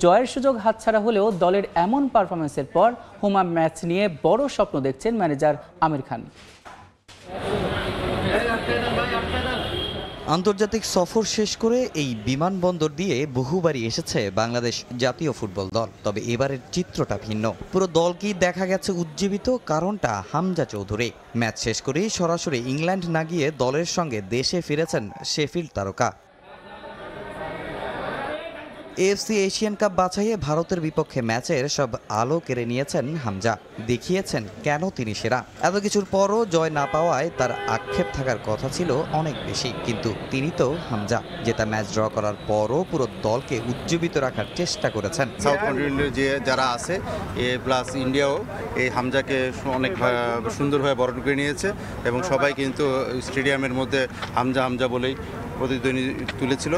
জয়ের সুযোগ হাতছাড়া হলেও দলের এমন পারফরমেন্সের পর হোম ম্যাচ নিয়ে বড় স্বপ্ন দেখছেন ম্যানেজার আমির খান। আন্তর্জাতিক সফর শেষ করে এই বিমানবন্দর দিয়ে বহুবারই এসেছে বাংলাদেশ জাতীয় ফুটবল দল। তবে এবারের চিত্রটা ভিন্ন। পুরো দলকেই দেখা গেছে উজ্জীবিত। কারণটা হামজা চৌধুরী। ম্যাচ শেষ করেই সরাসরি ইংল্যান্ড না গিয়ে দলের সঙ্গে দেশে ফিরেছেন শেফিল্ড তারকা। এএফসি এশিয়ান কাপ বাছাইয়ে ভারতের বিপক্ষে ম্যাচের সব আলো কেড়ে নিয়েছেন হামজা। দেখিয়েছেন কেন তিনি সেরা। এত কিছুর পরও জয় না পাওয়ায় তার আক্ষেপ থাকার কথা ছিল অনেক বেশি, কিন্তু তিনি তো হামজা। জেতা ম্যাচ ড্র করার পরও পুরো দলকে উজ্জীবিত রাখার চেষ্টা করেছেন। সাউথ কন্টিনেন্টের যে যারা আছে প্লাস ইন্ডিয়াও এই হামজাকে অনেক সুন্দরভাবে বরণ করে নিয়েছে এবং সবাই কিন্তু স্টেডিয়ামের মধ্যে হামজা হামজা বলেই প্রতিদ্বন্দ্বী তুলেছিল।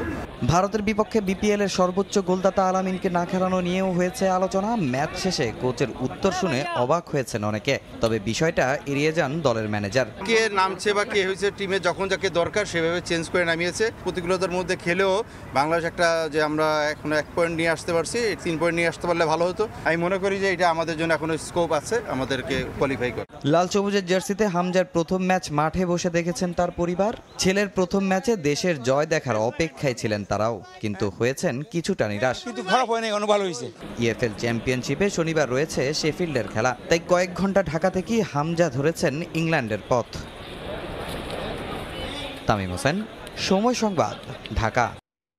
ভারতের বিপক্ষে বিপিএল এর সর্বোচ্চ গোলদাতা আলামিনকে না খেলানো নিয়েও হয়েছে আলোচনা। ম্যাচ শেষে কোচের উত্তর শুনে অবাক হয়েছেন অনেকে, তবে বিষয়টা এড়িয়ে যান দলের ম্যানেজার। কে নামছে বা কে হয়েছে টিমে যখন যাকে দরকার সেভাবে চেঞ্জ করে নামিয়েছে। প্রতিকূলতার মধ্যে খেলেও বাংলাদেশ একটা যে আমরা এখনো 1 পয়েন্ট নিয়ে আসতে পারছি, 3 পয়েন্ট নিয়ে আসতে পারলে ভালো হতো। আমি মনে করি যে এটা আমাদের জন্য এখনো স্কোপ আছে আমাদেরকে কোয়ালিফাই করে। লাল সবুজের জার্সিতে হামজার প্রথম ম্যাচ মাঠে বসে দেখেছেন তার পরিবার। ছেলের প্রথম ম্যাচে দেশের জয় দেখার অপেক্ষায় ছিলেন তারাও, কিন্তু হয়েছেন কিছুটা নিরাশ। কিন্তু খারাপ হয় না, ভালো হয়েছে। ইএফএল চ্যাম্পিয়নশিপে শনিবার রয়েছে শেফিল্ডের খেলা, তাই কয়েক ঘন্টা ঢাকা থেকেই হামজা ধরেছেন ইংল্যান্ডের পথ। তামিম হোসেন, সময় সংবাদ, ঢাকা।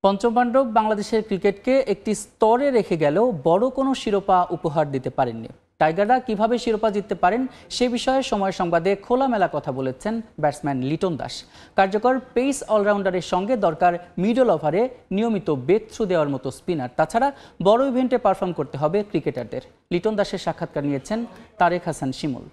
পঞ্চম পাণ্ডব বাংলাদেশের ক্রিকেটকে একটি স্তরে রেখে গেলেও বড় কোনো শিরোপা উপহার দিতে পারেননি। টাইগাররা কিভাবে শিরোপা জিততে পারেন সে বিষয়ে সময় সংবাদে খোলামেলা কথা বলেছেন ব্যাটসম্যান লিটন দাস। কার্যকর পেস অলরাউন্ডারের সঙ্গে দরকার মিডল ওভারে নিয়মিত বেগ থ্রু দেওয়ার মতো স্পিনার। তাছাড়া বড় ইভেন্টে পারফর্ম করতে হবে ক্রিকেটারদের। লিটন দাসের সাক্ষাৎকার নিয়েছেন তারেক হাসান শিমুল।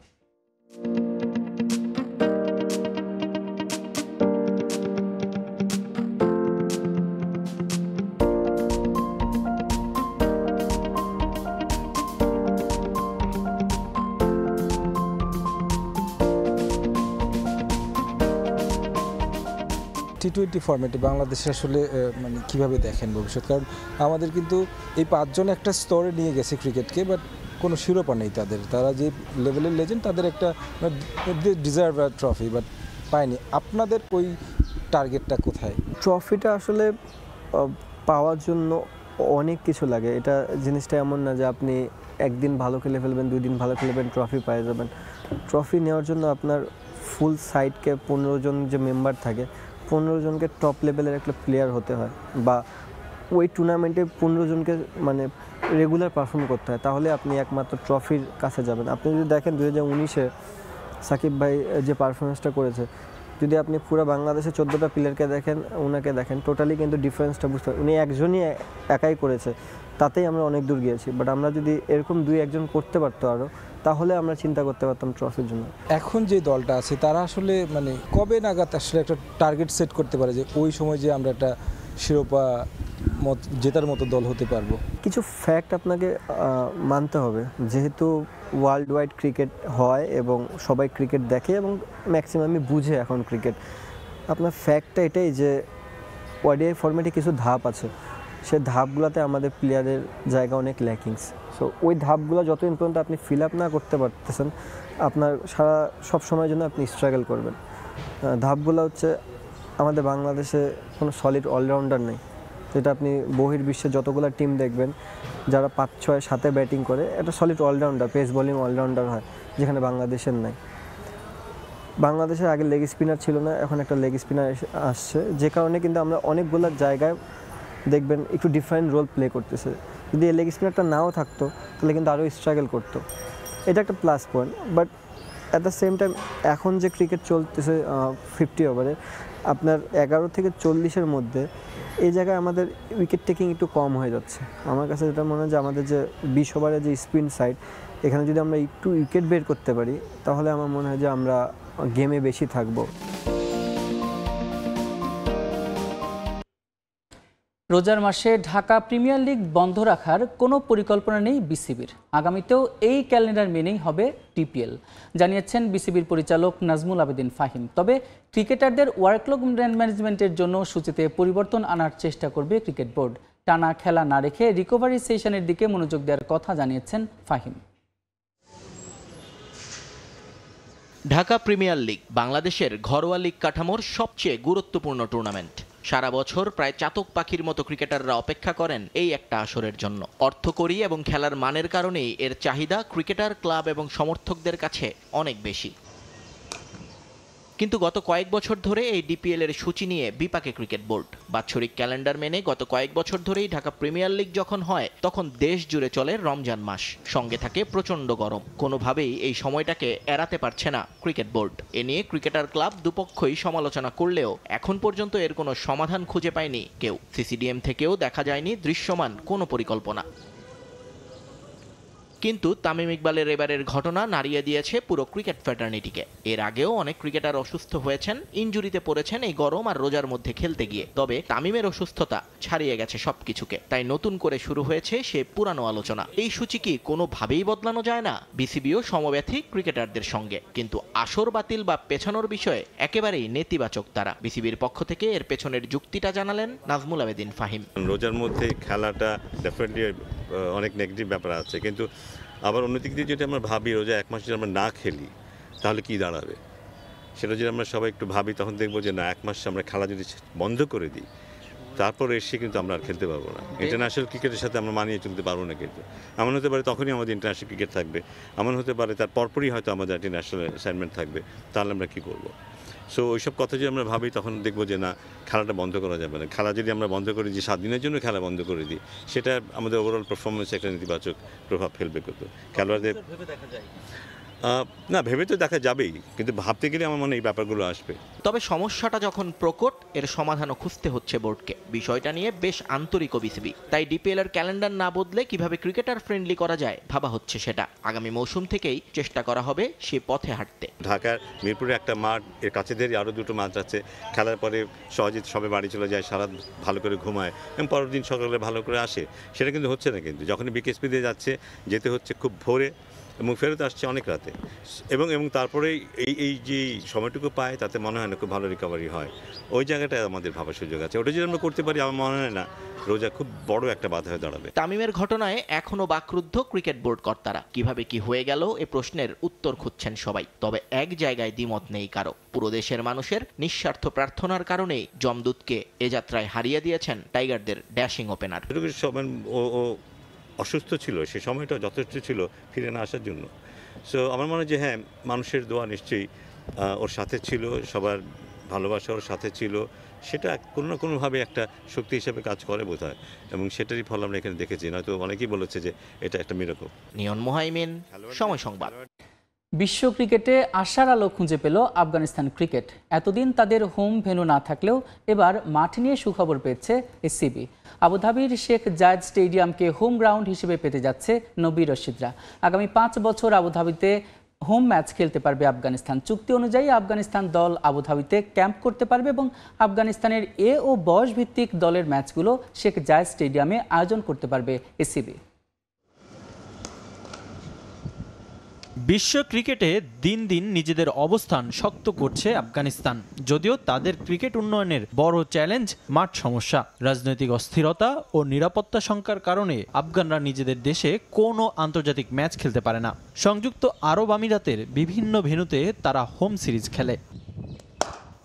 টি-20 ফরম্যাটে বাংলাদেশে আসলে মানে কীভাবে দেখেন ভবিষ্যৎ? কারণ আমাদের কিন্তু এই 5 জন একটা স্তরে নিয়ে গেছে ক্রিকেটকে, বাট কোনো শিরোপা নেই তাদের। তারা যে লেভেলের লেজেন্ড, তাদের একটা ডিজার্ভ ট্রফি বাট পায়নি। আপনাদের ওই টার্গেটটা কোথায়? ট্রফিটা আসলে পাওয়ার জন্য অনেক কিছু লাগে। এটা জিনিসটা এমন না যে আপনি একদিন ভালো খেলে ফেলবেন, 2 দিন ভালো খেলবেন, ট্রফি পেয়ে যাবেন। ট্রফি নেওয়ার জন্য আপনার ফুল সাইডকে 15 জন যে মেম্বার থাকে, 15 জনকে টপ লেভেলের একটা প্লেয়ার হতে হয়, বা ওই টুর্নামেন্টে 15 জনকে মানে রেগুলার পারফর্ম করতে হয়, তাহলে আপনি একমাত্র ট্রফির কাছে যাবেন। আপনি যদি দেখেন 2019-এ সাকিব ভাই যে পারফরমেন্সটা করেছে, যদি আপনি পুরো বাংলাদেশে 14টা প্লেয়ারকে দেখেন, ওনাকে দেখেন, টোটালি কিন্তু ডিফারেন্সটা বুঝতে হয়। উনি একজনই একাই করেছে, তাতেই আমরা অনেক দূর গিয়েছি। বাট আমরা যদি এরকম 2-1 করতে পারতো আরও, তাহলে আমরা চিন্তা করতে পারতাম ট্রফির জন্য। এখন যে দলটা আছে তারা আসলে মানে কবে নাগাদ আসলে একটা টার্গেট সেট করতে পারে যে ওই সময় যে আমরা একটা শিরোপা জেতার মতো দল হতে পারবো? কিছু ফ্যাক্ট আপনাকে মানতে হবে, যেহেতু ওয়ার্ল্ড ওয়াইড ক্রিকেট হয় এবং সবাই ক্রিকেট দেখে এবং ম্যাক্সিমামই বুঝে এখন ক্রিকেট। আপনার ফ্যাক্টটা এটাই যে ওয়াইডিআই ফরম্যাটে কিছু ধাপ আছে, সে ধাপগুলোতে আমাদের প্লেয়ারের জায়গা অনেক ল্যাকিংস। সো ওই ধাপগুলো যতদিন পর্যন্ত আপনি ফিল আপ না করতে পারতেছেন, আপনার সব সময়ের জন্য আপনি স্ট্রাগল করবেন। ধাপগুলো হচ্ছে, আমাদের বাংলাদেশে কোনো সলিড অলরাউন্ডার নেই, যেটা আপনি বহির্বিশ্বে যতগুলো টিম দেখবেন যারা 5, 6, 7 ব্যাটিং করে, একটা solid allrounder, pace bowling allrounder হয়, যেখানে বাংলাদেশের নাই। বাংলাদেশের আগে লেগ স্পিনার ছিল না, এখন একটা লেগ স্পিনার আসছে, যে কারণে কিন্তু আমরা অনেকগুলো জায়গায় দেখবেন একটু ডিফারেন্ট রোল প্লে করতেছে। যদি এই লেগ স্পিনারটা নাও থাকতো তাহলে কিন্তু আরও স্ট্রাগল করতো। এটা একটা plus point. But at the same time এখন যে ক্রিকেট চলতেছে 50 ওভারে, আপনার 11 থেকে 40-এর মধ্যে এই জায়গায় আমাদের উইকেট টেকিং একটু কম হয়ে যাচ্ছে। আমার কাছে যেটা মনে হয় যে আমাদের যে 20 ওভারের যে স্পিন সাইড, এখানে যদি আমরা একটু উইকেট বের করতে পারি, তাহলে আমার মনে হয় যে আমরা গেমে বেশি থাকবো। রোজার মাসে ঢাকা প্রিমিয়ার লিগ বন্ধ রাখার কোনো পরিকল্পনা নেই বিসিবির। আগামীতেও এই ক্যালেন্ডার মেনেই হবে ডিপিএল, জানিয়েছেন বিসিবির পরিচালক নাজমুল আবেদিন ফাহিম। তবে ক্রিকেটারদের ওয়ার্কলোড ম্যানেজমেন্টের জন্য সূচিতে পরিবর্তন আনার চেষ্টা করবে ক্রিকেট বোর্ড। টানা খেলা না রেখে রিকভারি সেশনের দিকে মনোযোগ দেওয়ার কথা জানিয়েছেন ফাহিম। ঢাকা প্রিমিয়ার লিগ বাংলাদেশের ঘরোয়া লিগ কাঠামোর সবচেয়ে গুরুত্বপূর্ণ টুর্নামেন্ট। সারা বছর প্রায় চাতক পাখির মতো ক্রিকেটাররা অপেক্ষা করেন এই একটা আসরের জন্য। অর্থকড়ি এবং খেলার মানের কারণেই এর চাহিদা ক্রিকেটার, ক্লাব এবং সমর্থকদের কাছে অনেক বেশি। কিন্তু গত কয়েক বছর ধরে এই ডিপিএল এর সূচি নিয়ে বিপাকে ক্রিকেট বোর্ড। বাৎসরিক ক্যালেন্ডার মেনে গত কয়েক বছর ধরেই ঢাকা প্রিমিয়ার লিগ যখন হয়, তখন দেশ জুড়ে চলে রমজান মাস, সঙ্গে থাকে প্রচণ্ড গরম। কোনোভাবেই এই সময়টাকে এড়াতে পারছে না ক্রিকেট বোর্ড। এ নিয়ে ক্রিকেটার, ক্লাব দুপক্ষই সমালোচনা করলেও এখন পর্যন্ত এর কোনো সমাধান খুঁজে পায়নি কেউ। সিসিডিএম থেকেও দেখা যায়নি দৃশ্যমান কোনো পরিকল্পনা। কিন্তু তামিম ইকবালের এবারের ঘটনা নাড়িয়ে দিয়েছে পুরো ক্রিকেট ফ্র্যাটার্নিটিকে। এর আগেও অনেক ক্রিকেটার অসুস্থ হয়েছেন, ইনজুরিতে পড়েছেন এই গরম আর রোজার মধ্যে খেলতে গিয়ে। তবে তামিমের অসুস্থতা ছাড়িয়ে গেছে সবকিছুকে, তাই নতুন করে শুরু হয়েছে সে পুরানো আলোচনা। এই সূচি কি কোনোভাবেই বদলানো যায় না? বিসিবিও সমব্যথী ক্রিকেটারদের সঙ্গে, কিন্তু আসর বাতিল বা পেছানোর বিষয়ে একেবারেই নেতিবাচক তারা। বিসিবির পক্ষ থেকে এর পেছনের যুক্তিটা জানালেন নাজমুল আবেদিন ফাহিম। রোজার মধ্যে খেলাটা ডেফিনেটলি অনেক নেগেটিভ ব্যাপার আছে, কিন্তু আবার অন্যদিক দিয়ে যদি আমরা ভাবি রোজা 1 মাস যদি আমরা না খেলি তাহলে কি দাঁড়াবে, সেটা যদি আমরা সবাই একটু ভাবি, তখন দেখবো যে না, 1 মাস আমরা খেলা যদি বন্ধ করে দিই, তারপর এসে কিন্তু আমরা আর খেলতে পারবো না। ইন্টারন্যাশনাল ক্রিকেটের সাথে আমরা মানিয়ে চলতে পারবো না। কিন্তু এমন হতে পারে তখনই আমাদের ইন্টারন্যাশনাল ক্রিকেট থাকবে, এমন হতে পারে তার পরপরই হয়তো আমাদের একটা ন্যাশনাল অ্যাসাইনমেন্ট থাকবে, তাহলে আমরা কী করবো? সো ওইসব কথা যদি আমরা ভাবি তখন দেখবো যে না, খেলাটা বন্ধ করা যাবে না। খেলা যদি আমরা বন্ধ করে দিই, 7 দিনের জন্য খেলা বন্ধ করে দিই, সেটা আমাদের ওভারঅল পারফরমেন্সে একটা নেতিবাচক প্রভাব ফেলবে। কিন্তু খেলোয়াড়দের না, ভেবে তো দেখা যাবেই, কিন্তু ভাবতে গেলে আমার মনে এই ব্যাপারগুলো আসবে। তবে সমস্যাটা যখন প্রকট, এর সমাধানও খুঁজতে হচ্ছে বোর্ডকে। বিষয়টা নিয়ে বেশ আন্তরিক বিসিবি, তাই ডিপিএল এর ক্যালেন্ডার না বদলে কিভাবে ক্রিকেটার ফ্রেন্ডলি করা যায় ভাবা হচ্ছে সেটা। আগামী মৌসুম থেকেই চেষ্টা করা হবে সে পথে হাঁটতে। ঢাকার মিরপুরে একটা মাঠ, এর কাছে ধরে আরও 2টো মাঠ আছে। খেলার পরে সহজে সবে বাড়ি চলে যায়, সারা ভালো করে ঘুমায় এবং পরের দিন সকালে ভালো করে আসে। সেটা কিন্তু হচ্ছে না। কিন্তু যখন বিকেএসপি দিয়ে যাচ্ছে, যেতে হচ্ছে খুব ভোরে এবং ফেরত আসছে অনেক রাতে, এবং তারপরে এই যে সময়টুকু পায় তাতে মনে হয় না খুব ভালো রিকভারি হয়। ওই জায়গাটায় আমাদের ভাবার সুযোগ আছে। ওটা যদি আমরা করতে পারি, আমার মনে হয় না রোজা খুব বড় একটা বাধা হয়ে দাঁড়াবে। তামিমের ঘটনায় এখনো বাকরুদ্ধ ক্রিকেট বোর্ড কর্তারা। কিভাবে কি হয়ে গেল এ প্রশ্নের উত্তর খুঁজছেন সবাই। তবে এক জায়গায় দ্বিমত নেই কারো, পুরো দেশের মানুষের নিঃস্বার্থ প্রার্থনার কারণেই জমদূতকে এ যাত্রায় হারিয়ে দিয়েছেন টাইগারদের ড্যাশিং ওপেনার। ও অসুস্থ ছিল, সে সময়টা যথেষ্ট ছিল ফিরে না আসার জন্য। সো আমার মনে হয় যে হ্যাঁ, মানুষের দোয়া নিশ্চয়ই ওর সাথে ছিল, সবার ভালোবাসা ওর সাথে ছিল। সেটা কোনো না কোনোভাবে একটা শক্তি হিসেবে কাজ করে বোধহয়, এবং সেটারই ফল আমরা এখানে দেখেছি। নয়তো অনেকেই বলেছে যে এটা একটা মিরাকল। নিয়ন মোহাইমিন, সময় সংবাদ। বিশ্ব ক্রিকেটে আশার আলো খুঁজে পেল আফগানিস্তান ক্রিকেট। এতদিন তাদের হোম ভেন্যু না থাকলেও এবার মাঠ নিয়ে সুখবর পেয়েছে এসিবি। আবুধাবির শেখ জায়েদ স্টেডিয়ামকে হোম গ্রাউন্ড হিসেবে পেতে যাচ্ছে নবী রশিদরা। আগামী 5 বছর আবুধাবিতে হোম ম্যাচ খেলতে পারবে আফগানিস্তান। চুক্তি অনুযায়ী আফগানিস্তান দল আবুধাবিতে ক্যাম্প করতে পারবে এবং আফগানিস্তানের এ ও বয়স ভিত্তিক দলের ম্যাচগুলো শেখ জায়েদ স্টেডিয়ামে আয়োজন করতে পারবে এসিবি। বিশ্ব ক্রিকেটে দিন দিন নিজেদের অবস্থান শক্ত করছে আফগানিস্তান। যদিও তাদের ক্রিকেট উন্নয়নের বড় চ্যালেঞ্জ মাঠ সমস্যা। রাজনৈতিক অস্থিরতা ও নিরাপত্তা শঙ্কার কারণে আফগানরা নিজেদের দেশে কোনো আন্তর্জাতিক ম্যাচ খেলতে পারে না। সংযুক্ত আরব আমিরাতের বিভিন্ন ভেন্যুতে তারা হোম সিরিজ খেলে।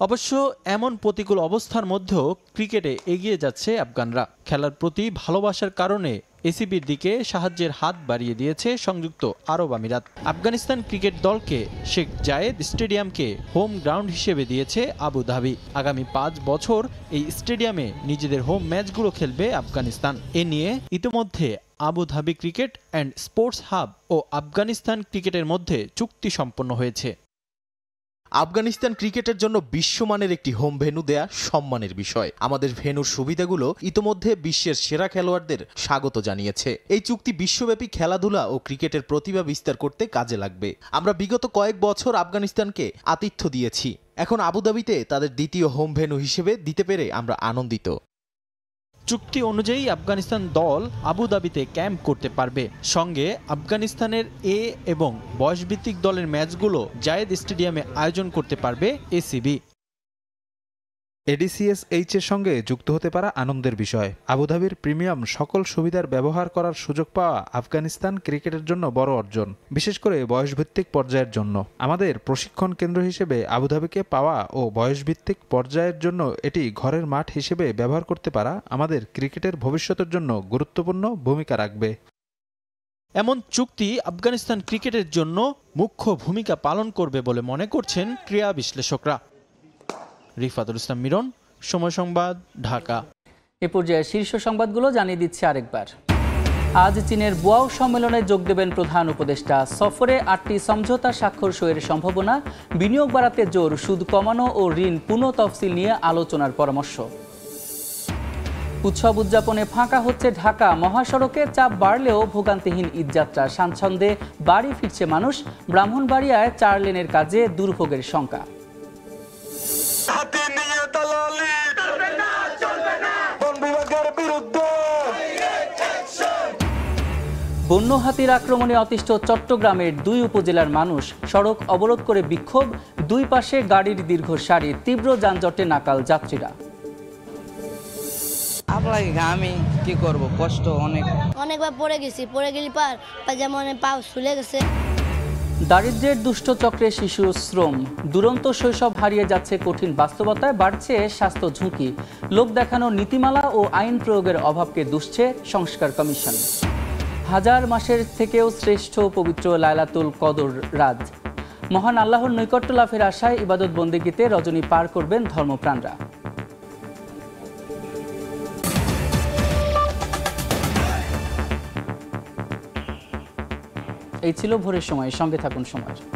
অবশ্য এমন প্রতিকূল অবস্থার মধ্যেও ক্রিকেটে এগিয়ে যাচ্ছে আফগানরা। খেলার প্রতি ভালোবাসার কারণে এসিবির দিকে সাহায্যের হাত বাড়িয়ে দিয়েছে সংযুক্ত আরব আমিরাত। আফগানিস্তান ক্রিকেট দলকে শেখ জায়েদ স্টেডিয়ামকে হোম গ্রাউন্ড হিসেবে দিয়েছে আবুধাবি। আগামী 5 বছর এই স্টেডিয়ামে নিজেদের হোম ম্যাচগুলো খেলবে আফগানিস্তান। এ নিয়ে ইতিমধ্যে Abu Dhabi cricket and sports hub ও আফগানিস্তান ক্রিকেটের মধ্যে চুক্তি সম্পন্ন হয়েছে। আফগানিস্তান ক্রিকেটের জন্য বিশ্বমানের একটি হোম ভেন্যু দেয়া সম্মানের বিষয়। আমাদের ভেন্যুর সুবিধাগুলো ইতোমধ্যে বিশ্বের সেরা খেলোয়াড়দের স্বাগত জানিয়েছে। এই চুক্তি বিশ্বব্যাপী খেলাধুলা ও ক্রিকেটের প্রতিভা বিস্তার করতে কাজে লাগবে। আমরা বিগত কয়েক বছর আফগানিস্তানকে আতিথ্য দিয়েছি, এখন আবুধাবিতে তাদের দ্বিতীয় হোম ভেন্যু হিসেবে দিতে পেরে আমরা আনন্দিত। চুক্তি অনুযায়ী আফগানিস্তান দল আবুধাবিতে ক্যাম্প করতে পারবে। সঙ্গে আফগানিস্তানের এ এবং বয়সভিত্তিক দলের ম্যাচগুলো জায়েদ স্টেডিয়ামে আয়োজন করতে পারবে এসিবি। এডিসিএস-এইচ এর সঙ্গে যুক্ত হতে পারা আনন্দের বিষয়। আবুধাবির প্রিমিয়াম সকল সুবিধার ব্যবহার করার সুযোগ পাওয়া আফগানিস্তান ক্রিকেটের জন্য বড় অর্জন, বিশেষ করে বয়সভিত্তিক পর্যায়ের জন্য। আমাদের প্রশিক্ষণ কেন্দ্র হিসেবে আবুধাবিকে পাওয়া ও বয়সভিত্তিক পর্যায়ের জন্য এটি ঘরের মাঠ হিসেবে ব্যবহার করতে পারা আমাদের ক্রিকেটের ভবিষ্যতের জন্য গুরুত্বপূর্ণ ভূমিকা রাখবে। এমন চুক্তি আফগানিস্তান ক্রিকেটের জন্য মুখ্য ভূমিকা পালন করবে বলে মনে করছেন ক্রীড়া বিশ্লেষকরা। রিফাতুল ইসলাম মিরন, সময় সংবাদ, ঢাকা। এ পর্যায়ে শীর্ষ সংবাদগুলো জানিয়ে দিচ্ছে আরেকবার। আজ চীনের বুয়াও সম্মেলনে যোগ দেবেন প্রধান উপদেষ্টা। সফরে 8টি সমঝোতা স্বাক্ষর সইয়ের সম্ভাবনা। বিনিয়োগ বাড়াতে জোর, সুদ কমানো ও ঋণ পুনঃ তফসিল নিয়ে আলোচনার পরামর্শ। উৎসব উদযাপনে ফাঁকা হচ্ছে ঢাকা। মহাসড়কে চাপ বাড়লেও ভোগান্তিহীন ঈদযাত্রা। স্বাচ্ছন্দ্যে বাড়ি ফিরছে মানুষ। ব্রাহ্মণবাড়িয়ায় 4 লেনের কাজে দুর্ভোগের শঙ্কা। বন্য হাতির আক্রমণে অতিষ্ঠ চট্টগ্রামের 2 উপজেলার মানুষ। সড়ক অবরোধ করে বিক্ষোভ। 2 পাশে গাড়ির দীর্ঘ সারি। তীব্র যানজটে নাকাল যাত্রীরা। আমি কি করব, কষ্ট অনেকবার পড়ে গেছি, পড়ে গেলি যেমন পা ফুলে গেছে। দারিদ্র্যের দুষ্ট চক্রে শিশু শ্রম। দুরন্ত শৈশব হারিয়ে যাচ্ছে কঠিন বাস্তবতায়। বাড়ছে স্বাস্থ্য ঝুঁকি। লোক দেখানো নীতিমালা ও আইন প্রয়োগের অভাবকে দুষছে সংস্কার কমিশন। 1000 মাসের থেকেও শ্রেষ্ঠ পবিত্র লাইলাতুল কদর রাত। মহান আল্লাহর নৈকট্য লাভের আশায় ইবাদত বন্দেগীতে রজনী পার করবেন ধর্মপ্রাণরা। এই ছিল ভোরের সময়, সঙ্গে থাকুন সময়ের।